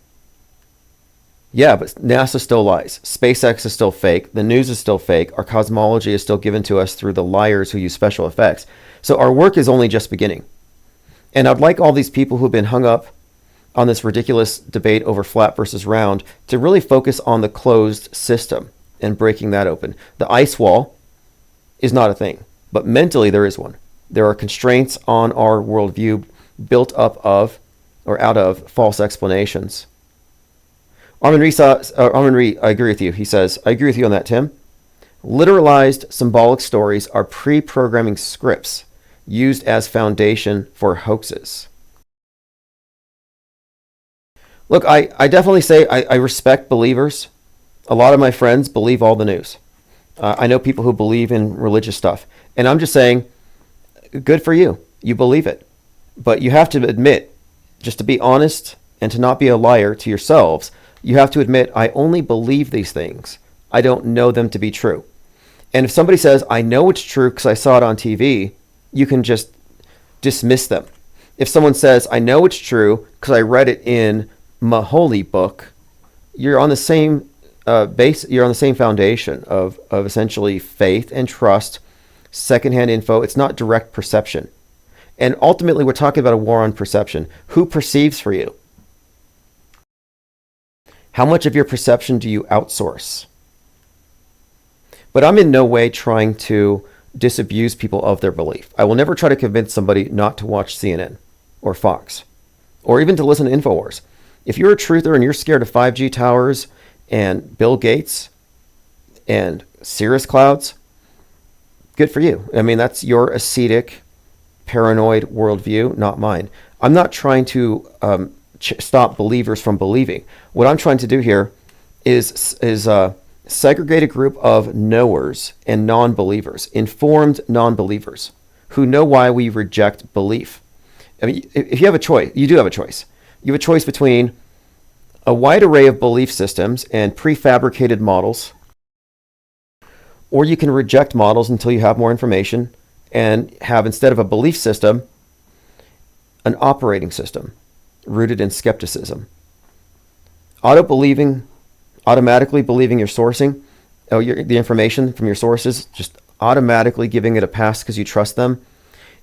Yeah, but NASA still lies. SpaceX is still fake. The news is still fake. Our cosmology is still given to us through the liars who use special effects. So our work is only just beginning. And I'd like all these people who've been hung up on this ridiculous debate over flat versus round to really focus on the closed system and breaking that open. The ice wall is not a thing, but mentally there is one. There are constraints on our worldview built up of or out of false explanations. Armin Ree, I agree with you. He says, I agree with you on that, Tim. Literalized symbolic stories are pre-programming scripts used as foundation for hoaxes. Look, I definitely say I respect believers. A lot of my friends believe all the news. I know people who believe in religious stuff. And I'm just saying, good for you. You believe it. But you have to admit, just to be honest and to not be a liar to yourselves, you have to admit, I only believe these things. I don't know them to be true. And if somebody says, I know it's true because I saw it on TV, you can just dismiss them. If someone says, I know it's true because I read it in my holy book, you're on the same base. You're on the same foundation of essentially faith and trust, secondhand info. It's not direct perception. And ultimately, we're talking about a war on perception. Who perceives for you? How much of your perception do you outsource? But I'm in no way trying to disabuse people of their belief. I will never try to convince somebody not to watch CNN or Fox or even to listen to InfoWars. If you're a truther and you're scared of 5G towers and Bill Gates and cirrus clouds, good for you. I mean, that's your ascetic, paranoid worldview, not mine. I'm not trying to stop believers from believing. What I'm trying to do here is segregate a group of knowers and non-believers, informed non-believers, who know why we reject belief. I mean, if you have a choice, you do have a choice. You have a choice between a wide array of belief systems and prefabricated models, or you can reject models until you have more information and have, instead of a belief system, an operating system rooted in skepticism. Automatically believing your sourcing, the information from your sources, just automatically giving it a pass because you trust them,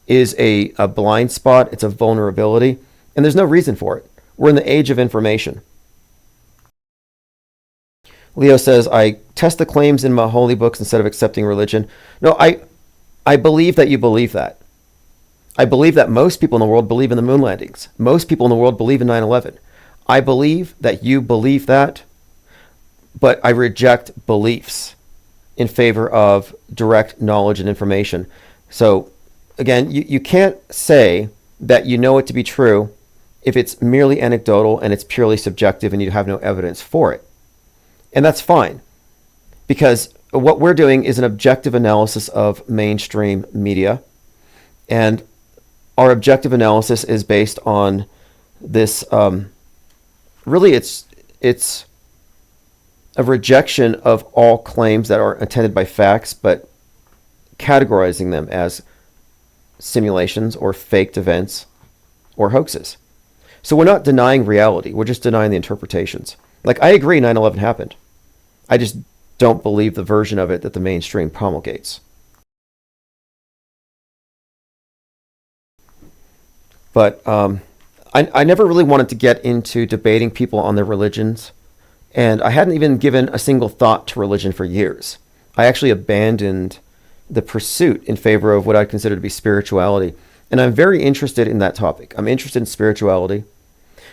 is a blind spot. It's a vulnerability, and there's no reason for it. We're in the age of information. Leo says, I test the claims in my holy books instead of accepting religion. No, I believe that you believe that. I believe that most people in the world believe in the moon landings. Most people in the world believe in 9/11. I believe that you believe that, but I reject beliefs in favor of direct knowledge and information. So, again, you can't say that you know it to be true if it's merely anecdotal and it's purely subjective and you have no evidence for it. And that's fine, because what we're doing is an objective analysis of mainstream media, and our objective analysis is based on this. Really, it's a rejection of all claims that are attended by facts, but categorizing them as simulations or faked events or hoaxes. So we're not denying reality. We're just denying the interpretations. Like, I agree 9/11 happened. I just don't believe the version of it that the mainstream promulgates. But I never really wanted to get into debating people on their religions, and I hadn't even given a single thought to religion for years. I actually abandoned the pursuit in favor of what I consider to be spirituality, and I'm very interested in that topic. I'm interested in spirituality.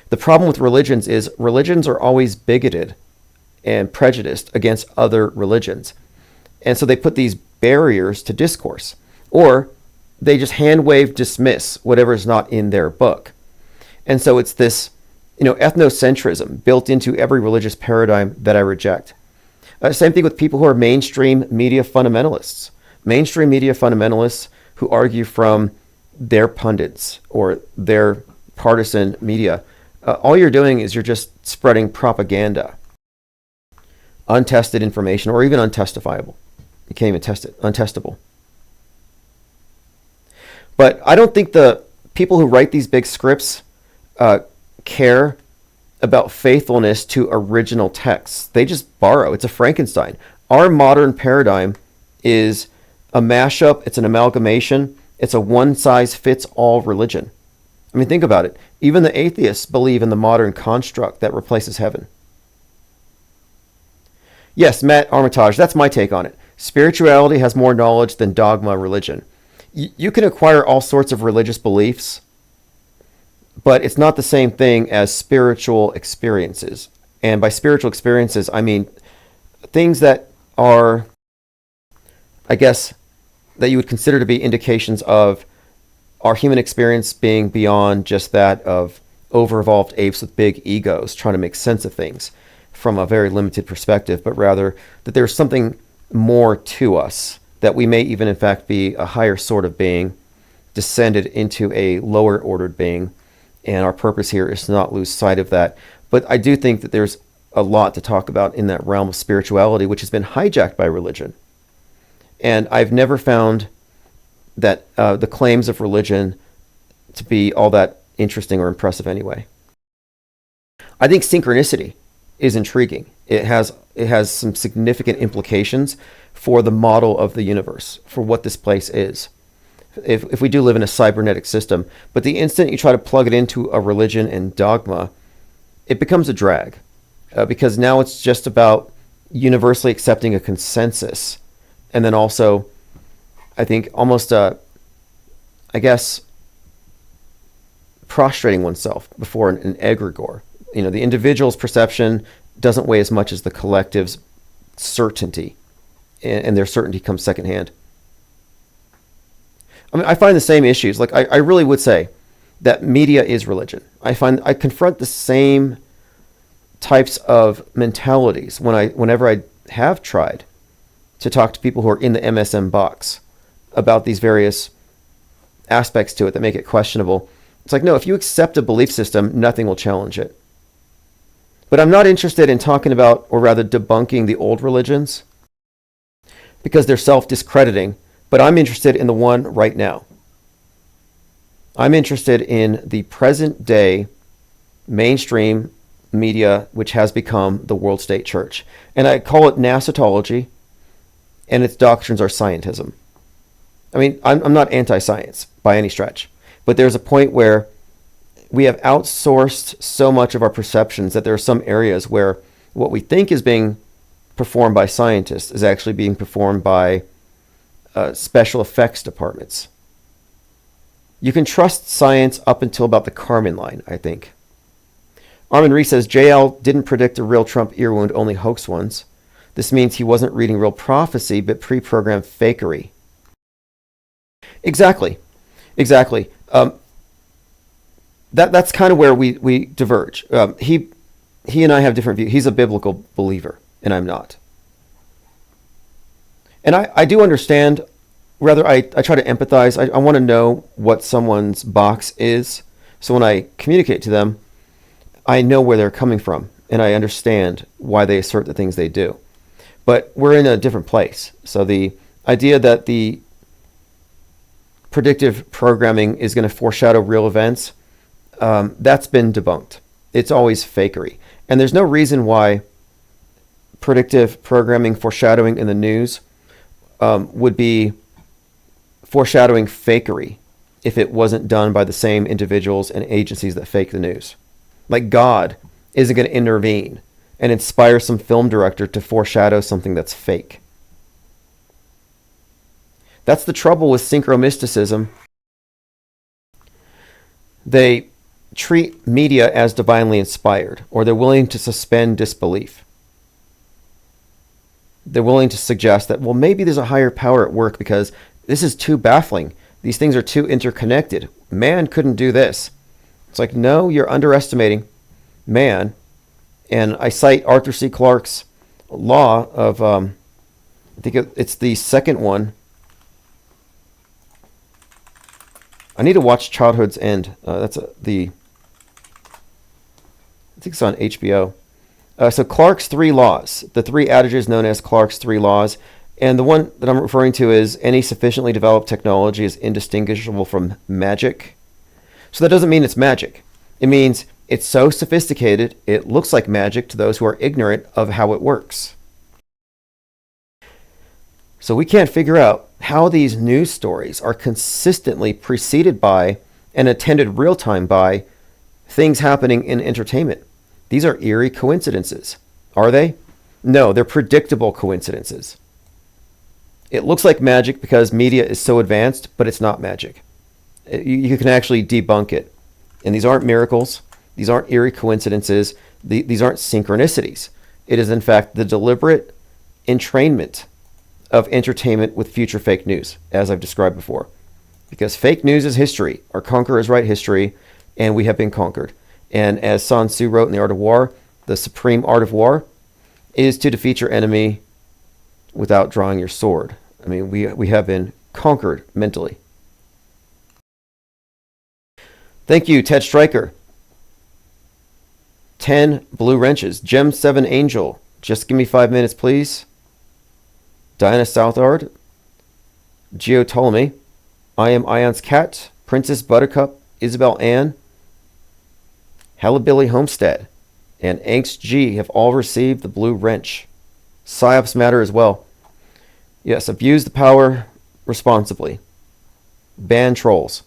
The problem with religions is religions are always bigoted and prejudiced against other religions, and so they put these barriers to discourse, or they just hand wave dismiss whatever is not in their book. And so it's this, ethnocentrism built into every religious paradigm that I reject. Same thing with people who are mainstream media fundamentalists. Mainstream media fundamentalists who argue from their pundits or their partisan media. All you're doing is you're just spreading propaganda. Untested information, or even untestifiable. You can't even test it. Untestable. But I don't think the people who write these big scripts care about faithfulness to original texts. They just borrow. It's a Frankenstein. Our modern paradigm is a mashup. It's an amalgamation. It's a one-size-fits-all religion. I mean, think about it. Even the atheists believe in the modern construct that replaces heaven. Yes, Matt Armitage, that's my take on it. Spirituality has more knowledge than dogma religion. You can acquire all sorts of religious beliefs, but it's not the same thing as spiritual experiences. And by spiritual experiences, I mean things that are, I guess, that you would consider to be indications of our human experience being beyond just that of over-evolved apes with big egos trying to make sense of things from a very limited perspective, but rather that there's something more to us, that we may even in fact be a higher sort of being descended into a lower ordered being, and our purpose here is to not lose sight of that. But I do think that there's a lot to talk about in that realm of spirituality, which has been hijacked by religion. And I've never found that the claims of religion to be all that interesting or impressive anyway. I think synchronicity is intriguing. It has some significant implications for the model of the universe, for what this place is. If we do live in a cybernetic system, but the instant you try to plug it into a religion and dogma, it becomes a drag, because now it's just about universally accepting a consensus, and then also, I think, almost prostrating oneself before an egregore. The individual's perception doesn't weigh as much as the collective's certainty, and their certainty comes secondhand. I mean, I find the same issues. Like, I really would say that media is religion. I confront the same types of mentalities whenever I have tried to talk to people who are in the MSM box about these various aspects to it that make it questionable. It's like, no, if you accept a belief system, nothing will challenge it. But I'm not interested in talking about, or rather debunking, the old religions because they're self-discrediting, but I'm interested in the one right now. I'm interested in the present day mainstream media, which has become the world state church. And I call it nasotology, and its doctrines are scientism. I mean, I'm not anti-science by any stretch, but there's a point where we have outsourced so much of our perceptions that there are some areas where what we think is being performed by scientists is actually being performed by special effects departments. You can trust science up until about the Carmen line, I think. Armin Reese says, JL didn't predict a real Trump ear wound, only hoax ones. This means he wasn't reading real prophecy, but pre-programmed fakery. Exactly. That's kind of where we diverge. He and I have different views. He's a biblical believer, and I'm not. And I do understand, rather I try to empathize. I want to know what someone's box is. So when I communicate to them, I know where they're coming from. and I understand why they assert the things they do. But we're in a different place. So the idea that the predictive programming is going to foreshadow real events, that's been debunked. It's always fakery. And there's no reason why predictive programming foreshadowing in the news would be foreshadowing fakery if it wasn't done by the same individuals and agencies that fake the news. Like God isn't going to intervene and inspire some film director to foreshadow something that's fake. That's the trouble with synchromysticism. They treat media as divinely inspired, or they're willing to suspend disbelief. They're willing to suggest that, well, maybe there's a higher power at work because this is too baffling. These things are too interconnected. Man couldn't do this. It's like, no, you're underestimating man. And I cite Arthur C. Clarke's law of, I think it's the second one. I need to watch Childhood's End. I think it's on HBO. So Clarke's 3 laws, the 3 adages known as Clarke's 3 laws. And the one that I'm referring to is any sufficiently developed technology is indistinguishable from magic. So that doesn't mean it's magic. It means it's so sophisticated, it looks like magic to those who are ignorant of how it works. So we can't figure out how these news stories are consistently preceded by and attended real time by things happening in entertainment. These are eerie coincidences. Are they? No, they're predictable coincidences. It looks like magic because media is so advanced, but it's not magic. You can actually debunk it. And these aren't miracles. These aren't eerie coincidences. These aren't synchronicities. It is, in fact, the deliberate entrainment of entertainment with future fake news, as I've described before. Because fake news is history. Our conquerors write history, and we have been conquered. And as Sun Tzu wrote in The Art of War, the supreme art of war is to defeat your enemy without drawing your sword. I mean, we have been conquered mentally. Thank you, Ted Stryker. 10 blue wrenches. Gem 7 Angel. Just give me 5 minutes, please. Diana Southard. Geo Ptolemy. I am Ion's Cat. Princess Buttercup. Isabel Ann. Hallabilly Homestead. And Angst G have all received the blue wrench. PSYOPs matter as well. Yes, abuse the power responsibly. Ban trolls.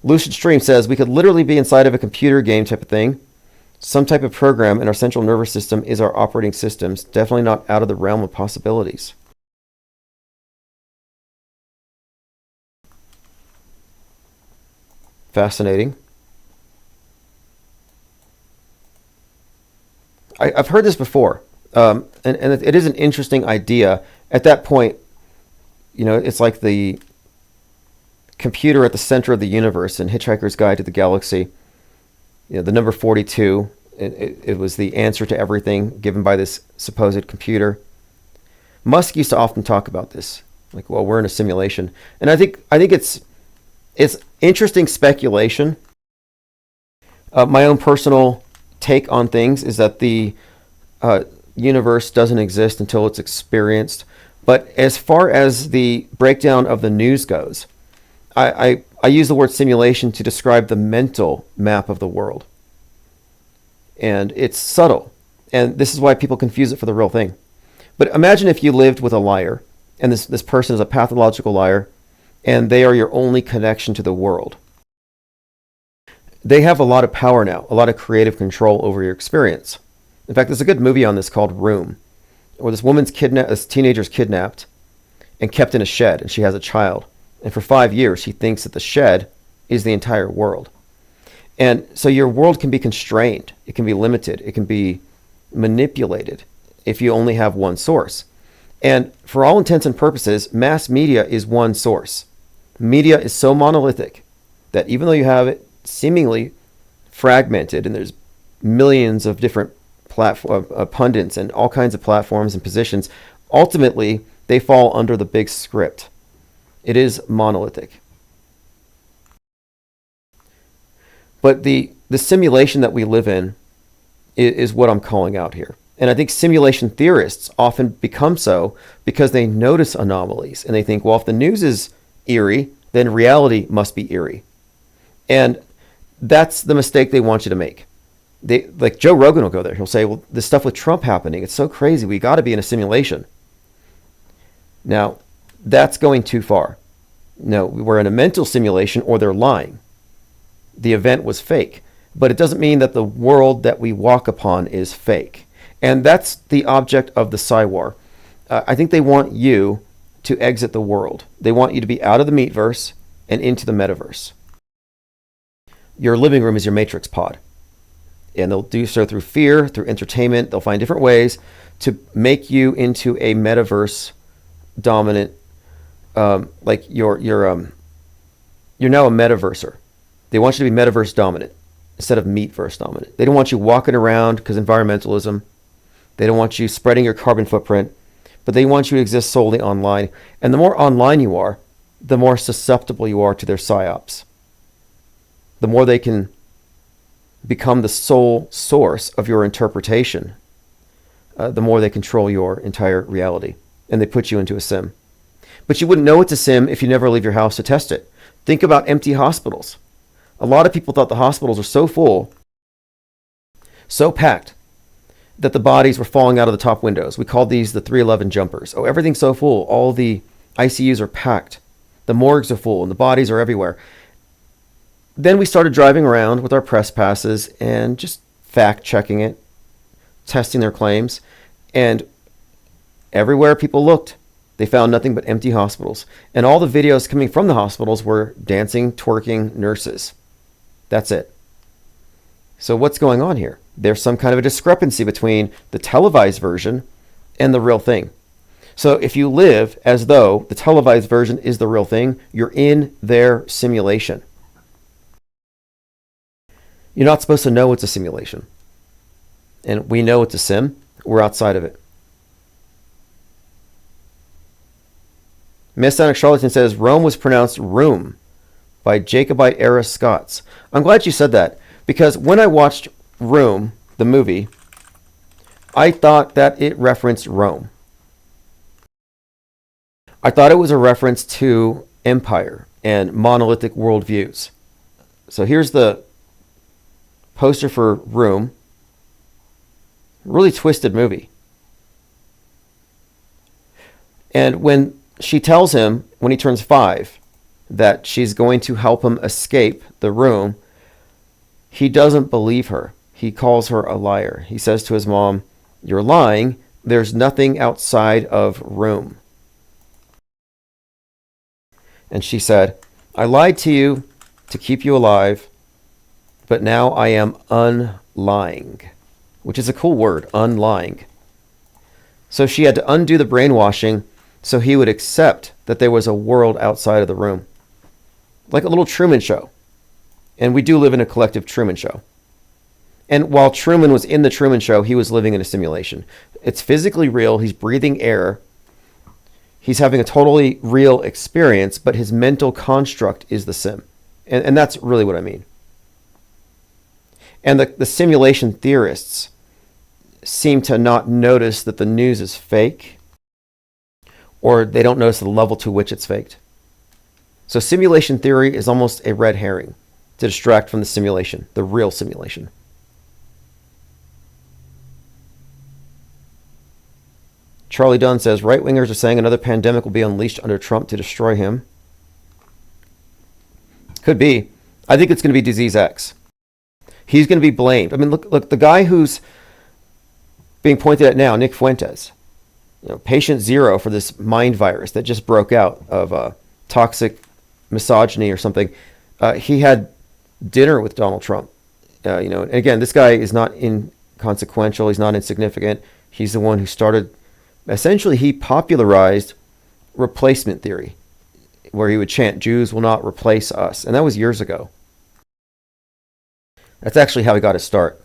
Lucid Stream says we could literally be inside of a computer game type of thing. Some type of program in our central nervous system is our operating systems. Definitely not out of the realm of possibilities. Fascinating. I've heard this before, and it is an interesting idea. At that point, you know, it's like the computer at the center of the universe in Hitchhiker's Guide to the Galaxy. You know, the number 42, it was the answer to everything given by this supposed computer. Musk used to often talk about this, like, well, we're in a simulation. And I think it's interesting speculation. My own personal take on things is that the universe doesn't exist until it's experienced. But as far as the breakdown of the news goes, I use the word simulation to describe the mental map of the world. And it's subtle. And this is why people confuse it for the real thing. But imagine if you lived with a liar, and this person is a pathological liar, and they are your only connection to the world. They have a lot of power now, a lot of creative control over your experience. In fact, there's a good movie on this called Room, where this teenager's kidnapped and kept in a shed, and she has a child. And for 5 years, she thinks that the shed is the entire world. And so your world can be constrained. It can be limited. It can be manipulated if you only have one source. And for all intents and purposes, mass media is one source. Media is so monolithic that even though you have it seemingly fragmented and there's millions of different pundits and all kinds of platforms and positions, ultimately they fall under the big script. It is monolithic. But the simulation that we live in is what I'm calling out here. And I think simulation theorists often become so because they notice anomalies and they think, well, if the news is eerie, then reality must be eerie. And that's the mistake they want you to make. Like Joe Rogan will go there. He'll say, well, this stuff with Trump happening, it's so crazy. We got to be in a simulation. Now, that's going too far. No, we're in a mental simulation or they're lying. The event was fake. But it doesn't mean that the world that we walk upon is fake. And that's the object of the Psywar. I think they want you to exit the world. They want you to be out of the meatverse and into the metaverse. Your living room is your matrix pod. And they'll do so through fear, through entertainment. They'll find different ways to make you into a metaverse dominant, like you're now a metaverser. They want you to be metaverse dominant instead of meatverse dominant. They don't want you walking around because environmentalism. They don't want you spreading your carbon footprint, but they want you to exist solely online. And the more online you are, the more susceptible you are to their psyops. The more they can become the sole source of your interpretation, the more they control your entire reality. And they put you into a sim. But you wouldn't know it's a sim if you never leave your house to test it. Think about empty hospitals. A lot of people thought the hospitals are so full, so packed, that the bodies were falling out of the top windows. We called these the 311 jumpers. Oh, everything's so full. All the ICUs are packed. The morgues are full and the bodies are everywhere. Then we started driving around with our press passes and just fact checking it, testing their claims. And everywhere people looked, they found nothing but empty hospitals. And all the videos coming from the hospitals were dancing, twerking nurses. That's it. So what's going on here? There's some kind of a discrepancy between the televised version and the real thing. So if you live as though the televised version is the real thing, you're in their simulation. You're not supposed to know it's a simulation. And we know it's a sim. We're outside of it. Messianic Charlatan says Rome was pronounced room by Jacobite-era Scots. I'm glad you said that, because when I watched Room, the movie, I thought that it referenced Rome. I thought it was a reference to empire and monolithic worldviews. So here's the poster for Room. Really twisted movie. And when she tells him, when he turns 5, that she's going to help him escape the room, he doesn't believe her. He calls her a liar. He says to his mom, "You're lying. There's nothing outside of room." And she said, "I lied to you to keep you alive, but now I am unlying," which is a cool word, unlying. So she had to undo the brainwashing so he would accept that there was a world outside of the room. Like a little Truman Show. And we do live in a collective Truman Show. And while Truman was in the Truman Show, he was living in a simulation. It's physically real. He's breathing air. He's having a totally real experience, but his mental construct is the sim. And that's really what I mean. And the simulation theorists seem to not notice that the news is fake, or they don't notice the level to which it's faked. So simulation theory is almost a red herring to distract from the simulation, the real simulation. Charlie Dunn says, right-wingers are saying another pandemic will be unleashed under Trump to destroy him. Could be. I think it's going to be Disease X. He's going to be blamed. I mean, look, the guy who's being pointed at now, Nick Fuentes, patient 0 for this mind virus that just broke out of toxic misogyny or something. He had dinner with Donald Trump. And again, this guy is not inconsequential. He's not insignificant. He's the one who started. Essentially, he popularized replacement theory, where he would chant, "Jews will not replace us." And that was years ago. That's actually how he got his start.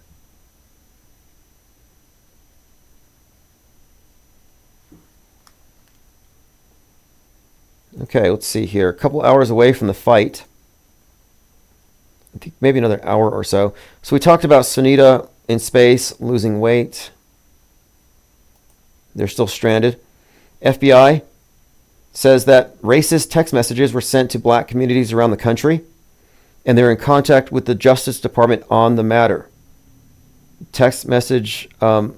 Okay, let's see here. A couple hours away from the fight. I think maybe another hour or so. So we talked about Sunita in space, losing weight. They're still stranded. FBI says that racist text messages were sent to black communities around the country, and they're in contact with the Justice Department on the matter. Text message,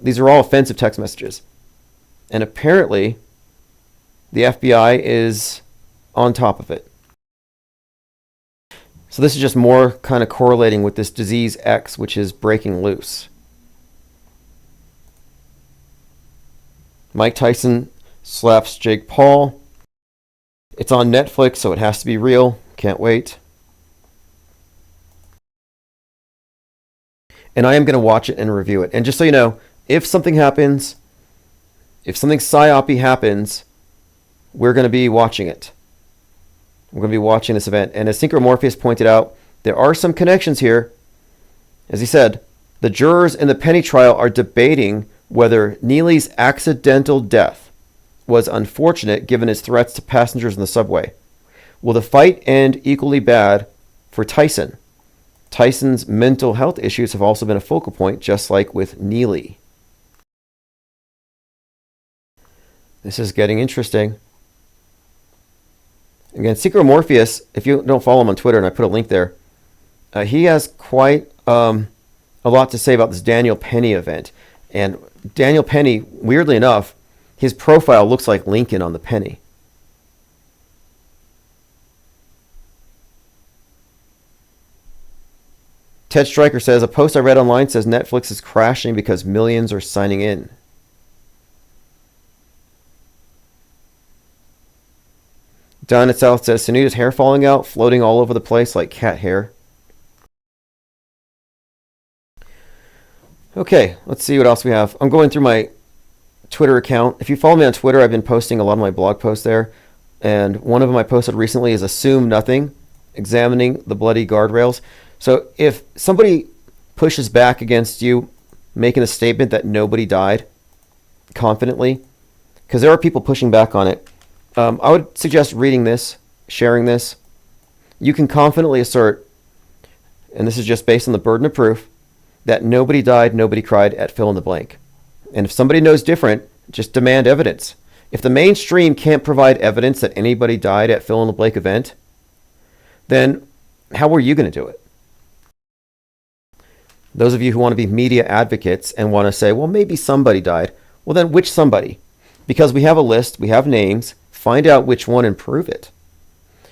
these are all offensive text messages. And apparently, the FBI is on top of it. So this is just more kind of correlating with this disease X, which is breaking loose. Mike Tyson slaps Jake Paul. It's on Netflix, so it has to be real. Can't wait. And I am going to watch it and review it. And just so you know, if something happens, if something psyop-y happens, we're going to be watching it. We're going to be watching this event. And as Synchromorpheus pointed out, there are some connections here. As he said, the jurors in the Penny trial are debating whether Neely's accidental death was unfortunate given his threats to passengers in the subway. Will the fight end equally bad for Tyson? Tyson's mental health issues have also been a focal point, just like with Neely. This is getting interesting. Again, Synchromorpheus, if you don't follow him on Twitter, and I put a link there, he has quite a lot to say about this Daniel Penny event. And Daniel Penny, weirdly enough, his profile looks like Lincoln on the penny. Ted Stryker says, a post I read online says Netflix is crashing because millions are signing in. Don at South says, Sunita's hair falling out, floating all over the place like cat hair. Okay, let's see what else we have. I'm going through my Twitter account. If you follow me on Twitter, I've been posting a lot of my blog posts there. And one of them I posted recently is Assume Nothing, examining the bloody guardrails. So if somebody pushes back against you, making a statement that nobody died, confidently, because there are people pushing back on it, I would suggest reading this, sharing this. You can confidently assert, and this is just based on the burden of proof, that nobody died, nobody cried at fill in the blank. And if somebody knows different, just demand evidence. If the mainstream can't provide evidence that anybody died at fill in the blank event, then how are you going to do it? Those of you who want to be media advocates and want to say, well, maybe somebody died. Well, then which somebody? Because we have a list, we have names, find out which one and prove it.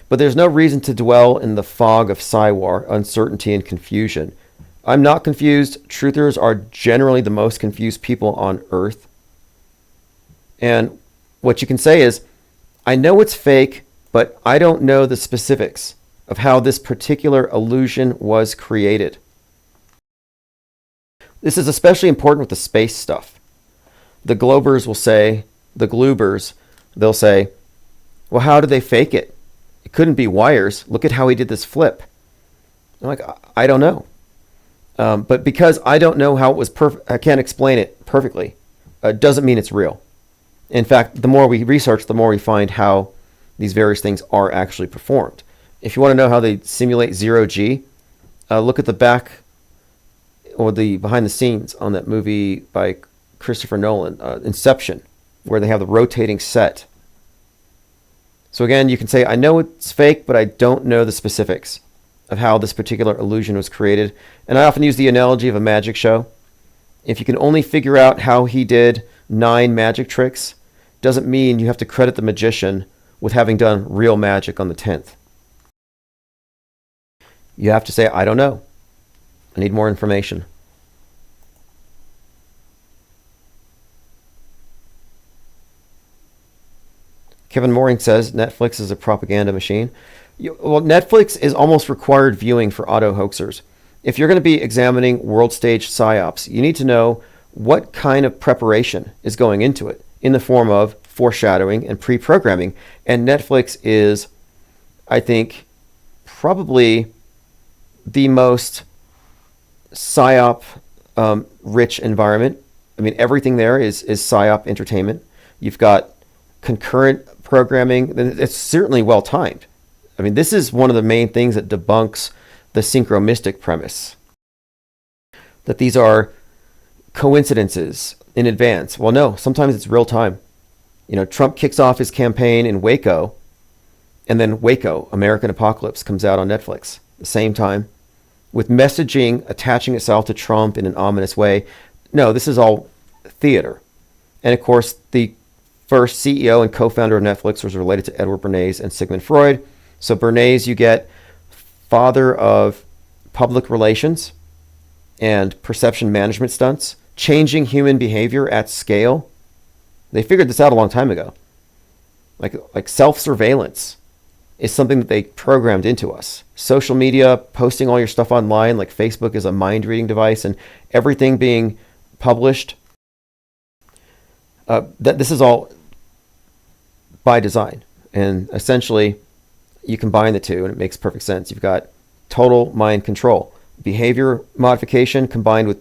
But there's no reason to dwell in the fog of Psywar, uncertainty and confusion. I'm not confused. Truthers are generally the most confused people on earth. And what you can say is, I know it's fake, but I don't know the specifics of how this particular illusion was created. This is especially important with the space stuff. The Globers will say, the Gloobers, they'll say, well, how did they fake it? It couldn't be wires. Look at how he did this flip. I'm like, I don't know. But because I don't know how it was perfect, I can't explain it perfectly. Doesn't mean it's real. In fact, the more we research, the more we find how these various things are actually performed. If you want to know how they simulate zero G, look at the back or the behind the scenes on that movie by Christopher Nolan, Inception, where they have the rotating set. So again, you can say, I know it's fake, but I don't know the specifics of how this particular illusion was created. And I often use the analogy of a magic show. If you can only figure out how he did 9 magic tricks, doesn't mean you have to credit the magician with having done real magic on the 10th. You have to say, I don't know. I need more information. Kevin Mooring says Netflix is a propaganda machine. Well, Netflix is almost required viewing for auto hoaxers. If you're going to be examining world stage psyops, you need to know what kind of preparation is going into it in the form of foreshadowing and pre-programming. And Netflix is, I think, probably the most psyop rich environment. I mean, everything there is psyop entertainment. You've got concurrent programming. It's certainly well timed. I mean, this is one of the main things that debunks the synchromystic premise. That these are coincidences in advance. Well, no, sometimes it's real time. Trump kicks off his campaign in Waco, and then Waco, American Apocalypse, comes out on Netflix at the same time, with messaging attaching itself to Trump in an ominous way. No, this is all theater. And of course, the first CEO and co-founder of Netflix was related to Edward Bernays and Sigmund Freud. So Bernays, you get father of public relations and perception management stunts, changing human behavior at scale. They figured this out a long time ago. Like self-surveillance is something that they programmed into us. Social media, posting all your stuff online, like Facebook is a mind-reading device, and everything being published. This is all by design. And essentially, you combine the two, and it makes perfect sense. You've got total mind control. Behavior modification combined with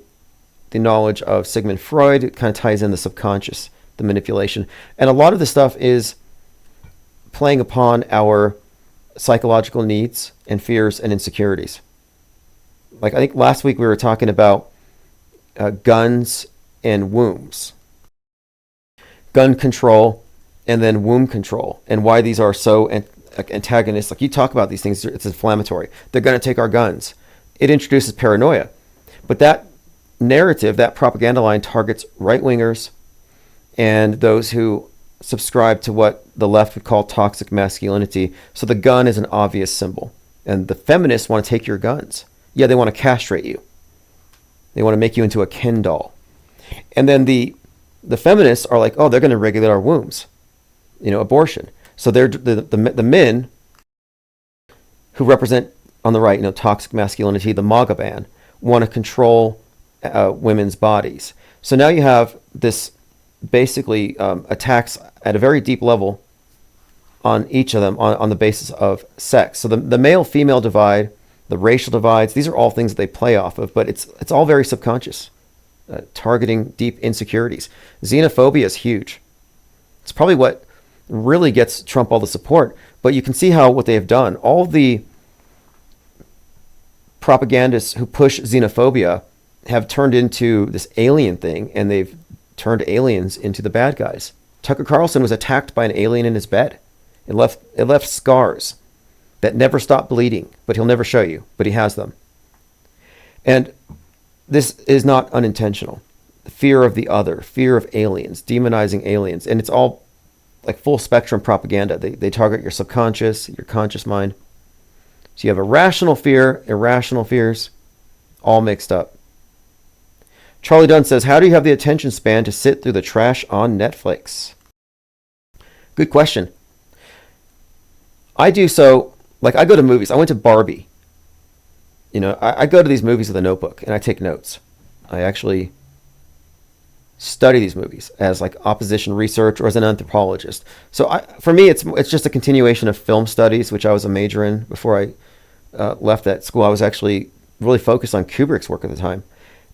the knowledge of Sigmund Freud, it kind of ties in the subconscious, the manipulation. And a lot of this stuff is playing upon our psychological needs and fears and insecurities. Like I think last week we were talking about guns and wombs. Gun control and then womb control, and why these are so antagonistic. Like you talk about these things, it's inflammatory. They're going to take our guns. It introduces paranoia. But that narrative, that propaganda line targets right-wingers and those who subscribe to what the left would call toxic masculinity. So the gun is an obvious symbol. And the feminists want to take your guns. Yeah, they want to castrate you. They want to make you into a Ken doll. And then the feminists are like, oh, they're going to regulate our wombs. Abortion. So they're the men who represent on the right, toxic masculinity, the MAGA ban, want to control women's bodies. So now you have this basically attacks at a very deep level on each of them on the basis of sex. So the male-female divide, the racial divides, these are all things that they play off of, but it's all very subconscious, targeting deep insecurities. Xenophobia is huge. It's probably what really gets Trump all the support, but you can see how what they have done, all the propagandists who push xenophobia have turned into this alien thing, and they've turned aliens into the bad guys. Tucker Carlson was attacked by an alien in his bed. It left scars that never stop bleeding, but he'll never show you, but he has them. And this is not unintentional. The fear of the other, fear of aliens, demonizing aliens, and it's all like full spectrum propaganda. They target your subconscious, your conscious mind. So you have a rational fear, irrational fears, all mixed up. Charlie Dunn says, how do you have the attention span to sit through the trash on Netflix? Good question. I do so, like I go to movies. I went to Barbie. I go to these movies with a notebook and I take notes. I actually study these movies as like opposition research or as an anthropologist. So for me, it's just a continuation of film studies, which I was a major in before I left that school. I was actually really focused on Kubrick's work at the time.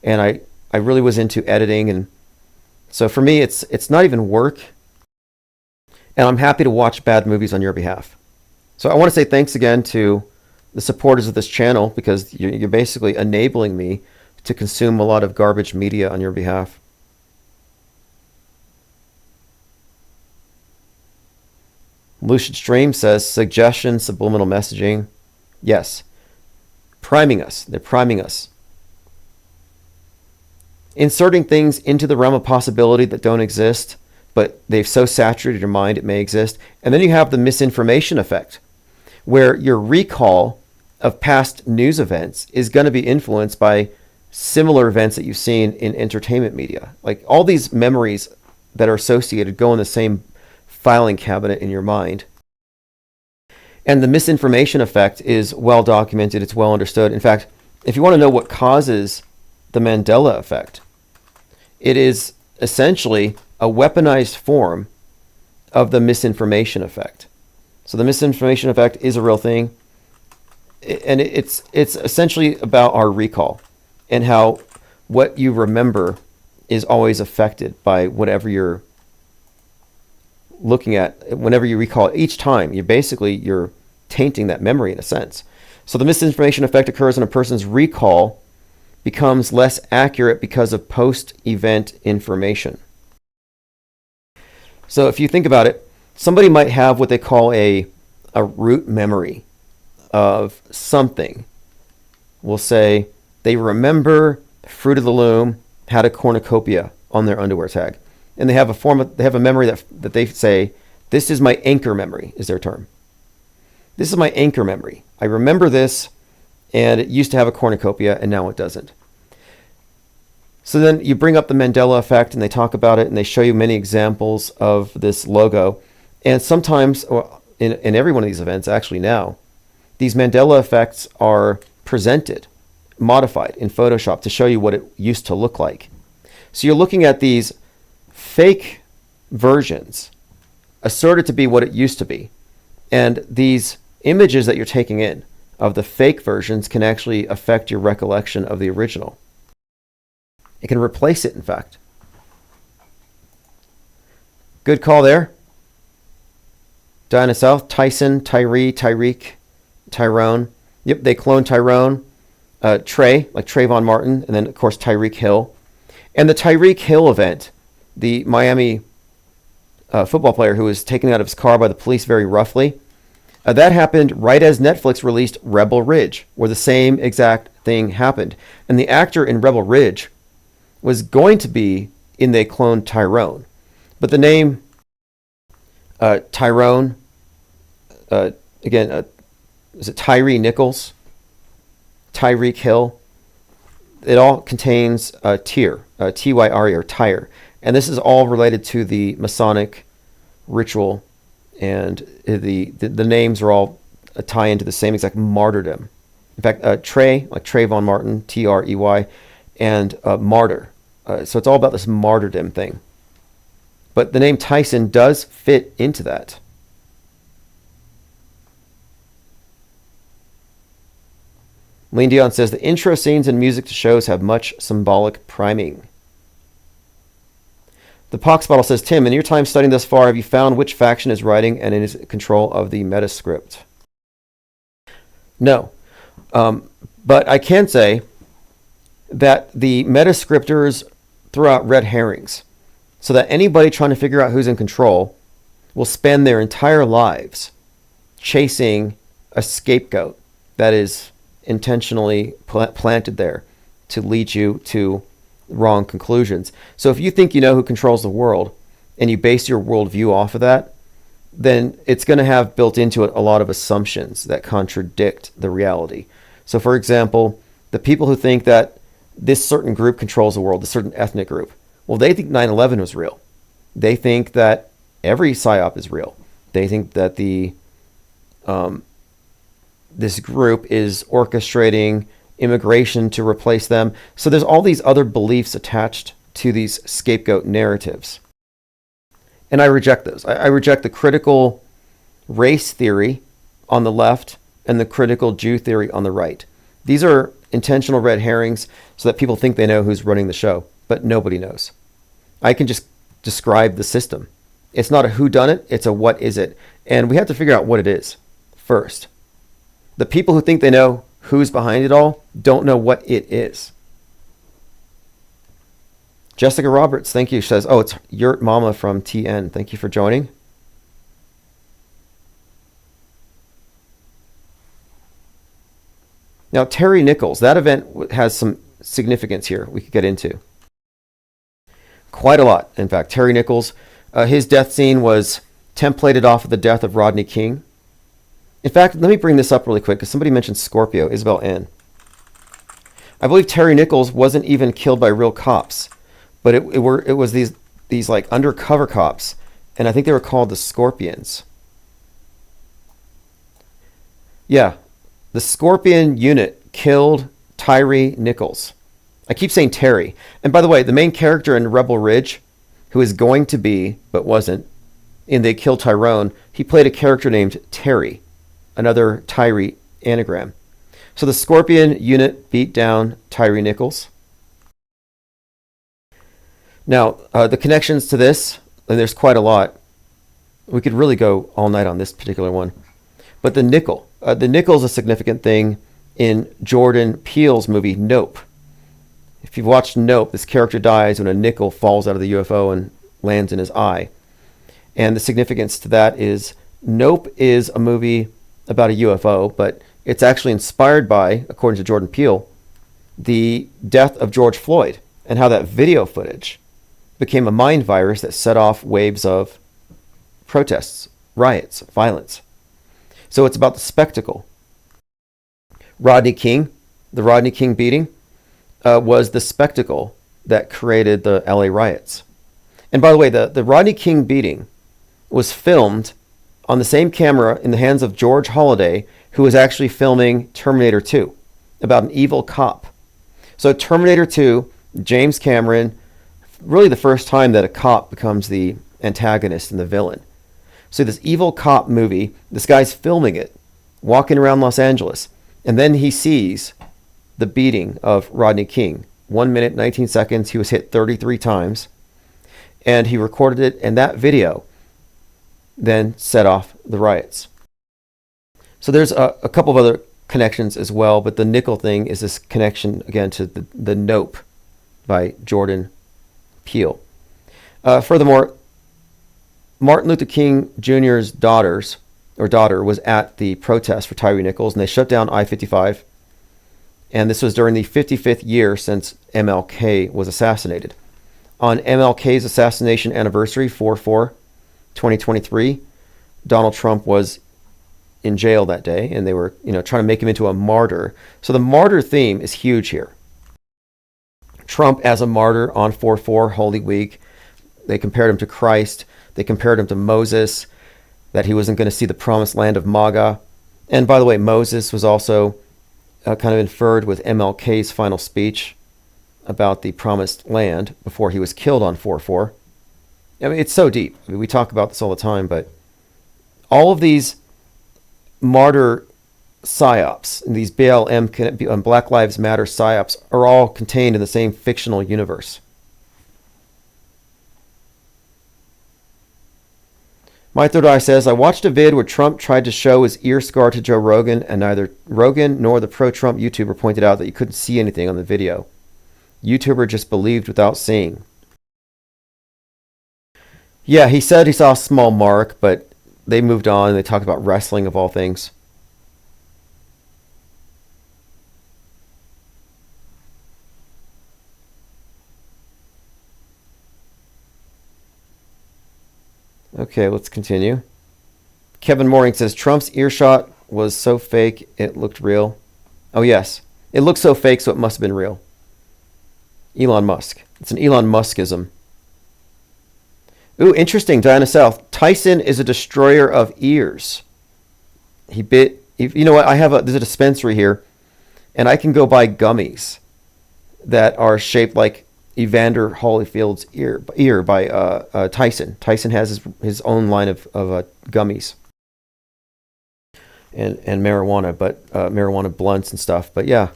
And I really was into editing. And so for me, it's not even work. And I'm happy to watch bad movies on your behalf. So I want to say thanks again to the supporters of this channel, because you're basically enabling me to consume a lot of garbage media on your behalf. Lucid Stream says, suggestion, subliminal messaging. Yes. Priming us. They're priming us. Inserting things into the realm of possibility that don't exist, but they've so saturated your mind it may exist. And then you have the misinformation effect, where your recall of past news events is going to be influenced by similar events that you've seen in entertainment media. Like all these memories that are associated go in the same filing cabinet in your mind. And the misinformation effect is well documented. It's well understood. In fact, if you want to know what causes the Mandela effect, it is essentially a weaponized form of the misinformation effect. So the misinformation effect is a real thing. And it's essentially about our recall and how what you remember is always affected by whatever you're looking at. Whenever you recall, each time, you're tainting that memory in a sense. So the misinformation effect occurs in a person's recall becomes less accurate because of post-event information. So if you think about it, somebody might have what they call a root memory of something. We'll say they remember Fruit of the Loom had a cornucopia on their underwear tag. And they have a memory that they say, this is my anchor memory, is their term. This is my anchor memory. I remember this, and it used to have a cornucopia, and now it doesn't. So then you bring up the Mandela effect, and they talk about it, and they show you many examples of this logo. And sometimes, or in every one of these events, actually now, these Mandela effects are presented, modified in Photoshop to show you what it used to look like. So you're looking at these fake versions asserted to be what it used to be. And these images that you're taking in of the fake versions can actually affect your recollection of the original. It can replace it, in fact. Good call there. Diana South, Tyson, Tyree, Tyreek, Tyrone. Yep, they cloned Tyrone. Trey, like Trayvon Martin, and then, of course, Tyreek Hill. And the Tyreek Hill event, the Miami football player who was taken out of his car by the police very roughly, that happened right as Netflix released Rebel Ridge, where the same exact thing happened. And the actor in Rebel Ridge was going to be in They Cloned Tyrone. But the name Tyrone, again, is it Tyree Nichols? Tyreek Hill? It all contains Tyre, T-Y-R-E, or Tyre. And this is all related to the Masonic ritual, and the names are all a tie into the same exact martyrdom. In fact, Trey, like Trayvon Martin, T-R-E-Y, and martyr. So it's all about this martyrdom thing. But the name Tyson does fit into that. Lean Dion says, the intro scenes and music to shows have much symbolic priming. The Pox Bottle says, Tim, in your time studying thus far, have you found which faction is writing and is in control of the metascript? No. But I can say that the metascriptors throw out red herrings so that anybody trying to figure out who's in control will spend their entire lives chasing a scapegoat that is intentionally planted there to lead you to wrong conclusions. So if you think you know who controls the world and you base your worldview off of that, then it's going to have built into it a lot of assumptions that contradict the reality. So for example, the people who think that this certain group controls the world, a certain ethnic group, well, they think 9/11 was real. They think that every PSYOP is real. They think that this group is orchestrating immigration to replace them. So there's all these other beliefs attached to these scapegoat narratives. And I reject those. I reject the critical race theory on the left and the critical Jew theory on the right. These are intentional red herrings so that people think they know who's running the show, but nobody knows. I can just describe the system. It's not a whodunit, it's a what is it. And we have to figure out what it is first. The people who think they know who's behind it all don't know what it is. Jessica Roberts, thank you. She says, oh, it's Yurt Mama from TN. Thank you for joining. Now, Terry Nichols, that event has some significance here we could get into. Quite a lot, in fact. Terry Nichols, his death scene was templated off of the death of Rodney King. In fact, let me bring this up really quick because somebody mentioned Scorpio, Isabel N. I believe Terry Nichols wasn't even killed by real cops, but it was these like undercover cops, and I think they were called the Scorpions. Yeah, the Scorpion unit killed Tyree Nichols. I keep saying Terry. And by the way, the main character in Rebel Ridge, who is going to be, but wasn't, in They Killed Tyrone, he played a character named Terry, another Tyree anagram. So the Scorpion unit beat down Tyree Nichols. Now, the connections to this, and there's quite a lot. We could really go all night on this particular one. But the nickel is a significant thing in Jordan Peele's movie Nope. If you've watched Nope, this character dies when a nickel falls out of the UFO and lands in his eye. And the significance to that is Nope is a movie about a UFO, but it's actually inspired by, according to Jordan Peele, the death of George Floyd and how that video footage became a mind virus that set off waves of protests, riots, violence. So it's about the spectacle. Rodney King, the Rodney King beating, was the spectacle that created the LA riots. And by the way, the Rodney King beating was filmed on the same camera in the hands of George Holliday, who was actually filming Terminator 2, about an evil cop. So Terminator 2, James Cameron, really the first time that a cop becomes the antagonist and the villain. So this evil cop movie, this guy's filming it, walking around Los Angeles, and then he sees the beating of Rodney King. 1 minute, 19 seconds, he was hit 33 times, and he recorded it, and that video then set off the riots. So there's a couple of other connections as well, but the nickel thing is this connection, again, to the Nope by Jordan Peele. Furthermore, Martin Luther King Jr.'s daughter was at the protest for Tyree Nichols, and they shut down I-55. And this was during the 55th year since MLK was assassinated. On MLK's assassination anniversary, 4/4/2023, Donald Trump was in jail that day, and they were, trying to make him into a martyr. So the martyr theme is huge here. Trump as a martyr on 4/4 Holy Week. They compared him to Christ. They compared him to Moses, that he wasn't going to see the promised land of MAGA. And by the way, Moses was also kind of inferred with MLK's final speech about the promised land before he was killed on 4/4. I mean, it's so deep. I mean, we talk about this all the time, but all of these martyr psyops, and these BLM and Black Lives Matter psyops, are all contained in the same fictional universe. My Third Eye says, I watched a vid where Trump tried to show his ear scar to Joe Rogan, and neither Rogan nor the pro-Trump YouTuber pointed out that you couldn't see anything on the video. YouTuber just believed without seeing. Yeah, he said he saw a small mark, but they moved on and they talked about wrestling of all things. Okay, let's continue. Kevin Mooring says, Trump's earshot was so fake it looked real. Oh, yes. It looked so fake, so it must have been real. Elon Musk. It's an Elon Muskism. Ooh, interesting, Diana South. Tyson is a destroyer of ears. He bit... You know what? There's a dispensary here, and I can go buy gummies that are shaped like Evander Holyfield's ear by Tyson. Tyson has his own line of gummies and marijuana, but marijuana blunts and stuff. But yeah,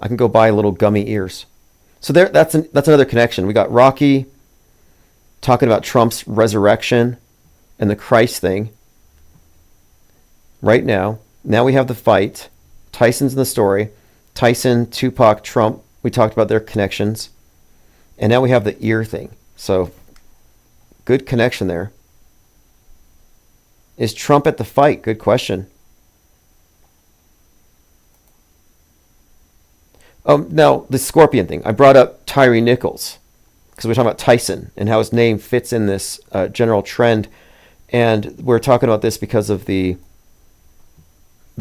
I can go buy little gummy ears. So that's another connection. We got Rocky talking about Trump's resurrection and the Christ thing. Right now we have the fight. Tyson's in the story. Tyson, Tupac, Trump. We talked about their connections. And now we have the ear thing. So, good connection there. Is Trump at the fight? Good question. Now, the scorpion thing. I brought up Tyree Nichols because we're talking about Tyson and how his name fits in this general trend. And we're talking about this because of the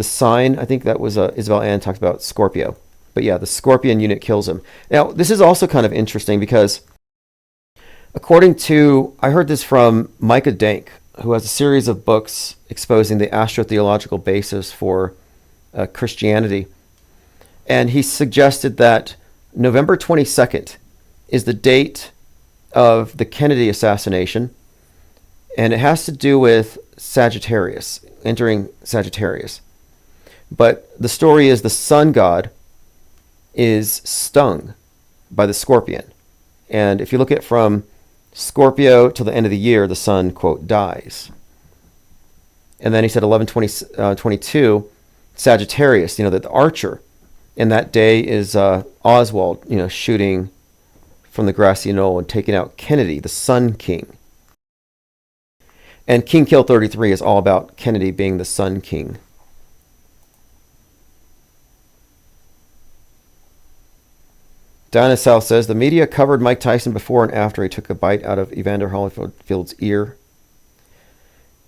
sign. I think that was Isabel Ann talked about Scorpio. But yeah, the scorpion unit kills him. Now, this is also kind of interesting because according to, I heard this from Micah Dank, who has a series of books exposing the astrotheological basis for Christianity. And he suggested that November 22nd is the date of the Kennedy assassination. And it has to do with Sagittarius, entering Sagittarius. But the story is the sun god is stung by the scorpion. And if you look at from Scorpio till the end of the year, the sun, quote, dies. And then he said 11/22, Sagittarius, the archer. And that day is Oswald, shooting from the grassy knoll and taking out Kennedy, the Sun King. And King Kill 33 is all about Kennedy being the Sun King. Diana South says, the media covered Mike Tyson before and after he took a bite out of Evander Holyfield's ear.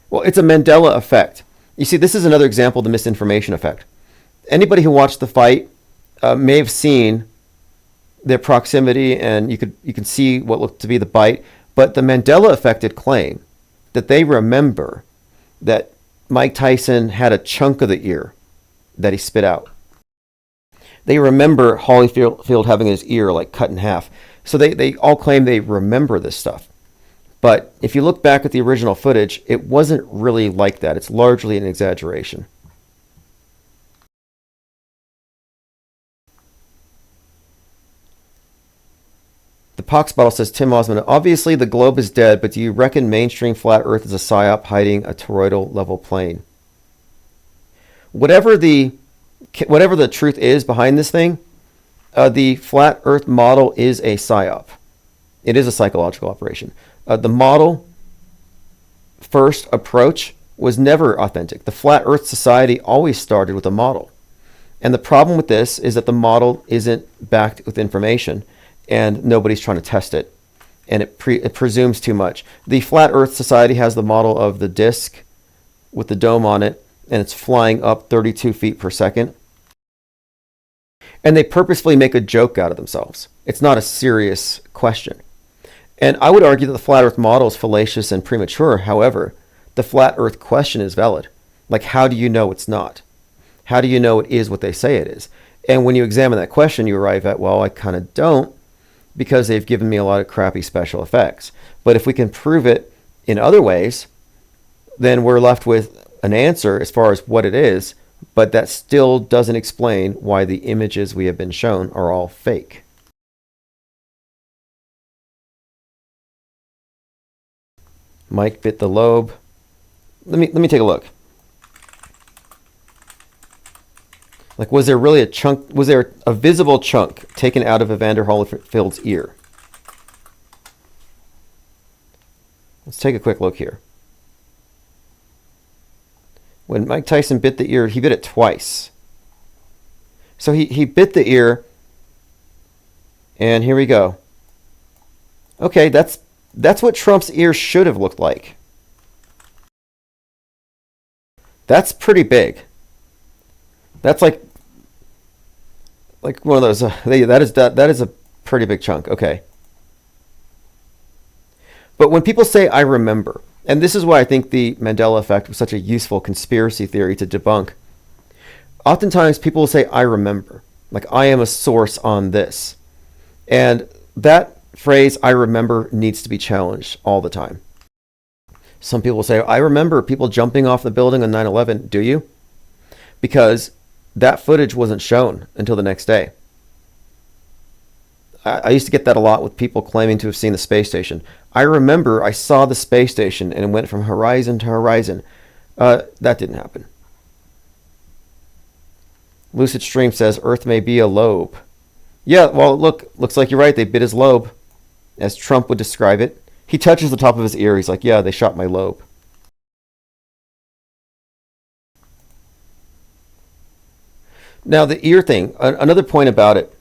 Well, it's a Mandela effect. You see, this is another example of the misinformation effect. Anybody who watched the fight may have seen their proximity, and you can see what looked to be the bite, but the Mandela effect claim that they remember that Mike Tyson had a chunk of the ear that he spit out. They remember Holyfield having his ear like cut in half. So they all claim they remember this stuff. But if you look back at the original footage, it wasn't really like that. It's largely an exaggeration. The Pox Bottle says, Tim Osmond, obviously the globe is dead, but do you reckon mainstream flat earth is a psyop hiding a toroidal level plane? Whatever the truth is behind this thing, the flat earth model is a psyop. It is a psychological operation. The model first approach was never authentic. The Flat Earth Society always started with a model. And the problem with this is that the model isn't backed with information, and nobody's trying to test it. And it presumes too much. The Flat Earth Society has the model of the disk with the dome on it, and it's flying up 32 feet per second. And they purposefully make a joke out of themselves. It's not a serious question. And I would argue that the flat earth model is fallacious and premature. However, the flat earth question is valid. Like, how do you know it's not? How do you know it is what they say it is? And when you examine that question, you arrive at, well, I kind of don't, because they've given me a lot of crappy special effects. But if we can prove it in other ways, then we're left with an answer as far as what it is, but that still doesn't explain why the images we have been shown are all fake. Mike bit the lobe. Let me take a look. Like, was there really a chunk? Was there a visible chunk taken out of Evander Holyfield's ear? Let's take a quick look here. When Mike Tyson bit the ear, he bit it twice. So he bit the ear, and here we go. Okay, that's what Trump's ear should have looked like. That's pretty big. That's like one of those. That is a pretty big chunk. Okay. But when people say "I remember," and this is why I think the Mandela effect was such a useful conspiracy theory to debunk. Oftentimes people will say "I remember," like I am a source on this, and that phrase "I remember" needs to be challenged all the time. Some people will say, I remember people jumping off the building on 9/11. Do you? Because that footage wasn't shown until the next day. I used to get that a lot with people claiming to have seen the space station. I remember I saw the space station and it went from horizon to horizon. That didn't happen. Lucid Stream says Earth may be a lobe. Yeah, well, looks like you're right. They bit his lobe, as Trump would describe it. He touches the top of his ear. He's like, yeah, they shot my lobe. Now, the ear thing, another point about it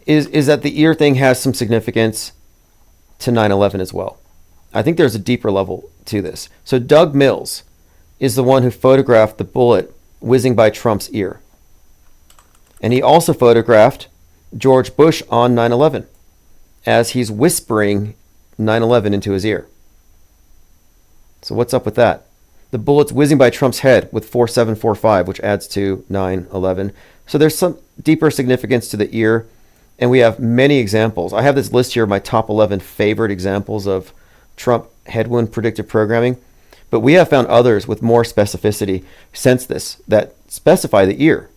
is that the ear thing has some significance to 9/11 as well. I think there's a deeper level to this. So Doug Mills is the one who photographed the bullet whizzing by Trump's ear. And he also photographed George Bush on 9/11 as he's whispering 9/11 into his ear. So what's up with that? The bullet's whizzing by Trump's head with 4745, which adds to 9/11. So there's some deeper significance to the ear, and we have many examples. I have this list here of my top 11 favorite examples of Trump headwind predictive programming, but we have found others with more specificity since this that specify the ear.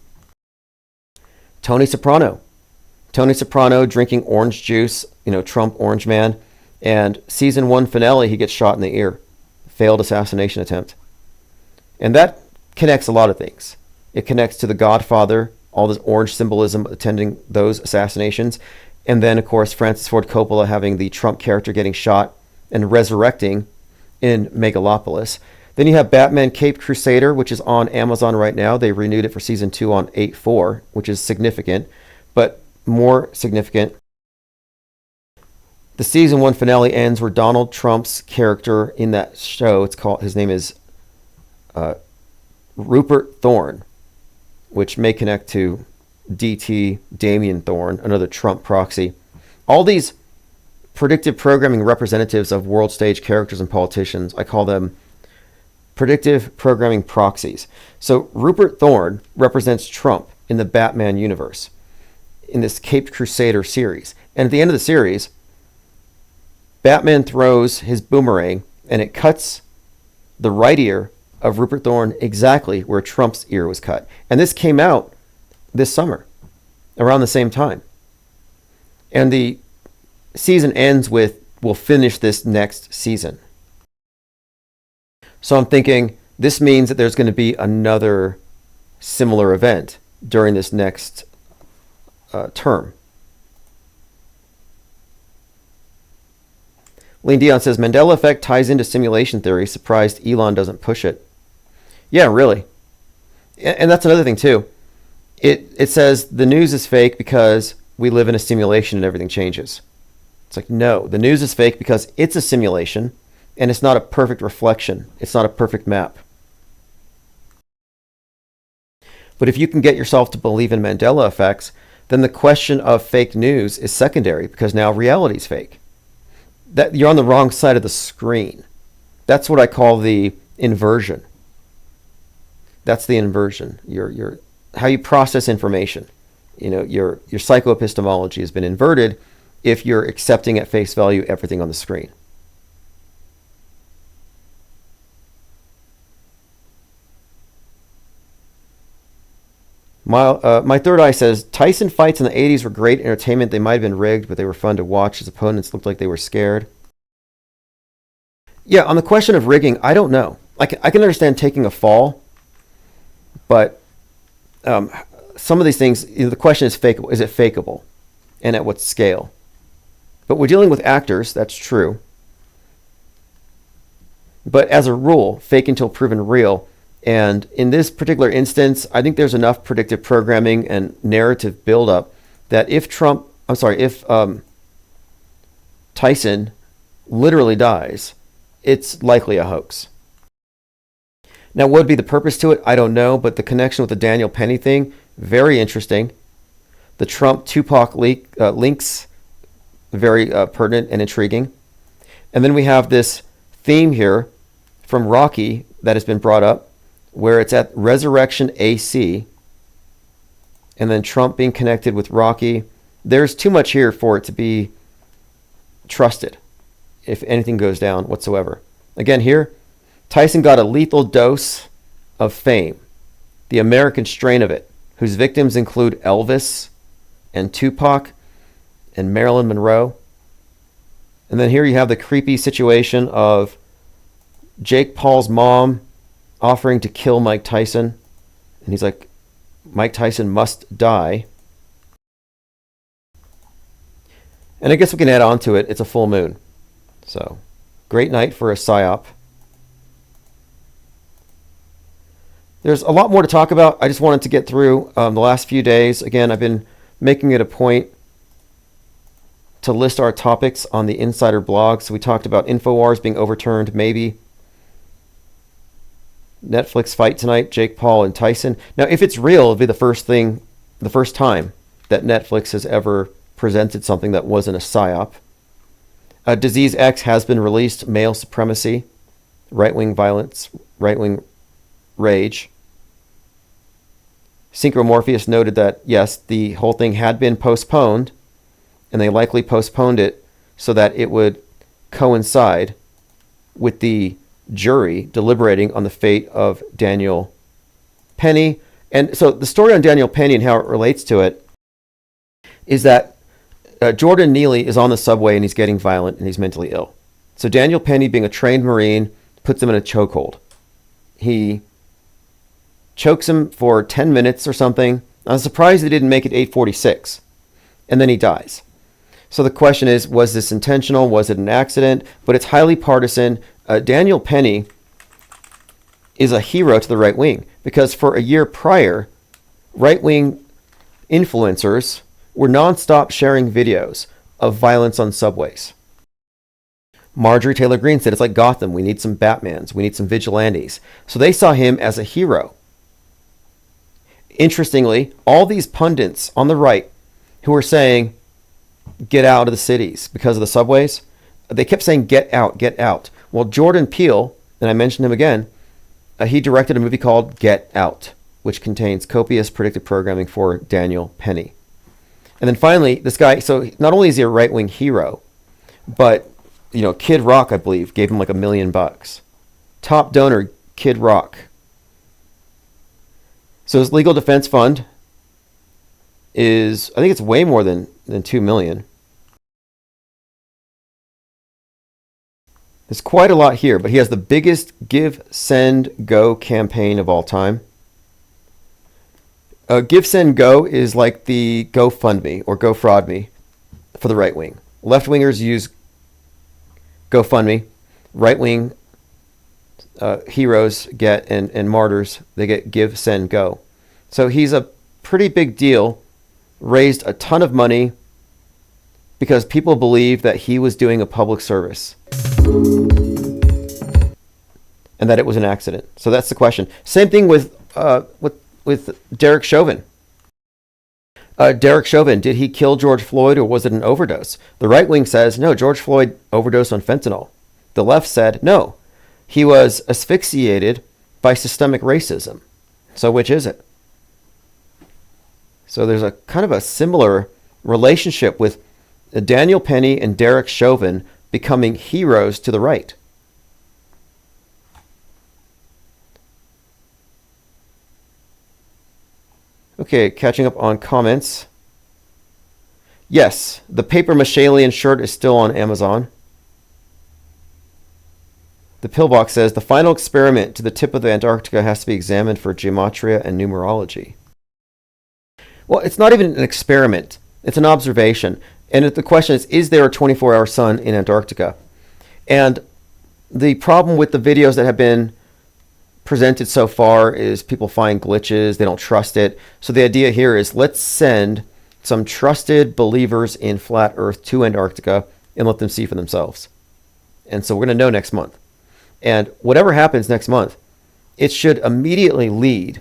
Tony Soprano drinking orange juice, Trump Orange Man, and season 1 finale, he gets shot in the ear. Failed assassination attempt. And that connects a lot of things. It connects to The Godfather, all this orange symbolism attending those assassinations. And then, of course, Francis Ford Coppola having the Trump character getting shot and resurrecting in Megalopolis. Then you have Batman Caped Crusader, which is on Amazon right now. They renewed it for season 2 on 8/4, which is significant. But more significant, the season 1 finale ends where Donald Trump's character in that show, his name is Rupert Thorne, which may connect to DT Damian Thorne, another Trump proxy. All these predictive programming representatives of world stage characters and politicians, I call them predictive programming proxies. So Rupert Thorne represents Trump in the Batman universe in this Caped Crusader series. And at the end of the series, Batman throws his boomerang and it cuts the right ear of Rupert Thorne exactly where Trump's ear was cut. And this came out this summer, around the same time. And the season ends with, we'll finish this next season. So I'm thinking this means that there's going to be another similar event during this next term. Lean Dion says, Mandela effect ties into simulation theory. Surprised Elon doesn't push it. Yeah, really. And that's another thing, too. It says the news is fake because we live in a simulation and everything changes. It's like, no, the news is fake because it's a simulation and it's not a perfect reflection. It's not a perfect map. But if you can get yourself to believe in Mandela effects, then the question of fake news is secondary because now reality is fake. That you're on the wrong side of the screen. That's what I call the inversion. That's the inversion. Your how you process information. You know, your psychoepistemology has been inverted if you're accepting at face value everything on the screen. My third eye says, Tyson fights in the 80s were great entertainment. They might have been rigged, but they were fun to watch. His opponents looked like they were scared. Yeah, on the question of rigging, I don't know. I can understand taking a fall, but some of these things, the question is fakeable. Is it fakeable? And at what scale? But we're dealing with actors, that's true. But as a rule, fake until proven real. And in this particular instance, I think there's enough predictive programming and narrative buildup that if Tyson literally dies, it's likely a hoax. Now, what would be the purpose to it? I don't know, but the connection with the Daniel Penny thing, very interesting. The Trump Tupac links, very pertinent and intriguing. And then we have this theme here from Rocky that has been brought up, where it's at Resurrection AC, and then Trump being connected with Rocky. There's too much here for it to be trusted if anything goes down whatsoever. Again, here, Tyson got a lethal dose of fame, the American strain of it, whose victims include Elvis and Tupac and Marilyn Monroe. And then here you have the creepy situation of Jake Paul's mom offering to kill Mike Tyson. And he's like, Mike Tyson must die. And I guess we can add on to it, it's a full moon. So, great night for a psyop. There's a lot more to talk about. I just wanted to get through the last few days. Again, I've been making it a point to list our topics on the Insider blog. So we talked about InfoWars being overturned, maybe. Netflix fight tonight, Jake Paul and Tyson. Now, if it's real, it'll be the first time that Netflix has ever presented something that wasn't a psyop. Disease X has been released, male supremacy, right-wing violence, right-wing rage. Synchromorpheus noted that, yes, the whole thing had been postponed, and they likely postponed it so that it would coincide with the jury deliberating on the fate of Daniel Penny. And so the story on Daniel Penny and how it relates to it is that Jordan Neely is on the subway and he's getting violent and he's mentally ill. So Daniel Penny, being a trained Marine, puts him in a chokehold. He chokes him for 10 minutes or something. I'm surprised he didn't make it 8:46. And then he dies. So the question is, was this intentional? Was it an accident? But it's highly partisan. Daniel Penny is a hero to the right wing because for a year prior, right-wing influencers were nonstop sharing videos of violence on subways. Marjorie Taylor Greene said it's like Gotham. We need some Batmans. We need some vigilantes. So they saw him as a hero. Interestingly, all these pundits on the right who were saying, get out of the cities because of the subways, they kept saying, get out, get out. Well, Jordan Peele, and I mentioned him again, he directed a movie called Get Out, which contains copious predictive programming for Daniel Penny. And then finally, this guy, so not only is he a right-wing hero, but, you know, Kid Rock, I believe, gave him like $1 million. Top donor, Kid Rock. So his legal defense fund is, I think it's way more than $2 million. There's quite a lot here, but he has the biggest Give, Send, Go campaign of all time. Give, Send, Go is like the GoFundMe or GoFraudMe for the right wing. Left wingers use GoFundMe. Right wing heroes get and martyrs, they get Give, Send, Go. So he's a pretty big deal. Raised a ton of money because people believe that he was doing a public service and that it was an accident. So that's the question. Same thing with Derek Chauvin. Derek Chauvin, did he kill George Floyd or was it an overdose? The right wing says, no, George Floyd overdosed on fentanyl. The left said, no, he was asphyxiated by systemic racism. So which is it? So there's a kind of a similar relationship with Daniel Penny and Derek Chauvin becoming heroes to the right. Okay, catching up on comments. Yes, the paper mache alien shirt is still on Amazon. The pillbox says the final experiment to the tip of the Antarctica has to be examined for gematria and numerology. Well, it's not even an experiment. It's an observation. And the question is there a 24-hour sun in Antarctica? And the problem with the videos that have been presented so far is people find glitches. They don't trust it. So the idea here is let's send some trusted believers in flat Earth to Antarctica and let them see for themselves. And so we're going to know next month. And whatever happens next month, it should immediately lead,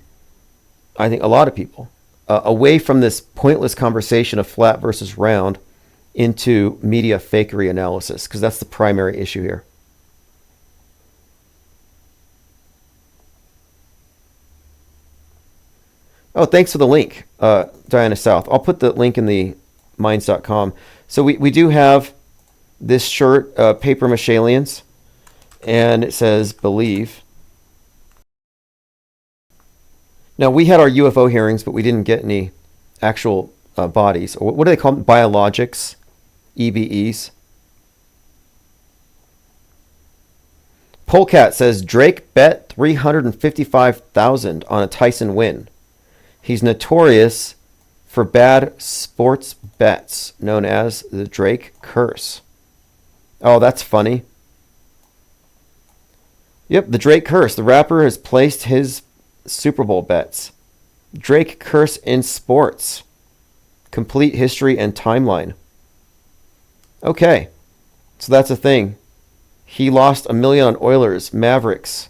I think, a lot of people away from this pointless conversation of flat versus round into media fakery analysis, because that's the primary issue here. Oh, thanks for the link, Diana South. I'll put the link in the minds.com. So we do have this shirt, Paper Mache Aliens, and it says believe. Now, we had our UFO hearings, but we didn't get any actual bodies. Or what do they call them? Biologics, EBEs. Polecat says Drake bet $355,000 on a Tyson win. He's notorious for bad sports bets, known as the Drake curse. Oh, that's funny. Yep, the Drake curse. The rapper has placed his Super Bowl bets. Drake curse in sports. Complete history and timeline. Okay, so that's a thing. He lost $1 million on Oilers, Mavericks,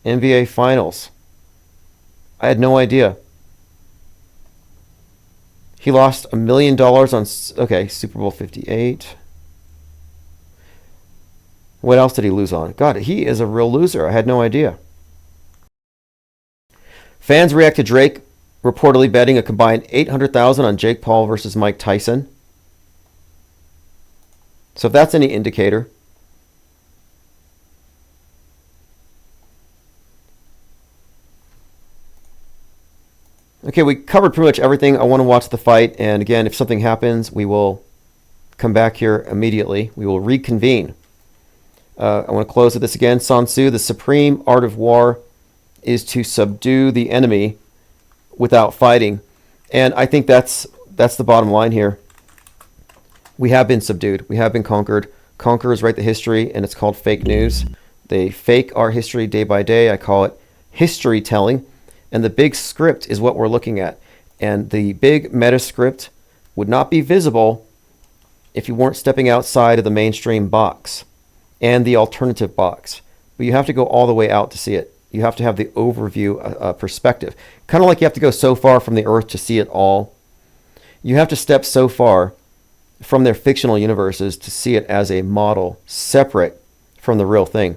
NBA Finals. I had no idea. He lost $1 million on, okay, Super Bowl 58. What else did he lose on? God, he is a real loser. I had no idea. Fans react to Drake reportedly betting a combined $800,000 on Jake Paul versus Mike Tyson. So if that's any indicator. Okay, we covered pretty much everything. I want to watch the fight. And again, if something happens, we will come back here immediately. We will reconvene. I want to close with this again. Sun Tzu, the supreme art of war is to subdue the enemy without fighting. And I think that's the bottom line here. we have been subdued. We have been conquered. Conquerors write the history, and it's called fake news. They fake our history day by day. I call it history telling. And the big script is what we're looking at. And the big meta script would not be visible if you weren't stepping outside of the mainstream box and the alternative box. But you have to go all the way out to see it. You have to have the overview perspective. Kind of like you have to go so far from the earth to see it all. You have to step so far from their fictional universes to see it as a model separate from the real thing.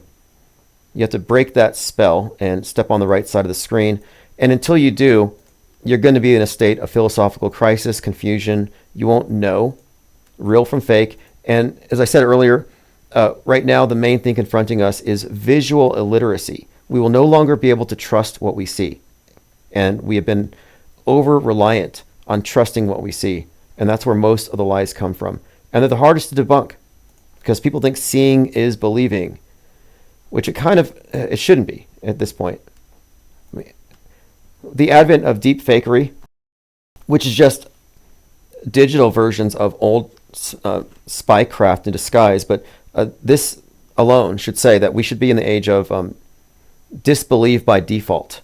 You have to break that spell and step on the right side of the screen. And until you do, you're going to be in a state of philosophical crisis, confusion. You won't know real from fake. And as I said earlier, right now the main thing confronting us is visual illiteracy. We will no longer be able to trust what we see. And we have been over-reliant on trusting what we see. And that's where most of the lies come from. And they're the hardest to debunk because people think seeing is believing, which it shouldn't be at this point. I mean, the advent of deep fakery, which is just digital versions of old spycraft in disguise, but this alone should say that we should be in the age of disbelieve by default.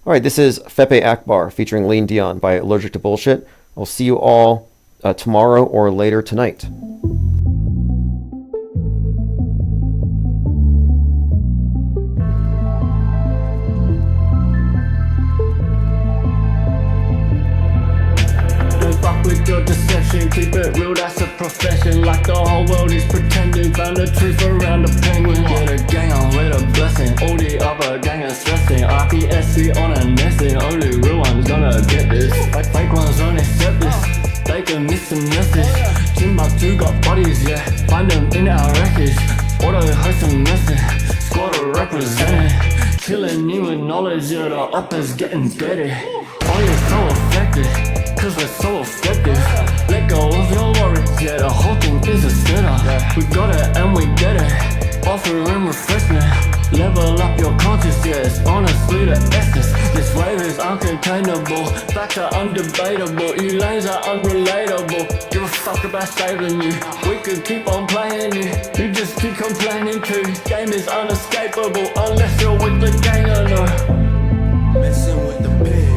All right, this is Fepe Akbar featuring Lean Dion by Allergic to Bullshit. I'll see you all tomorrow or later tonight. With your deception, keep it real, that's a profession. Like the whole world is pretending. Found the truth around the penguin. Get a gang on with a blessing. All the other gang are stressing. RPSC on a nesting. Only real one's gonna get this. Fake ones don't accept this. They can miss some message. Timbuktu got bodies, yeah. Find them in our records. Auto host a message. Squad are represented. Killing you with knowledge, yeah. The uppers getting better. Oh, you're so effective. Cause we're so effective. Let go of your worries, yeah, the whole thing is a setup. We got it and we get it. Offering refreshment. Level up your conscience, yeah, it's honestly the essence. This wave is uncontainable. Facts are undebatable. You lanes are unrelatable. Give a fuck about saving you. We could keep on playing you. You just keep complaining too. Game is unescapable unless you're with the gang or no. Messing with the penguin.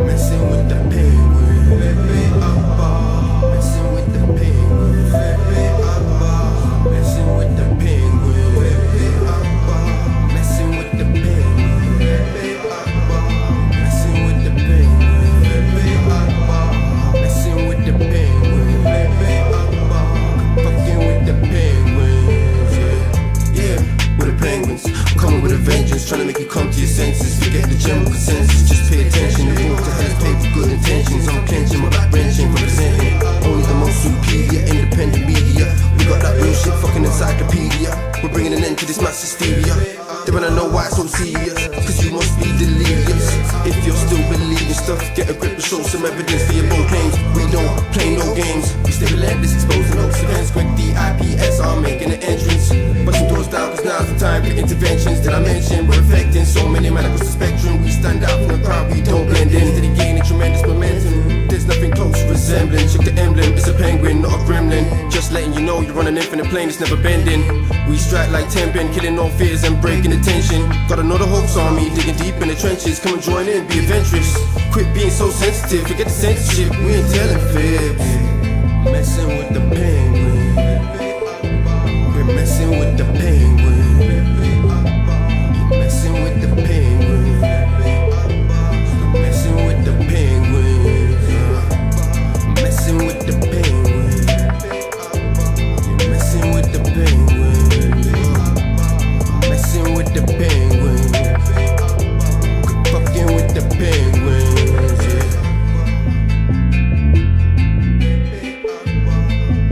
Messing with the penguin, Fepe Akbar. Messing with the penguin, Fepe Akbar. Messing with the penguin, Fepe Akbar. Messing with the penguin, Fepe Akbar. Messing with the penguin, Fepe Akbar. Messing with the penguin, Fepe Akbar. Fucking with the penguins, yeah, with the penguins. I'm coming with a vengeance, trying to make you come to your senses. Forget the general consensus, just pay attention. The rules to hell is paid with good intentions. I'm clenching, my back wrenching, representing only the most superior independent media. We got that real shit fucking encyclopedia. We're bringing an end to this mass hysteria. They wanna know why it's so serious, cause you must be delirious. If you're still believing stuff, get a grip and show some evidence for your bold claims. We don't play no games, we stay relentless, exposing those events. Quick, the IPS are making an entrance. Busting doors down, cause now's the time for interventions that I mentioned. We're affecting so many man across the spectrum. We stand out from the crowd, we don't blend in. Steady gaining tremendous momentum. There's nothing close to resembling. Check the emblem, it's a penguin, not a gremlin. Just letting you know you're on an infinite plane, it's never bending. We strike like Tenpin, killing all fears and breaking the tension. Gotta know the hoax army, digging deep in the trenches. Come and join in, be adventurous. Quit being so sensitive, forget the censorship. We ain't telling fibs. Messing with the penguin. We're messing with the penguin.